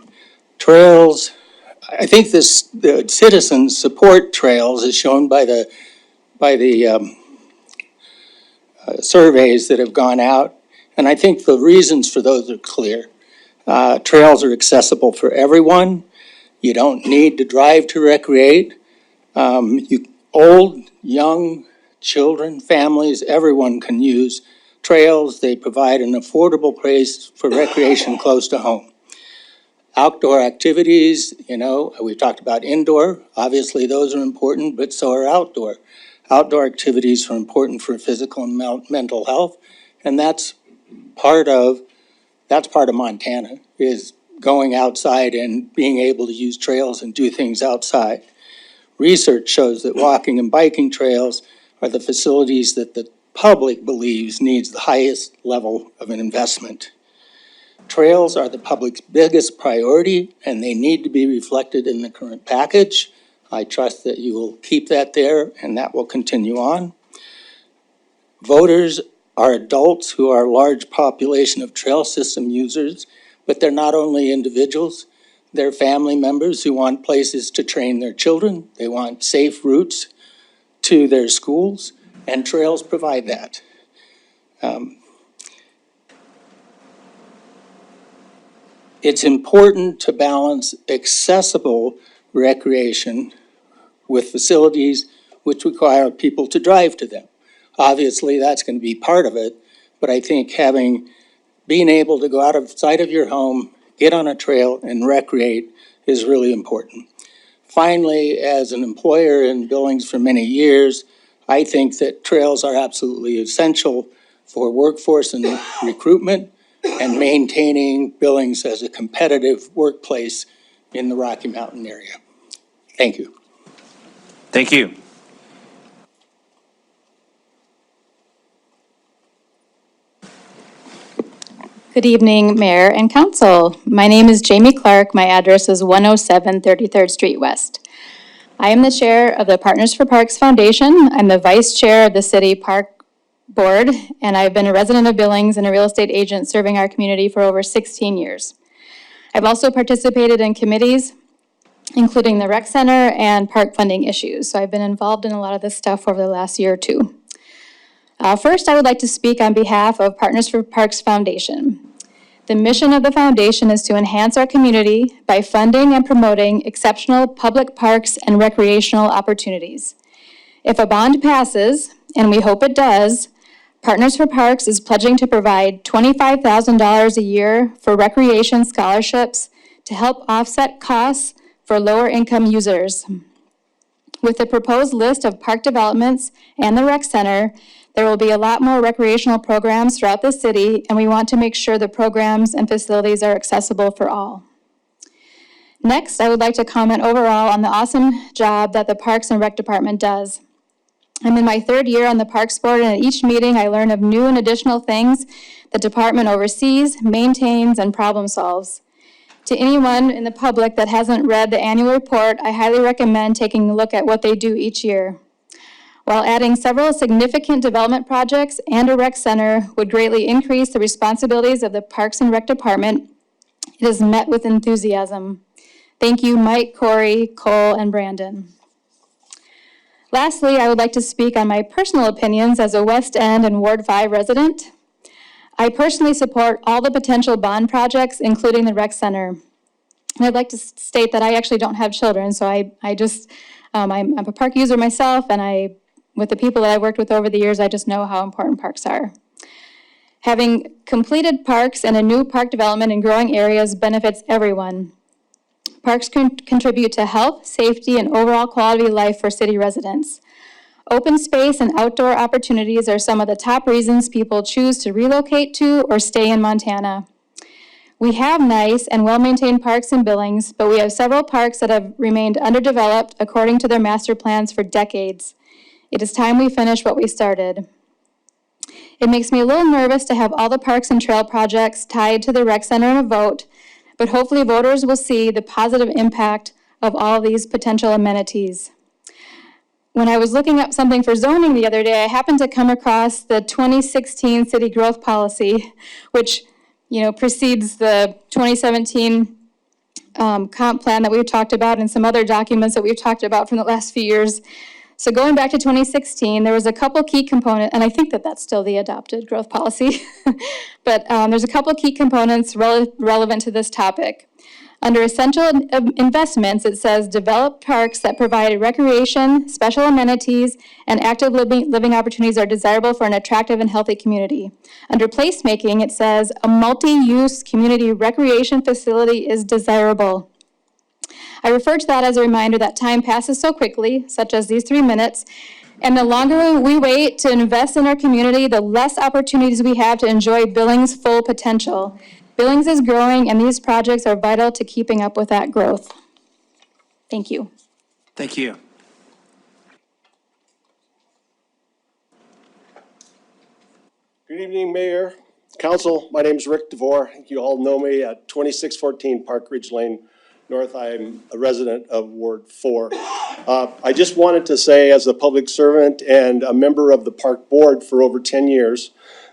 Trails, I think the citizens support trails as shown by the surveys that have gone out. And I think the reasons for those are clear. Trails are accessible for everyone. You don't need to drive to recreate. Old, young, children, families, everyone can use trails. They provide an affordable place for recreation close to home. Outdoor activities, we've talked about indoor. Obviously, those are important, but so are outdoor. Outdoor activities are important for physical and mental health, and that's part of Montana, is going outside and being able to use trails and do things outside. Research shows that walking and biking trails are the facilities that the public believes needs the highest level of an investment. Trails are the public's biggest priority, and they need to be reflected in the current package. I trust that you will keep that there, and that will continue on. Voters are adults who are a large population of trail system users, but they're not only individuals. They're family members who want places to train their children. They want safe routes to their schools, and trails provide that. It's important to balance accessible recreation with facilities which require people to drive to them. Obviously, that's going to be part of it, but I think being able to go outside of your home, get on a trail and recreate is really important. Finally, as an employer in Billings for many years, I think that trails are absolutely essential for workforce and recruitment and maintaining Billings as a competitive workplace in the Rocky Mountain area. Thank you. Thank you. Good evening, Mayor and Council. My name is Jamie Clark. My address is 107 33rd Street West. I am the chair of the Partners for Parks Foundation. I'm the vice chair of the City Park Board, and I've been a resident of Billings and a real estate agent serving our community for over 16 years. I've also participated in committees, including the rec center and park funding issues. So I've been involved in a lot of this stuff over the last year or two. First, I would like to speak on behalf of Partners for Parks Foundation. The mission of the foundation is to enhance our community by funding and promoting exceptional public parks and recreational opportunities. If a bond passes, and we hope it does, Partners for Parks is pledging to provide $25,000 a year for recreation scholarships to help offset costs for lower income users. With the proposed list of park developments and the rec center, there will be a lot more recreational programs throughout the city, and we want to make sure the programs and facilities are accessible for all. Next, I would like to comment overall on the awesome job that the Parks and Rec Department does. I'm in my third year on the Parks Board, and at each meeting I learn of new and additional things the department oversees, maintains, and problem solves. To anyone in the public that hasn't read the annual report, I highly recommend taking a look at what they do each year. While adding several significant development projects and a rec center would greatly increase the responsibilities of the Parks and Rec Department, it is met with enthusiasm. Thank you, Mike, Corey, Cole, and Brandon. Lastly, I would like to speak on my personal opinions as a West End and Ward 5 resident. I personally support all the potential bond projects, including the rec center. And I'd like to state that I actually don't have children, so I'm a park user myself, and with the people that I've worked with over the years, I just know how important parks are. Having completed parks and a new park development in growing areas benefits everyone. Parks contribute to health, safety, and overall quality of life for city residents. Open space and outdoor opportunities are some of the top reasons people choose to relocate to or stay in Montana. We have nice and well-maintained parks in Billings, but we have several parks that have remained underdeveloped according to their master plans for decades. It is time we finish what we started. It makes me a little nervous to have all the parks and trail projects tied to the rec center in a vote, but hopefully voters will see the positive impact of all these potential amenities. when I was looking up something for zoning the other day, I happened to come across the 2016 city growth policy, which, precedes the 2017 comp plan that we've talked about and some other documents that we've talked about from the last few years. So going back to 2016, there was a couple key components, and I think that that's still the adopted growth policy, but there's a couple key components relevant to this topic. Under essential investments, it says develop parks that provide recreation, special amenities, and active living opportunities are desirable for an attractive and healthy community. Under placemaking, it says a multi-use community recreation facility is desirable. I refer to that as a reminder that time passes so quickly, such as these 3 minutes, and the longer we wait to invest in our community, the less opportunities we have to enjoy Billings' full potential. Billings is growing, and these projects are vital to keeping up with that growth. Thank you. Thank you. Good evening, Mayor, Council. My name is Rick DeVore. You all know me at 2614 Park Ridge Lane North. I am a resident of Ward 4. I just wanted to say, as a public servant and a member of the Park Board for over 10 years,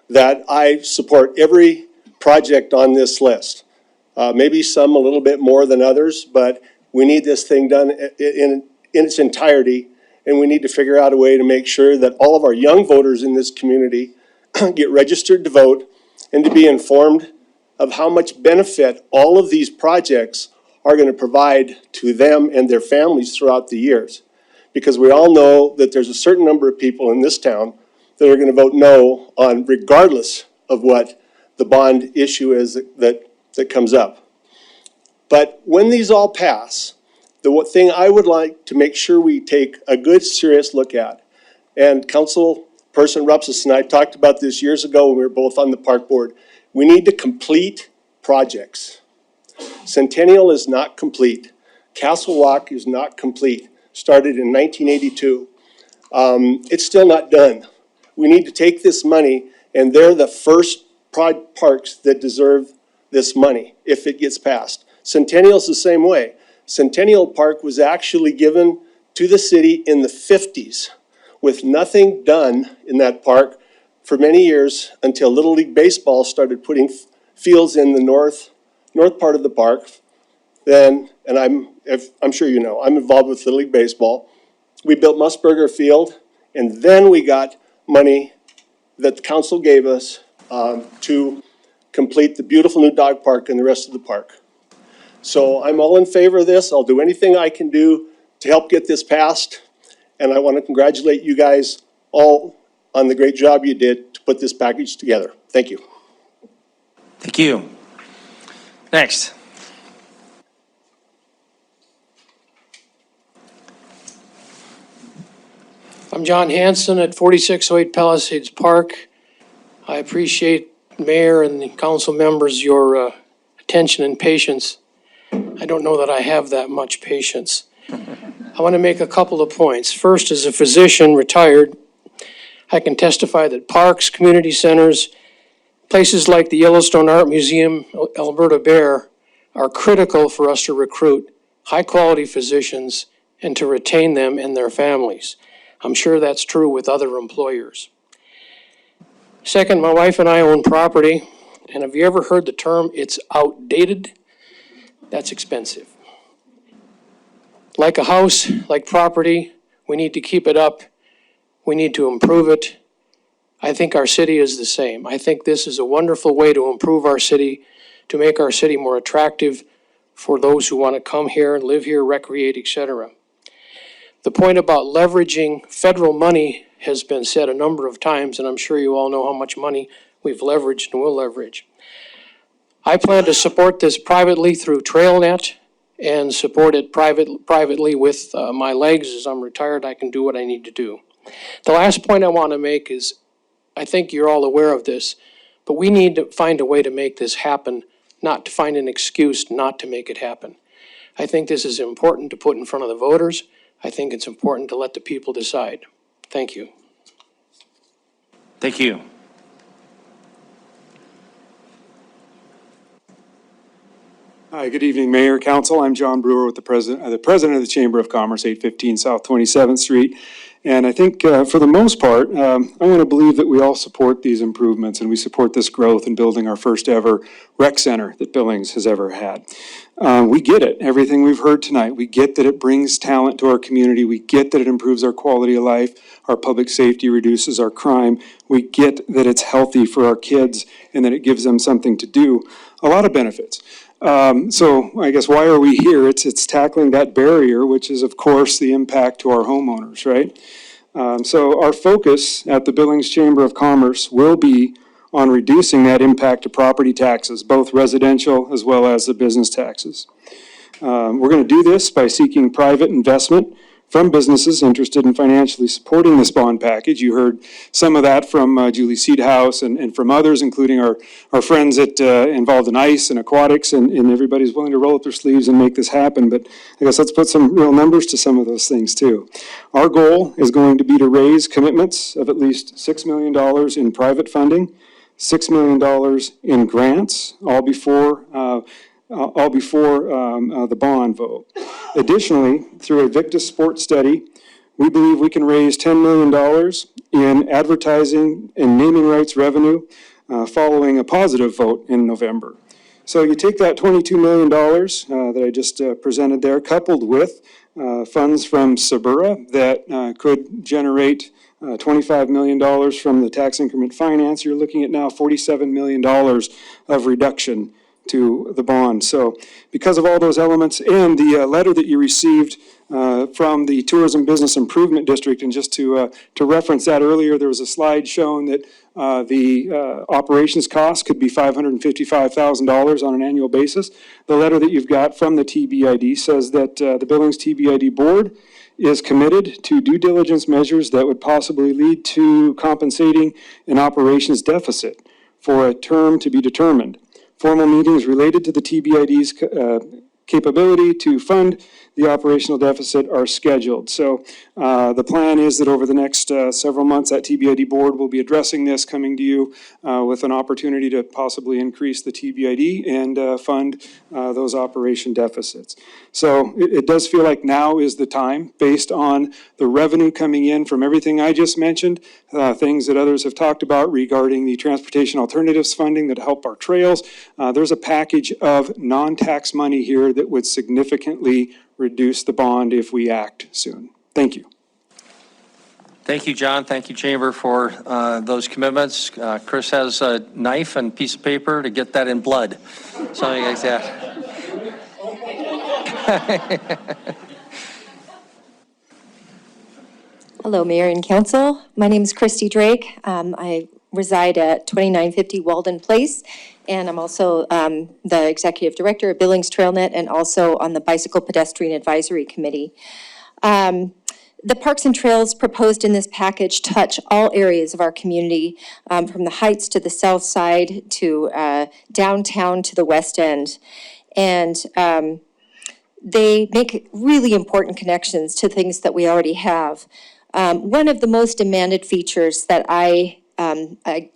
that I support every project on this list. Maybe some a little bit more than others, but we need this thing done in its entirety, and we need to figure out a way to make sure that all of our young voters in this community get registered to vote and to be informed of how much benefit all of these projects are going to provide to them and their families throughout the years. Because we all know that there's a certain number of people in this town that are going to vote no on regardless of what the bond issue is that comes up. But when these all pass, the thing I would like to make sure we take a good, serious look at, and Councilperson Rupsis and I talked about this years ago when we were both on the Park Board, we need to complete projects. Centennial is not complete. Castle Rock is not complete. Started in 1982. It's still not done. We need to take this money, and they're the first parks that deserve this money if it gets passed. Centennial's the same way. Centennial Park was actually given to the city in the 50s with nothing done in that park for many years until Little League Baseball started putting fields in the north part of the park. Then, and I'm sure you know, I'm involved with Little League Baseball. We built Musburger Field, and then we got money that the council gave us to complete the beautiful new dog park and the rest of the park. So I'm all in favor of this. I'll do anything I can do to help get this passed. And I want to congratulate you guys all on the great job you did to put this package together. Thank you. Thank you. Next. I'm John Hanson at 4608 Palisades Park. I appreciate Mayor and the council members your attention and patience. I don't know that I have that much patience. I want to make a couple of points. First, as a physician, retired, I can testify that parks, community centers, places like the Yellowstone Art Museum, Alberta Bear, are critical for us to recruit high-quality physicians and to retain them and their families. I'm sure that's true with other employers. Second, my wife and I own property, and have you ever heard the term, it's outdated? That's expensive. Like a house, like property, we need to keep it up. We need to improve it. I think our city is the same. I think this is a wonderful way to improve our city, to make our city more attractive for those who want to come here and live here, recreate, etc. The point about leveraging federal money has been said a number of times, and I'm sure you all know how much money we've leveraged and will leverage. I plan to support this privately through TrailNet and support it privately with my legs. As I'm retired, I can do what I need to do. The last point I want to make is, I think you're all aware of this, but we need to find a way to make this happen, not to find an excuse not to make it happen. I think this is important to put in front of the voters. I think it's important to let the people decide. Thank you. Thank you. Hi, good evening, Mayor, Council. I'm John Brewer with the President of the Chamber of Commerce, 815 South 27th Street. And I think for the most part, I want to believe that we all support these improvements and we support this growth in building our first ever rec center that Billings has ever had. We get it, everything we've heard tonight. We get that it brings talent to our community. We get that it improves our quality of life, our public safety, reduces our crime. We get that it's healthy for our kids and that it gives them something to do. A lot of benefits. So I guess why are we here? It's tackling that barrier, which is of course the impact to our homeowners, right? So our focus at the Billings Chamber of Commerce will be on reducing that impact to property taxes, both residential as well as the business taxes. We're going to do this by seeking private investment from businesses interested in financially supporting this bond package. You heard some of that from Julie Seedhouse and from others, including our friends that involved in ICE and aquatics, and everybody's willing to roll up their sleeves and make this happen. But I guess let's put some real numbers to some of those things too. Our goal is going to be to raise commitments of at least $6 million in private funding, $6 million in grants, all before the bond vote. Additionally, through a Victus Sports study, we believe we can raise $10 million in advertising and naming rights revenue following a positive vote in November. So you take that $22 million that I just presented there, coupled with funds from Sabura that could generate $25 million from the tax increment finance. You're looking at now $47 million of reduction to the bond. So because of all those elements and the letter that you received from the Tourism Business Improvement District, and just to reference that earlier, there was a slide showing that the operations cost could be $555,000 on an annual basis. The letter that you've got from the TBID says that the Billings TBID Board is committed to due diligence measures that would possibly lead to compensating an operations deficit for a term to be determined. Formal meetings related to the TBID's capability to fund the operational deficit are scheduled. So the plan is that over the next several months, that TBID board will be addressing this, coming to you with an opportunity to possibly increase the TBID and fund those operation deficits. So it does feel like now is the time, based on the revenue coming in from everything I just mentioned, things that others have talked about regarding the transportation alternatives funding that help our trails. There's a package of non-tax money here that would significantly reduce the bond if we act soon. Thank you. Thank you, John. Thank you, Chamber, for those commitments. Chris has a knife and piece of paper to get that in blood. Something like that. Hello, Mayor and Council. My name is Christy Drake. I reside at 2950 Walden Place, and I'm also the Executive Director of Billings TrailNet and also on the Bicycle Pedestrian Advisory Committee. The parks and trails proposed in this package touch all areas of our community, from the Heights to the South Side to downtown to the West End. And they make really important connections to things that we already have. One of the most demanded features that I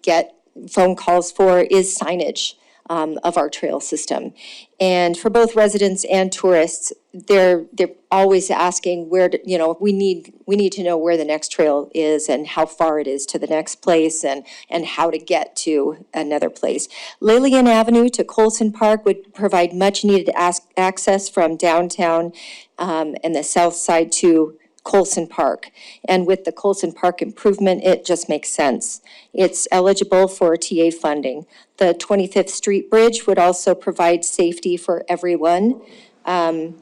get phone calls for is signage of our trail system. And for both residents and tourists, they're always asking where, we need to know where the next trail is and how far it is to the next place and how to get to another place. Lillian Avenue to Colson Park would provide much needed access from downtown and the south side to Colson Park. And with the Colson Park improvement, it just makes sense. It's eligible for TA funding. The 25th Street Bridge would also provide safety for everyone. That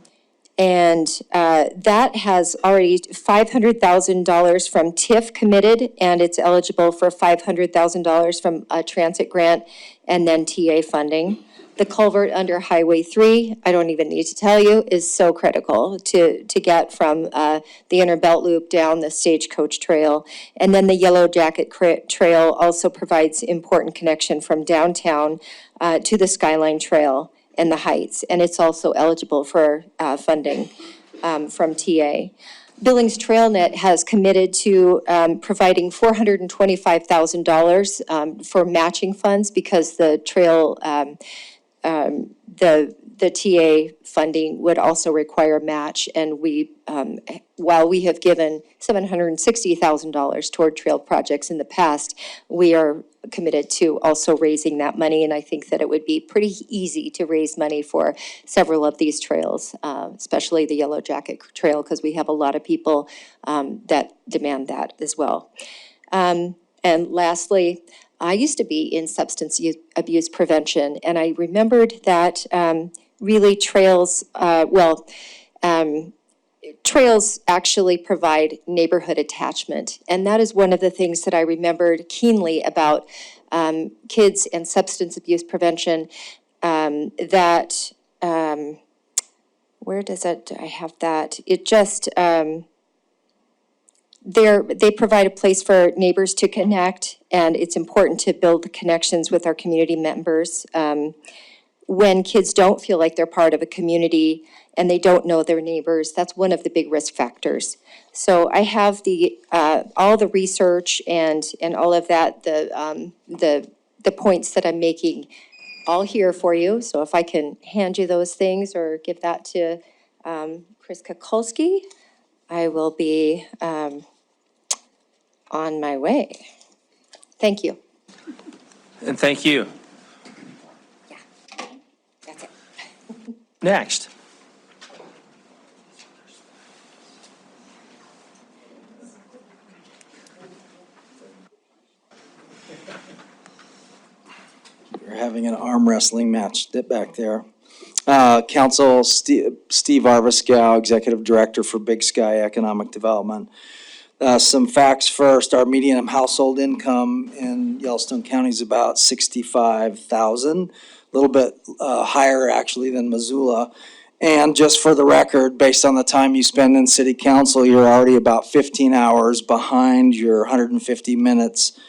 has already $500,000 from TIF committed, and it's eligible for $500,000 from a transit grant and then TA funding. The culvert under Highway 3, I don't even need to tell you, is so critical to get from the inner belt loop down the Stagecoach Trail. And then the Yellow Jacket Trail also provides important connection from downtown to the Skyline Trail and the Heights. And it's also eligible for funding from TA. Billings TrailNet has committed to providing $425,000 for matching funds because the trail the TA funding would also require match, and we, while we have given $760,000 toward trail projects in the past, we are committed to also raising that money, and I think that it would be pretty easy to raise money for several of these trails, especially the Yellow Jacket Trail, because we have a lot of people that demand that as well. And lastly, I used to be in substance abuse prevention, and I remembered that really trails, trails actually provide neighborhood attachment. And that is one of the things that I remembered keenly about kids and substance abuse prevention, that, where does it, I have that, it just, they provide a place for neighbors to connect, and it's important to build connections with our community members. When kids don't feel like they're part of a community and they don't know their neighbors, that's one of the big risk factors. So I have the all the research and all of that, the points that I'm making all here for you. So if I can hand you those things or give that to Chris Kukulski, I will be on my way. Thank you. And thank you. That's it. Next. We're having an arm wrestling match back there. Council, Steve Arviskow, Executive Director for Big Sky Economic Development. Some facts first. Our median household income in Yellowstone County is about $65,000, a little bit higher actually than Missoula. And just for the record, based on the time you spend in city council, you're already about 15 hours behind your 150 minutes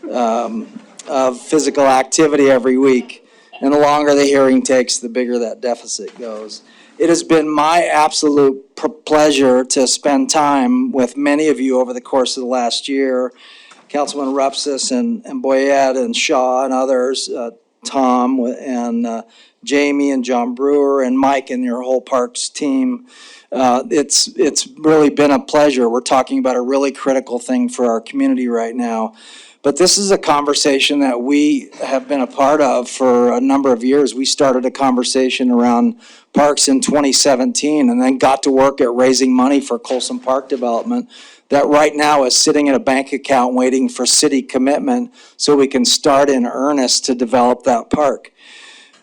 of physical activity every week. And the longer the hearing takes, the bigger that deficit goes. It has been my absolute pleasure to spend time with many of you over the course of the last year. Councilman Rupsis and Boyette and Shaw and others, Tom and Jamie and John Brewer and Mike and your whole Parks team. It's really been a pleasure. We're talking about a really critical thing for our community right now. But this is a conversation that we have been a part of for a number of years. We started a conversation around parks in 2017 and then got to work at raising money for Colson Park development that right now is sitting in a bank account waiting for city commitment so we can start in earnest to develop that park.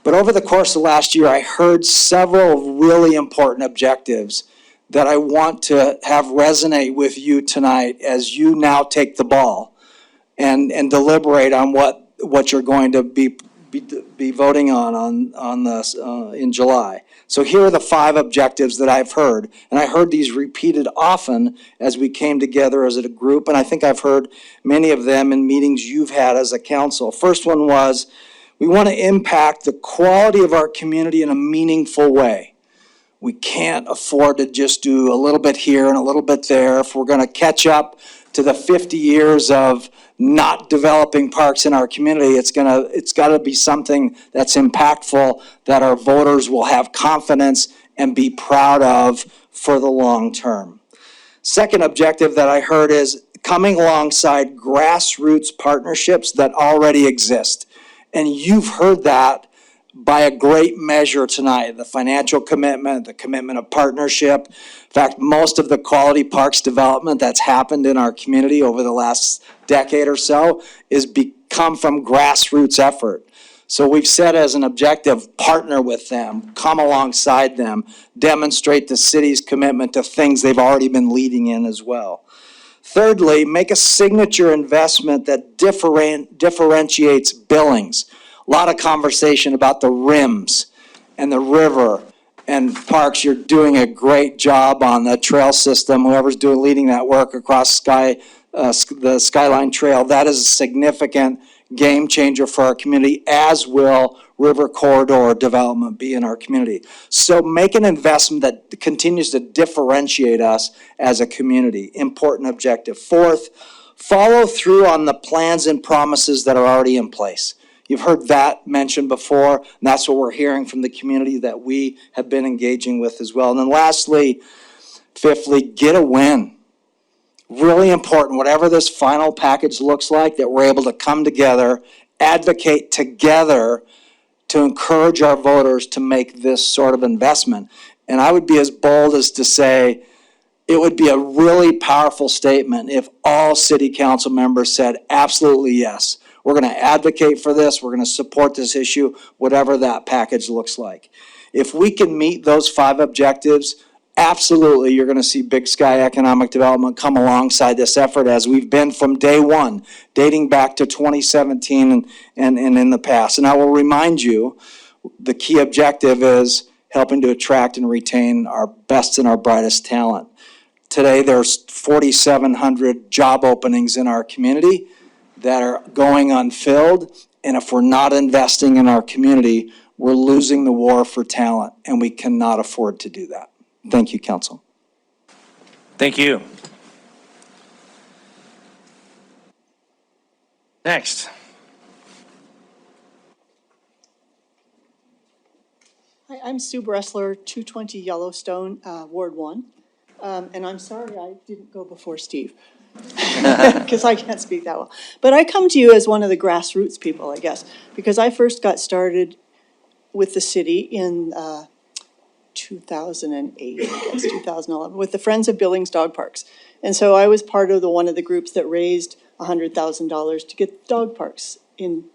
But over the course of last year, I heard several really important objectives that I want to have resonate with you tonight as you now take the ball and deliberate on what you're going to be voting on this in July. So here are the 5 objectives that I've heard, and I heard these repeated often as we came together as a group, and I think I've heard many of them in meetings you've had as a council. First one was, we want to impact the quality of our community in a meaningful way. We can't afford to just do a little bit here and a little bit there. If we're going to catch up to the 50 years of not developing parks in our community, it's got to be something that's impactful, that our voters will have confidence and be proud of for the long term. Second objective that I heard is coming alongside grassroots partnerships that already exist. And you've heard that by a great measure tonight, the financial commitment, the commitment of partnership. In fact, most of the quality parks development that's happened in our community over the last decade or so is come from grassroots effort. So we've set as an objective, partner with them, come alongside them, demonstrate the city's commitment to things they've already been leading in as well. Thirdly, make a signature investment that differentiates Billings. A lot of conversation about the rims and the river and parks. You're doing a great job on the trail system. Whoever's leading that work across the Skyline Trail, that is a significant game changer for our community, as will river corridor development be in our community. So make an investment that continues to differentiate us as a community. Important objective. Fourth, follow through on the plans and promises that are already in place. You've heard that mentioned before, and that's what we're hearing from the community that we have been engaging with as well. And then lastly, fifthly, get a win. Really important, whatever this final package looks like, that we're able to come together, advocate together to encourage our voters to make this sort of investment. And I would be as bold as to say, it would be a really powerful statement if all city council members said, absolutely yes. We're going to advocate for this. We're going to support this issue, whatever that package looks like. If we can meet those 5 objectives, absolutely, you're going to see Big Sky Economic Development come alongside this effort, as we've been from day one, dating back to 2017 and in the past. And I will remind you, the key objective is helping to attract and retain our best and our brightest talent. Today, there's 4,700 job openings in our community that are going unfilled. And if we're not investing in our community, we're losing the war for talent, and we cannot afford to do that. Thank you, Council. Thank you. Next. Hi, I'm Sue Bressler, 220 Yellowstone, Ward 1. And I'm sorry I didn't go before Steve, because I can't speak that well. But I come to you as one of the grassroots people, I guess, because I first got started with the city in 2008, I guess, 2011, with the Friends of Billings Dog Parks. And so I was part of one of the groups that raised $100,000 to get dog parks in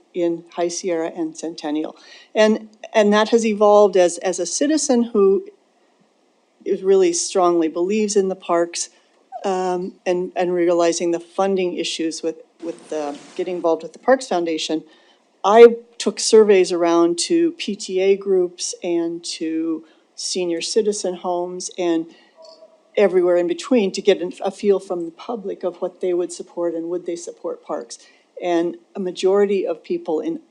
High Sierra and Centennial. And that has evolved as a citizen who really strongly believes in the parks, and realizing the funding issues with getting involved with the Parks Foundation. I took surveys around to PTA groups and to senior citizen homes and everywhere in between to get a feel from the public of what they would support and would they support parks. And a majority of people in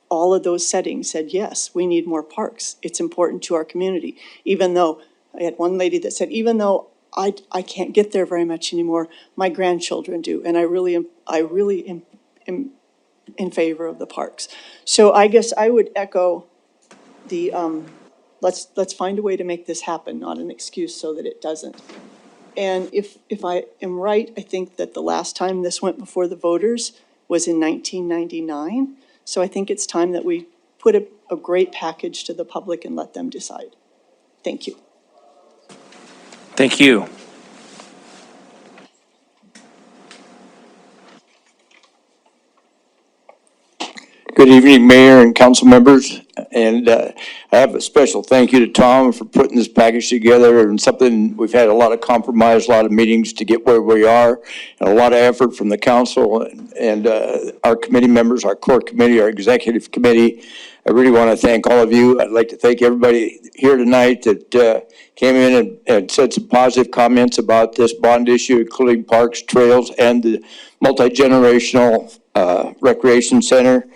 all of those settings said, yes, we need more parks. It's important to our community. Even though, I had one lady that said, even though I can't get there very much anymore, my grandchildren do. And I really am in favor of the parks. So I guess I would echo the, let's find a way to make this happen, not an excuse so that it doesn't. And if I am right, I think that the last time this went before the voters was in 1999. So I think it's time that we put a great package to the public and let them decide. Thank you. Thank you. Good evening, Mayor and council members. And I have a special thank you to Tom for putting this package together, and something we've had a lot of compromise, a lot of meetings to get where we are, and a lot of effort from the council and our committee members, our core committee, our executive committee. I really want to thank all of you. I'd like to thank everybody here tonight that came in and said some positive comments about this bond issue, including parks, trails, and the multi-generational recreation center.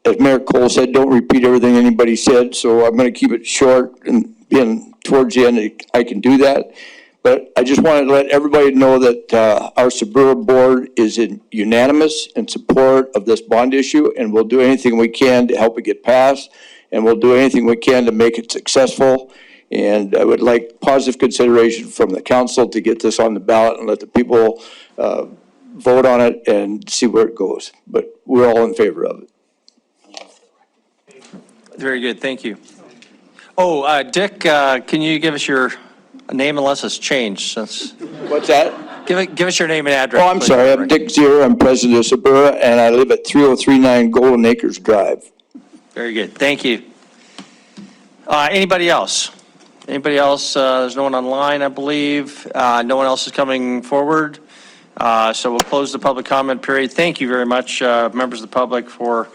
As Mayor Cole said, don't repeat everything anybody said, so I'm going to keep it short, and being towards the end, I can do that. But I just wanted to let everybody know that our Suburban Board is unanimous in support of this bond issue, and we'll do anything we can to help it get passed, and we'll do anything we can to make it successful. And I would like positive consideration from the council to get this on the ballot and let the people vote on it and see where it goes. But we're all in favor of it. Very good, thank you. Oh, Dick, can you give us your name unless it's changed since? What's that? Give us your name and address. Oh, I'm sorry, I'm Dick Zier, I'm president of Suburra, and I live at 3039 Golden Acres Drive. Very good, thank you. Anybody else? Anybody else? There's no one online, I believe. No one else is coming forward. So we'll close the public comment period. Thank you very much, members of the public, for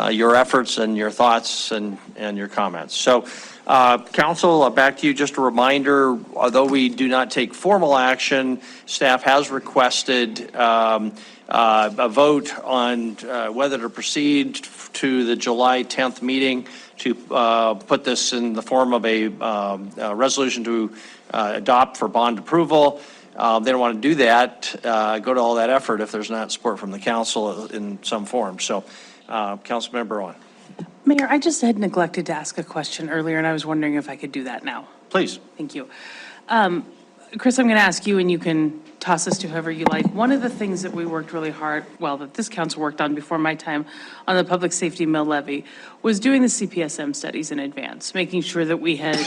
your efforts and your thoughts and your comments. So, Council, back to you. Just a reminder, although we do not take formal action, staff has requested a vote on whether to proceed to the July 10th meeting to put this in the form of a resolution to adopt for bond approval. They don't want to do that, go to all that effort if there's not support from the council in some form. So Councilmember Owen. Mayor, I just had neglected to ask a question earlier, and I was wondering if I could do that now. Please. Thank you. Chris, I'm going to ask you, and you can toss this to whoever you like. One of the things that we worked really hard, well, that this council worked on before my time on the public safety mill levy, was doing the CPSM studies in advance, making sure that we had,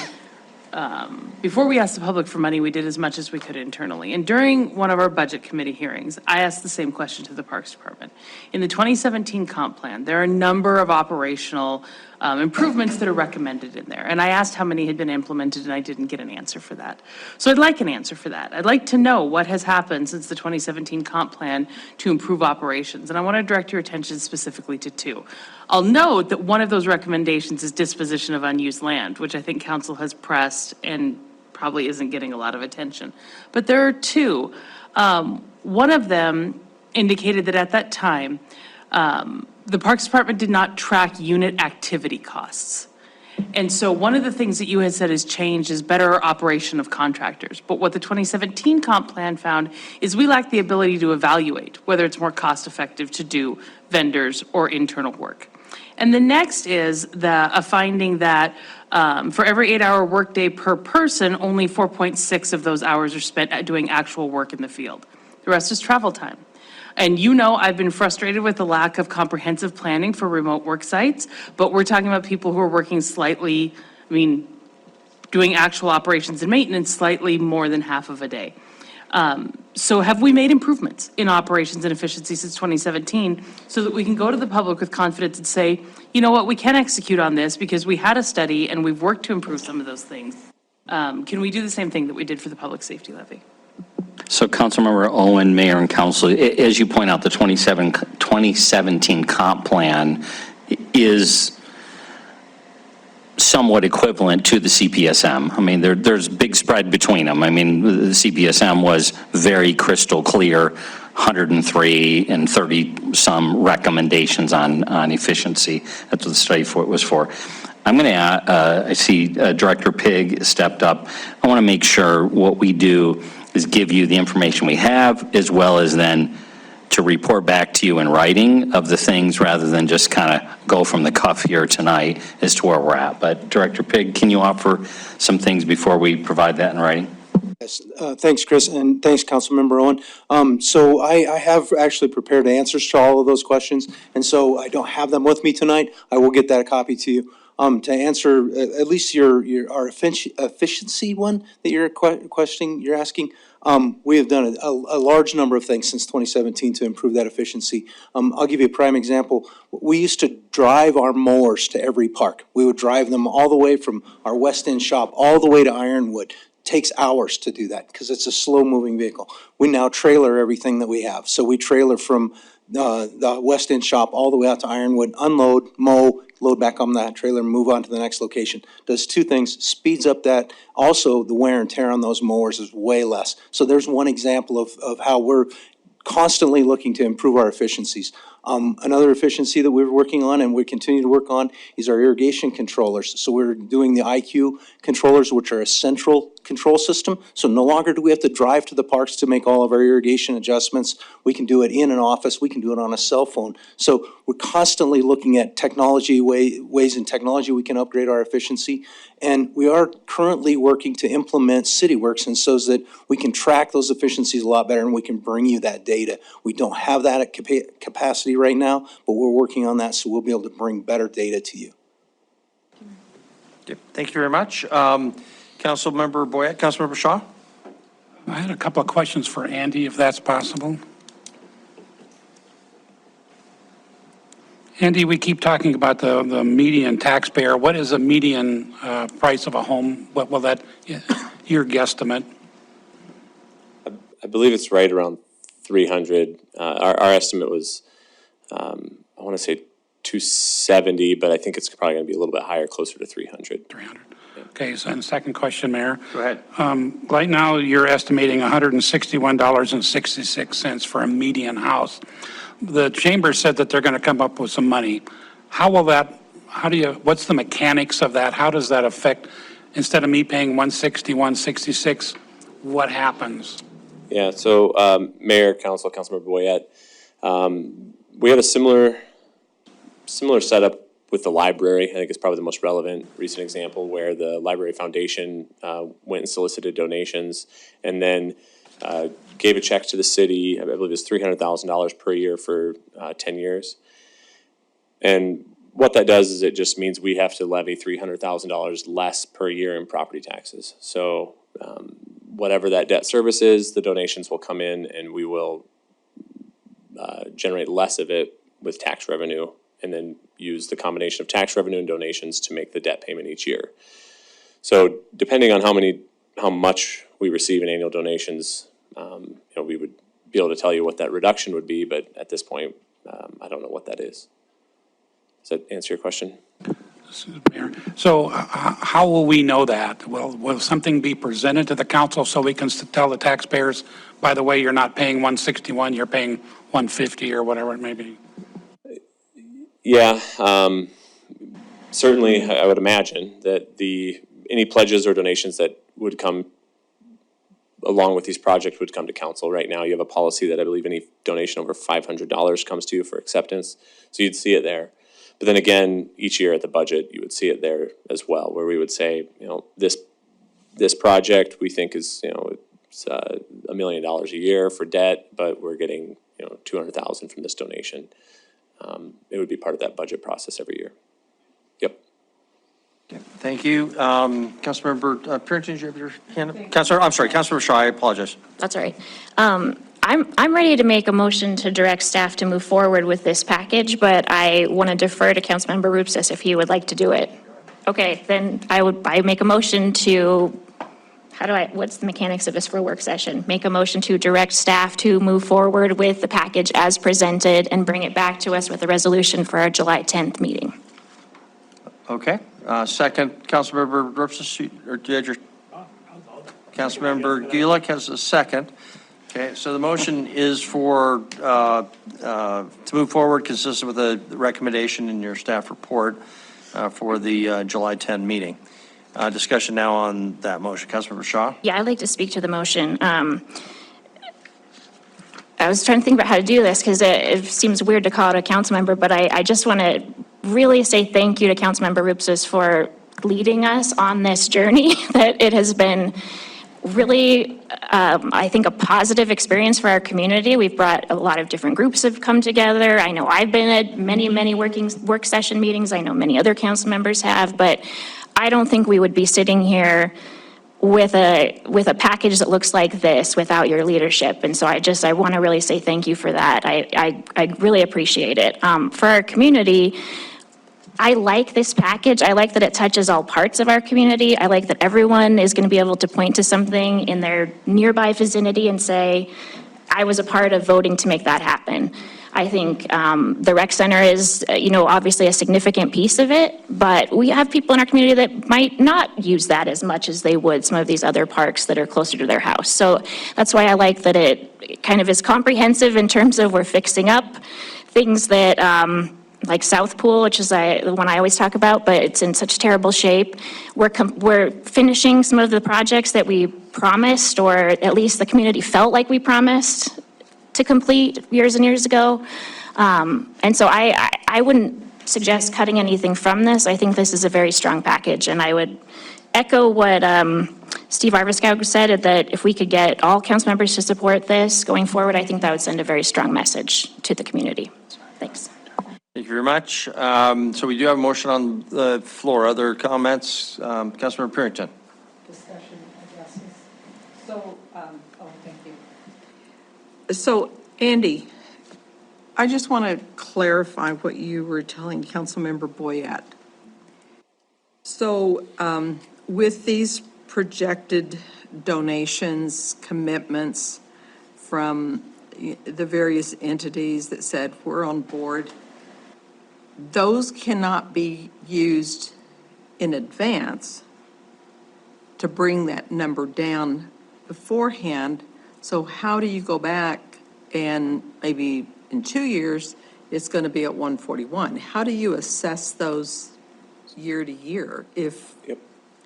before we asked the public for money, we did as much as we could internally. And during one of our budget committee hearings, I asked the same question to the Parks Department. In the 2017 comp plan, there are a number of operational improvements that are recommended in there. And I asked how many had been implemented, and I didn't get an answer for that. So I'd like an answer for that. I'd like to know what has happened since the 2017 comp plan to improve operations. And I want to direct your attention specifically to two. I'll note that one of those recommendations is disposition of unused land, which I think council has pressed and probably isn't getting a lot of attention. But there are two. One of them indicated that at that time, the Parks Department did not track unit activity costs. And so one of the things that you had said has changed is better operation of contractors. But what the 2017 comp plan found is we lack the ability to evaluate whether it's more cost effective to do vendors or internal work. And the next is a finding that for every 8-hour workday per person, only 4.6 of those hours are spent doing actual work in the field. The rest is travel time. And you know, I've been frustrated with the lack of comprehensive planning for remote work sites, but we're talking about people who are working slightly, doing actual operations and maintenance slightly more than half of a day. So have we made improvements in operations and efficiency since 2017 so that we can go to the public with confidence and say, you know what, we can execute on this because we had a study and we've worked to improve some of those things. Can we do the same thing that we did for the public safety levy? So Councilmember Owen, Mayor and Council, as you point out, the 2017 comp plan is somewhat equivalent to the CPSM. There's big spread between them. The CPSM was very crystal clear, 103 and 30 some recommendations on efficiency. That's what the study was for. I'm going to, I see Director Pig stepped up. I want to make sure what we do is give you the information we have, as well as then to report back to you in writing of the things rather than just kind of go from the cuff here tonight as to where we're at. But Director Pig, can you offer some things before we provide that in writing? Yes, thanks, Chris, and thanks, Councilmember Owen. So I have actually prepared answers to all of those questions, and so I don't have them with me tonight. I will get that copy to you. To answer at least our efficiency one that you're questioning, you're asking, we have done a large number of things since 2017 to improve that efficiency. I'll give you a prime example. We used to drive our mowers to every park. We would drive them all the way from our West End shop all the way to Ironwood. Takes hours to do that because it's a slow-moving vehicle. We now trailer everything that we have. So we trailer from the West End shop all the way out to Ironwood, unload, mow, load back on that trailer, move on to the next location. Does two things, speeds up that. Also, the wear and tear on those mowers is way less. So there's one example of how we're constantly looking to improve our efficiencies. Another efficiency that we're working on and we continue to work on is our irrigation controllers. So we're doing the IQ controllers, which are a central control system. So no longer do we have to drive to the parks to make all of our irrigation adjustments. We can do it in an office. We can do it on a cell phone. So we're constantly looking at technology, ways in technology we can upgrade our efficiency. And we are currently working to implement CityWorks, and so that we can track those efficiencies a lot better and we can bring you that data. We don't have that at capacity right now, but we're working on that, so we'll be able to bring better data to you. Okay, thank you very much. Councilmember Boyette, Councilmember Shaw? I had a couple of questions for Andy, if that's possible. Andy, we keep talking about the median taxpayer. What is a median price of a home? What will that, your guesstimate? I believe it's right around 300. Our estimate was, I want to say 270, but I think it's probably going to be a little bit higher, closer to 300. 300. Okay, so the second question, Mayor. Go ahead. Right now, you're estimating $161.66 for a median house. The chamber said that they're going to come up with some money. How will that, what's the mechanics of that? How does that affect, instead of me paying 160, 166, what happens? Yeah, so Mayor, Councilmember Boyette, we had a similar Similar setup with the library. I think it's probably the most relevant recent example where the Library Foundation went and solicited donations and then gave a check to the city. I believe it's $300,000 per year for 10 years. And what that does is it just means we have to levy $300,000 less per year in property taxes. So whatever that debt service is, the donations will come in and we will generate less of it with tax revenue and then use the combination of tax revenue and donations to make the debt payment each year. So depending on how much we receive in annual donations, we would be able to tell you what that reduction would be, but at this point, I don't know what that is. Does that answer your question? Mayor. So how will we know that? Will something be presented to the council so we can tell the taxpayers, by the way, you're not paying 161, you're paying 150 or whatever it may be? Yeah, certainly I would imagine that any pledges or donations that would come along with these projects would come to council. Right now, you have a policy that I believe any donation over $500 comes to you for acceptance, so you'd see it there. But then again, each year at the budget, you would see it there as well, where we would say, this project we think is, it's $1 million a year for debt, but we're getting, $200,000 from this donation. It would be part of that budget process every year. Yep. Okay, thank you. Councilmember Purinton, did you have your hand up? Councilmember Shaw, I apologize. That's all right. I'm ready to make a motion to direct staff to move forward with this package, but I want to defer to Councilmember Rupsis if he would like to do it. Okay, then I make a motion to, what's the mechanics of this for a work session? Make a motion to direct staff to move forward with the package as presented and bring it back to us with a resolution for our July 10th meeting. Okay, second, Councilmember Rupsis, or did your, Councilmember Gulick has a second. Okay, so the motion is to move forward consistent with the recommendation in your staff report for the July 10 meeting. Discussion now on that motion. Councilmember Shaw? Yeah, I'd like to speak to the motion. I was trying to think about how to do this because it seems weird to call it a council member, but I just want to really say thank you to Councilmember Rupsis for leading us on this journey. That it has been really, I think, a positive experience for our community. We've brought a lot of different groups have come together. I know I've been at many work session meetings. I know many other council members have, but I don't think we would be sitting here with a package that looks like this without your leadership. And so I want to really say thank you for that. I really appreciate it. For our community, I like this package. I like that it touches all parts of our community. I like that everyone is going to be able to point to something in their nearby vicinity and say, I was a part of voting to make that happen. I think the rec center is, obviously a significant piece of it, but we have people in our community that might not use that as much as they would some of these other parks that are closer to their house. So that's why I like that it kind of is comprehensive in terms of we're fixing up things that, like South Pool, which is the one I always talk about, but it's in such terrible shape. We're finishing some of the projects that we promised, or at least the community felt like we promised to complete years and years ago. And so I wouldn't suggest cutting anything from this. I think this is a very strong package, and I would echo what Steve Arviskow said, that if we could get all council members to support this going forward, I think that would send a very strong message to the community. Thanks. Thank you very much. So we do have a motion on the floor. Other comments? Councilmember Purinton. Discussion, I guess. So, thank you. So, Andy, I just want to clarify what you were telling Councilmember Boyette. So, with these projected donations, commitments from the various entities that said we're on board, those cannot be used in advance to bring that number down beforehand. So how do you go back and maybe in 2 years, it's going to be at 141? How do you assess those year to year if? Yep.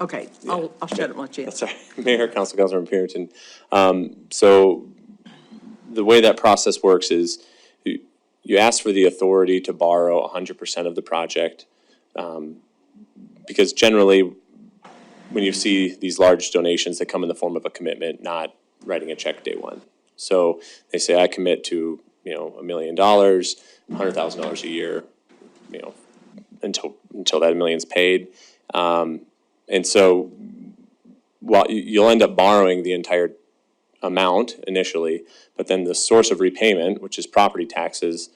Okay, I'll shut it and let you answer. Sorry, Mayor, Councilmember Purinton. So the way that process works is you ask for the authority to borrow 100% of the project, because generally, when you see these large donations, they come in the form of a commitment, not writing a check day one. So they say, I commit to, $1 million, $100,000 a year, until that million's paid. And so while you'll end up borrowing the entire amount initially, but then the source of repayment, which is property taxes,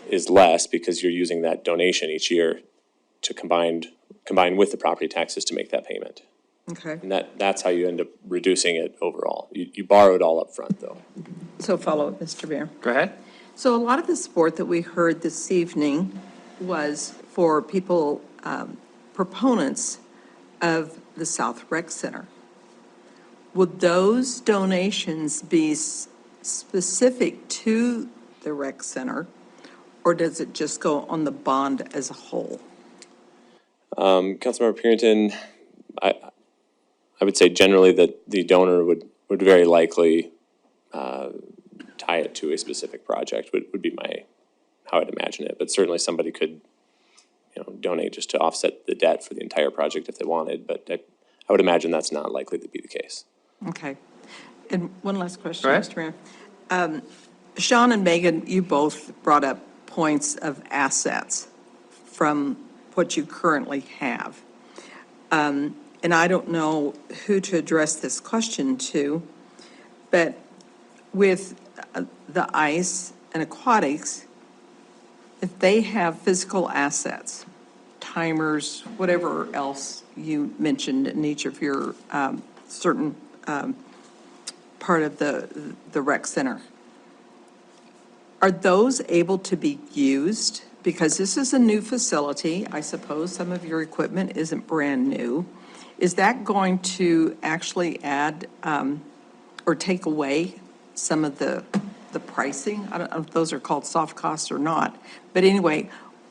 is less because you're using that donation each year to combine with the property taxes to make that payment. Okay. And that's how you end up reducing it overall. You borrow it all up front, though. So follow up, Mr. Mayor. Go ahead. So a lot of the support that we heard this evening was for people, proponents of the South Rec Center. Would those donations be specific to the rec center, or does it just go on the bond as a whole? Councilmember Purinton, I would say generally that the donor would very likely tie it to a specific project would be how I'd imagine it. But certainly somebody could, donate just to offset the debt for the entire project if they wanted. But I would imagine that's not likely to be the case. Okay. And one last question, Go ahead. Mr. Mayor. Sean and Megan, you both brought up points of assets from what you currently have. And I don't know who to address this question to, but with the ice and aquatics, if they have physical assets, timers, whatever else you mentioned in each of your certain part of the rec center, are those able to be used? Because this is a new facility. I suppose some of your equipment isn't brand new. Is that going to actually add or take away some of the pricing? I don't know if those are called soft costs or not. But anyway,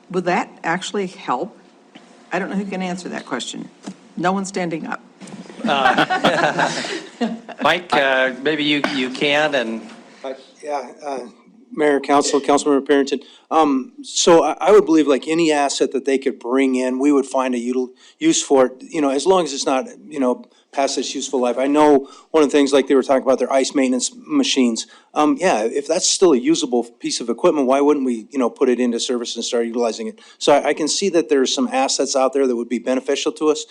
will that actually help? I don't know who can answer that question. No one's standing up. Mike, maybe you can, and Mayor, Council, Councilmember Parrington. So I would believe like any asset that they could bring in, we would find a use for it, as long as it's not, past its useful life. I know one of the things like they were talking about their ice maintenance machines. If that's still a usable piece of equipment, why wouldn't we, put it into service and start utilizing it? So I can see that there's some assets out there that would be beneficial to us.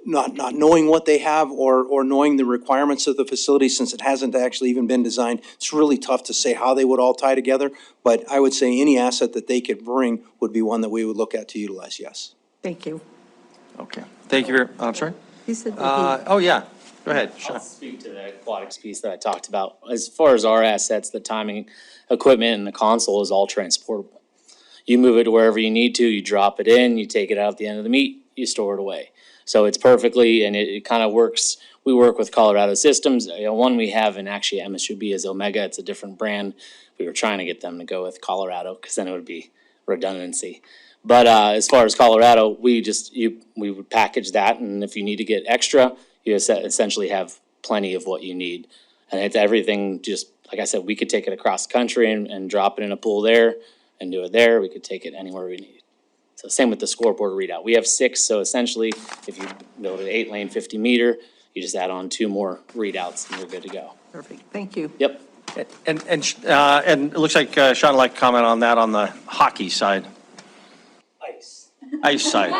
Not knowing what they have or knowing the requirements of the facility, since it hasn't actually even been designed, it's really tough to say how they would all tie together. But I would say any asset that they could bring would be one that we would look at to utilize, yes. Thank you. okay. Thank you I'm sorry? He said Oh, yeah. Go ahead, Sean. I'll speak to the aquatics piece that I talked about. As far as our assets, the timing equipment and the console is all transportable. You move it to wherever you need to, you drop it in, you take it out at the end of the meet, you store it away. So it's perfectly, and it kind of works. We work with Colorado Systems. One we have in actually MSUB is Omega. It's a different brand. We were trying to get them to go with Colorado because then it would be redundancy. But as far as Colorado, we would package that, and if you need to get extra, you essentially have plenty of what you need. And it's everything, just like I said, we could take it across the country and drop it in a pool there and do it there. We could take it anywhere we need. So same with the scoreboard readout. We have 6, so essentially, if you build an 8-lane 50-meter, you just add on 2 more readouts and you're good to go. Perfect. Thank you. Yep. And it looks like Sean would like to comment on that on the hockey side. Ice side.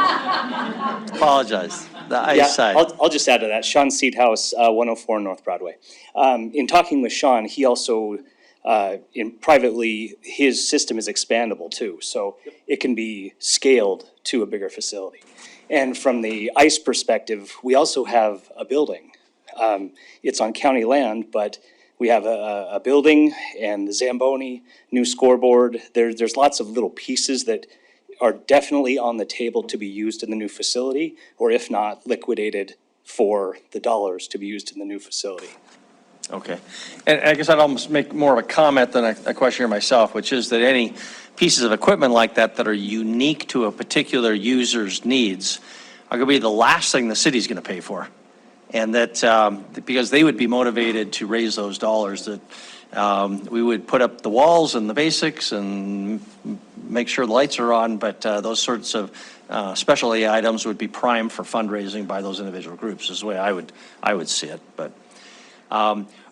Apologize. The ice side. I'll just add to that. Sean Seathouse, 104 North Broadway. In talking with Sean, he also, privately, his system is expandable too. So it can be scaled to a bigger facility. And from the ice perspective, we also have a building. It's on county land, but we have a building and the Zamboni, new scoreboard. There's lots of little pieces that are definitely on the table to be used in the new facility, or if not, liquidated for the dollars to be used in the new facility. Okay. And I guess I'd almost make more of a comment than a question here myself, which is that any pieces of equipment like that are unique to a particular user's needs are going to be the last thing the city's going to pay for. And that because they would be motivated to raise those dollars, that We would put up the walls and the basics and make sure the lights are on, but those sorts of specialty items would be prime for fundraising by those individual groups, is the way I would see it. But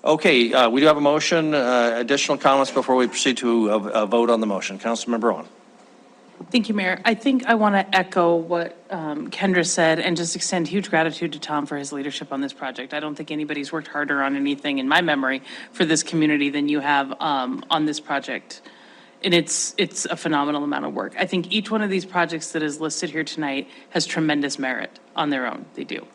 okay, we do have a motion. Additional comments before we proceed to a vote on the motion. Councilmember Owen. Thank you, Mayor. I think I want to echo what Kendra said and just extend huge gratitude to Tom for his leadership on this project. I don't think anybody's worked harder on anything in my memory for this community than you have on this project. And it's a phenomenal amount of work. I think each one of these projects that is listed here tonight has tremendous merit on their own. They do.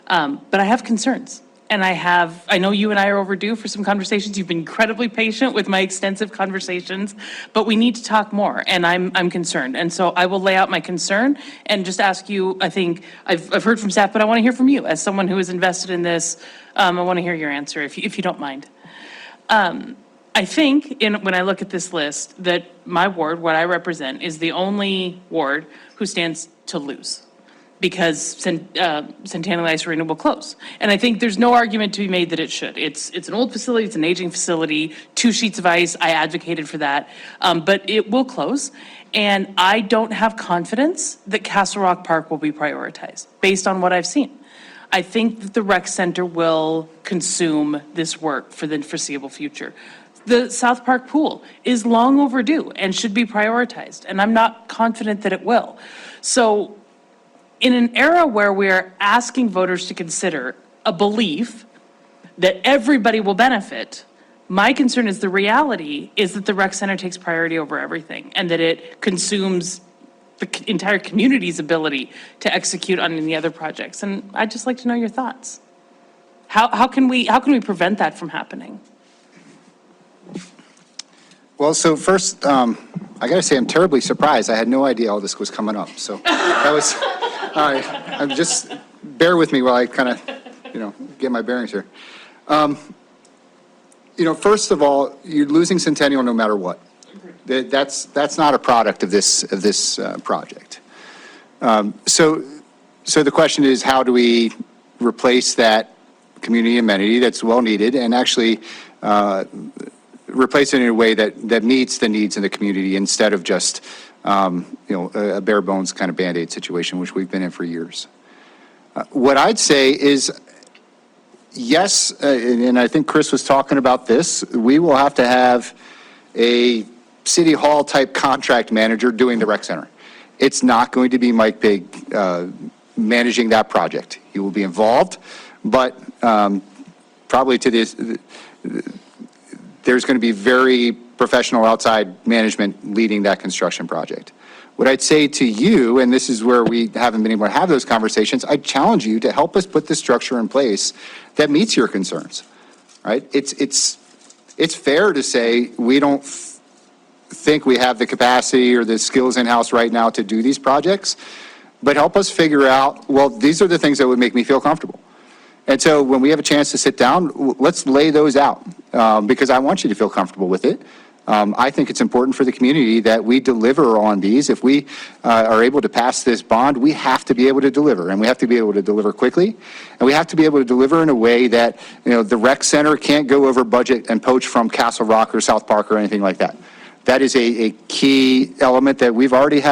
But I have concerns. And I know you and I are overdue for some conversations. You've been incredibly patient with my extensive conversations, but we need to talk more, and I'm concerned. And so I will lay out my concern and just ask you, I think, I've heard from staff, but I want to hear from you as someone who is invested in this. I want to hear your answer if you don't mind. I think when I look at this list that my ward, what I represent, is the only ward who stands to lose, because Centennial Ice Arena will close. And I think there's no argument to be made that it should. It's an old facility, it's an aging facility, 2 sheets of ice, I advocated for that, but it will close. And I don't have confidence that Castle Rock Park will be prioritized, based on what I've seen. I think that the rec center will consume this work for the foreseeable future. The South Park pool is long overdue and should be prioritized, and I'm not confident that it will. So, in an era where we're asking voters to consider a belief that everybody will benefit, my concern is the reality is that the rec center takes priority over everything, and that it consumes the entire community's ability to execute on any other projects. And I'd just like to know your thoughts. How can we prevent that from happening? Well, so first, I gotta say, I'm terribly surprised. I had no idea all this was coming up, so that was, all right, I'm just, bear with me while I kind of, get my bearings here. First of all, you're losing Centennial no matter what. That's not a product of this project. So the question is, how do we replace that community amenity that's well needed and actually replace it in a way that meets the needs in the community instead of just, a bare bones kind of Band-Aid situation, which we've been in for years. What I'd say is, yes, and I think Chris was talking about this, we will have to have a city hall type contract manager doing the rec center. It's not going to be Mike Big managing that project. He will be involved, but probably to this, there's going to be very professional outside management leading that construction project. What I'd say to you, and this is where we haven't been able to have those conversations, I challenge you to help us put the structure in place that meets your concerns, right? It's fair to say we don't think we have the capacity or the skills in-house right now to do these projects, but help us figure out, well, these are the things that would make me feel comfortable. And so when we have a chance to sit down, let's lay those out, because I want you to feel comfortable with it. I think it's important for the community that we deliver on these. If we are able to pass this bond, we have to be able to deliver, and we have to be able to deliver quickly, and we have to be able to deliver in a way that, the rec center can't go over budget and poach from Castle Rock or South Park or anything like that. That is a key element that we've already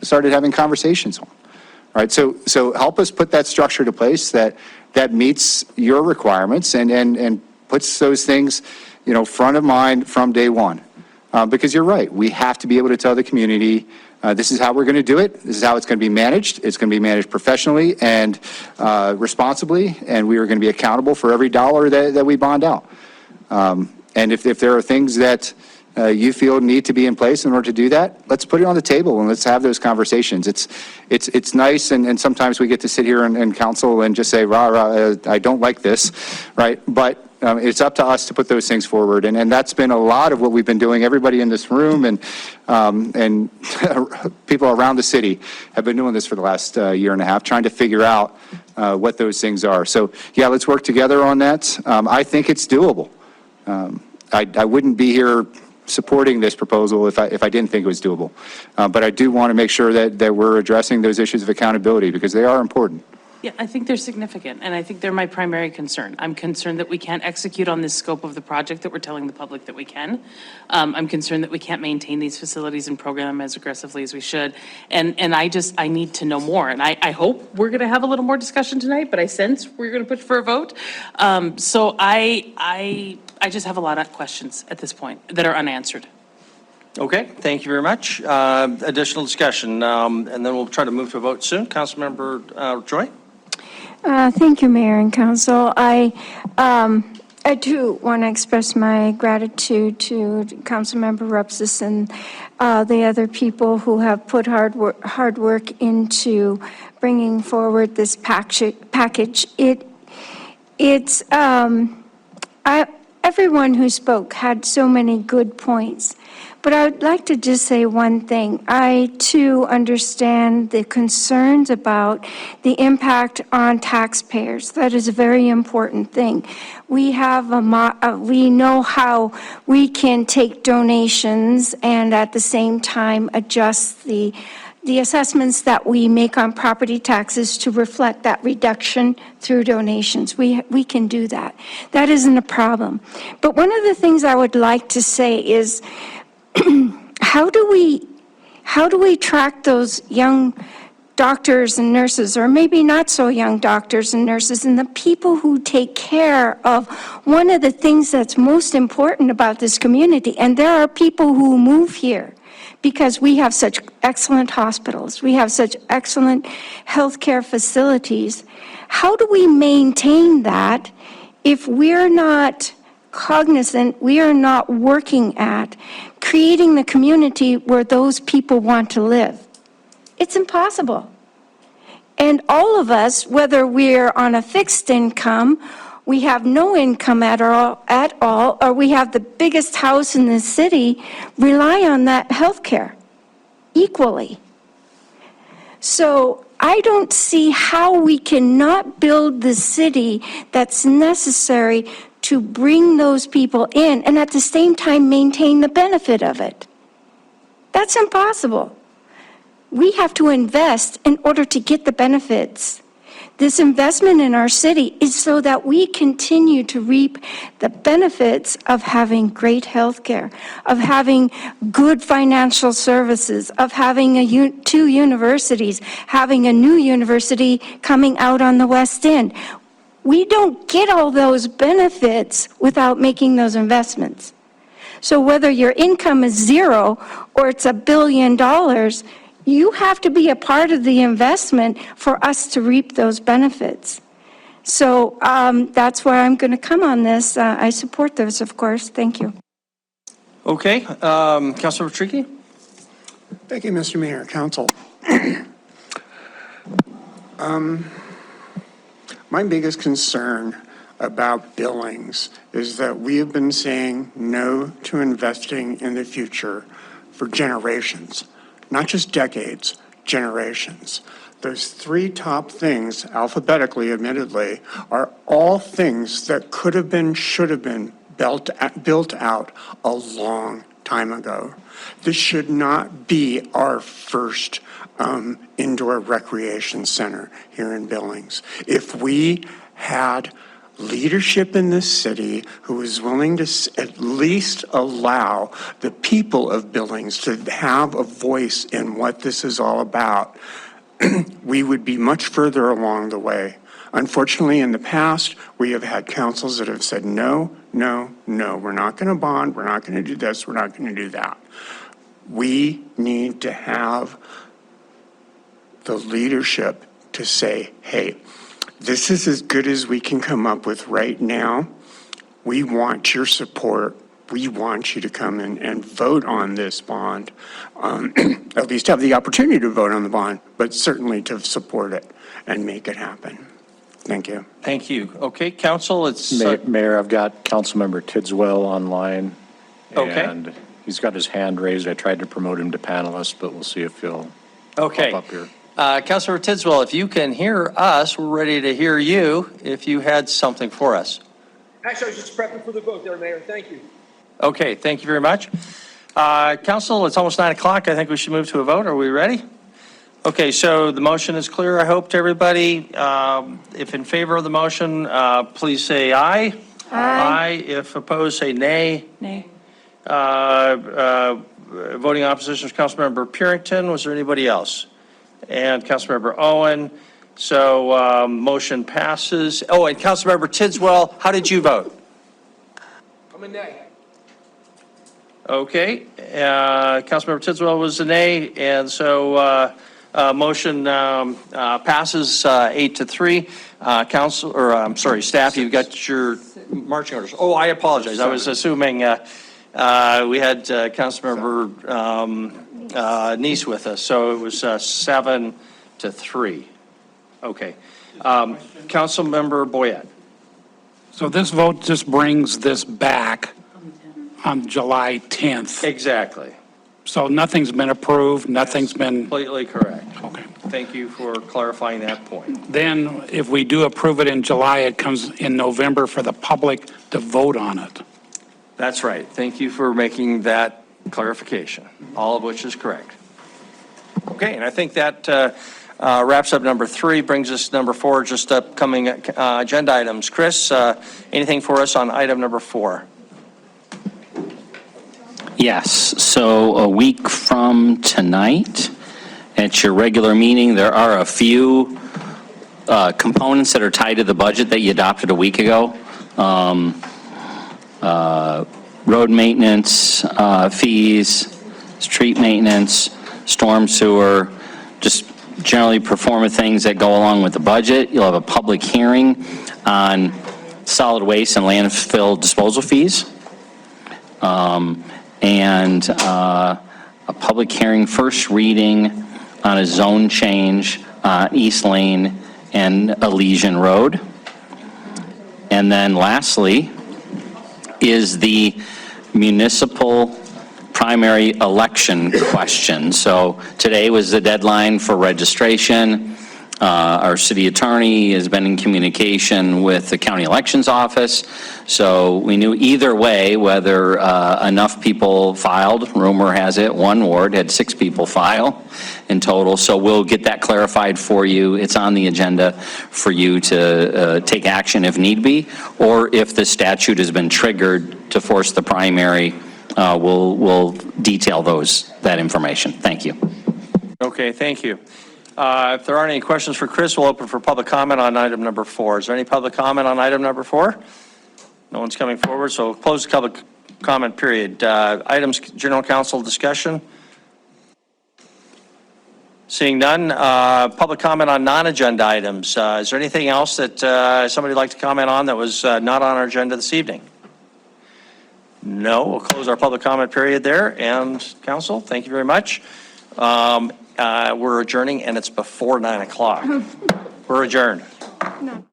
started having conversations on. Right, so help us put that structure to place that meets your requirements and puts those things, front of mind from day one. Because you're right, we have to be able to tell the community, this is how we're going to do it. This is how it's going to be managed. It's going to be managed professionally and responsibly, and we are going to be accountable for every dollar that we bond out. And if there are things that you feel need to be in place in order to do that, let's put it on the table and let's have those conversations. It's nice, and sometimes we get to sit here and counsel and just say, I don't like this, right? But it's up to us to put those things forward, and that's been a lot of what we've been doing. Everybody in this room and people around the city have been doing this for the last year and a half, trying to figure out what those things are. So yeah, let's work together on that. I think it's doable. I wouldn't be here supporting this proposal if I didn't think it was doable. But I do want to make sure that we're addressing those issues of accountability because they are important. Yeah, I think they're significant, and I think they're my primary concern. I'm concerned that we can't execute on this scope of the project that we're telling the public that we can. I'm concerned that we can't maintain these facilities and program them as aggressively as we should. And I need to know more, and I hope we're gonna have a little more discussion tonight, but I sense we're gonna push for a vote. So I just have a lot of questions at this point that are unanswered. Okay, thank you very much. Additional discussion, and then we'll try to move to a vote soon. Councilmember Joy? Thank you, Mayor and Council. I do want to express my gratitude to Councilmember Rupsis and the other people who have put hard work into bringing forward this package. Everyone who spoke had so many good points. But I would like to just say one thing. I, too, understand the concerns about the impact on taxpayers. That is a very important thing. We know how we can take donations and at the same time adjust the assessments that we make on property taxes to reflect that reduction through donations. We can do that. That isn't a problem. But one of the things I would like to say is, how do we track those young doctors and nurses, or maybe not so young doctors and nurses, and the people who take care of one of the things that's most important about this community? And there are people who move here because we have such excellent hospitals, we have such excellent healthcare facilities. How do we maintain that if we're not cognizant, we are not working at creating the community where those people want to live? It's impossible. And all of us, whether we're on a fixed income, we have no income at all, or we have the biggest house in the city, rely on that health care equally. So I don't see how we cannot build the city that's necessary to bring those people in and at the same time maintain the benefit of it. That's impossible. We have to invest in order to get the benefits. This investment in our city is so that we continue to reap the benefits of having great health care, of having good financial services, of having two universities, having a new university coming out on the West End. We don't get all those benefits without making those investments. So whether your income is zero or it's $1 billion, you have to be a part of the investment for us to reap those benefits. So that's where I'm going to come on this. I support this, of course. Thank you. Okay, Councilmember Tricky? Thank you, Mr. Mayor, Council. My biggest concern about Billings is that we have been saying no to investing in the future for generations, not just decades, generations. Those three top things, alphabetically, admittedly, are all things that could have been, should have been built out a long time ago. This should not be our first indoor recreation center here in Billings. If we had leadership in this city who was willing to at least allow the people of Billings to have a voice in what this is all about, we would be much further along the way. Unfortunately, in the past, we have had councils that have said, no, no, no, we're not going to bond, we're not going to do this, we're not going to do that. We need to have the leadership to say, hey, this is as good as we can come up with right now. We want your support. We want you to come in and vote on this bond, at least have the opportunity to vote on the bond, but certainly to support it and make it happen. Thank you. Thank you. Okay, Council, it's... Mayor, I've got Councilmember Tidswell online. Okay. And he's got his hand raised. I tried to promote him to panelist, but we'll see if he'll pop up here. Councilor Tidswell, if you can hear us, we're ready to hear you if you had something for us. Actually, I was just prepping for the vote there, Mayor. Thank you. Okay, thank you very much. Council, it's almost 9 o'clock. I think we should move to a vote. Are we ready? Okay, so the motion is clear, I hope, to everybody. If in favor of the motion, please say aye. Aye. If opposed, say nay. Nay. Voting opposition was Councilmember Purington. Was there anybody else? And Councilmember Owen. So motion passes. Oh, and Councilmember Tidswell, how did you vote? I'm a nay. Okay, Councilmember Tidswell was a nay, and so motion passes 8-3. Council, or I'm sorry, staff, you've got your marching orders. Oh, I apologize. I was assuming we had Councilmember Neese with us, so it was 7-3. Okay. Councilmember Boyette. So this vote just brings this back on July 10th. Exactly. So nothing's been approved, nothing's been, Completely correct. okay. Thank you for clarifying that point. Then if we do approve it in July, it comes in November for the public to vote on it. That's right. Thank you for making that clarification, all of which is correct. Okay, and I think that wraps up number 3, brings us to number 4, just upcoming agenda items. Chris, anything for us on item number 4? Yes, so a week from tonight, at your regular meeting, there are a few components that are tied to the budget that you adopted a week ago. Road maintenance, fees, street maintenance, storm sewer, just generally performing things that go along with the budget. You'll have a public hearing on solid waste and landfill disposal fees. And a public hearing, first reading on a zone change on East Lane and Elysian Road. And then lastly is the municipal primary election question. So today was the deadline for registration. Our city attorney has been in communication with the county elections office. So we knew either way whether enough people filed. Rumor has it one ward had 6 people file in total. So we'll get that clarified for you. It's on the agenda for you to take action if need be, or if the statute has been triggered to force the primary, we'll detail that information. Thank you. Okay, thank you. If there aren't any questions for Chris, we'll open for public comment on item number 4. Is there any public comment on item number 4? No one's coming forward, so we'll close the public comment period. Items, general council discussion. Seeing none, public comment on non-agenda items. Is there anything else that somebody would like to comment on that was not on our agenda this evening? No, we'll close our public comment period there. And council, thank you very much. We're adjourning, and it's before 9 o'clock. We're adjourned. No.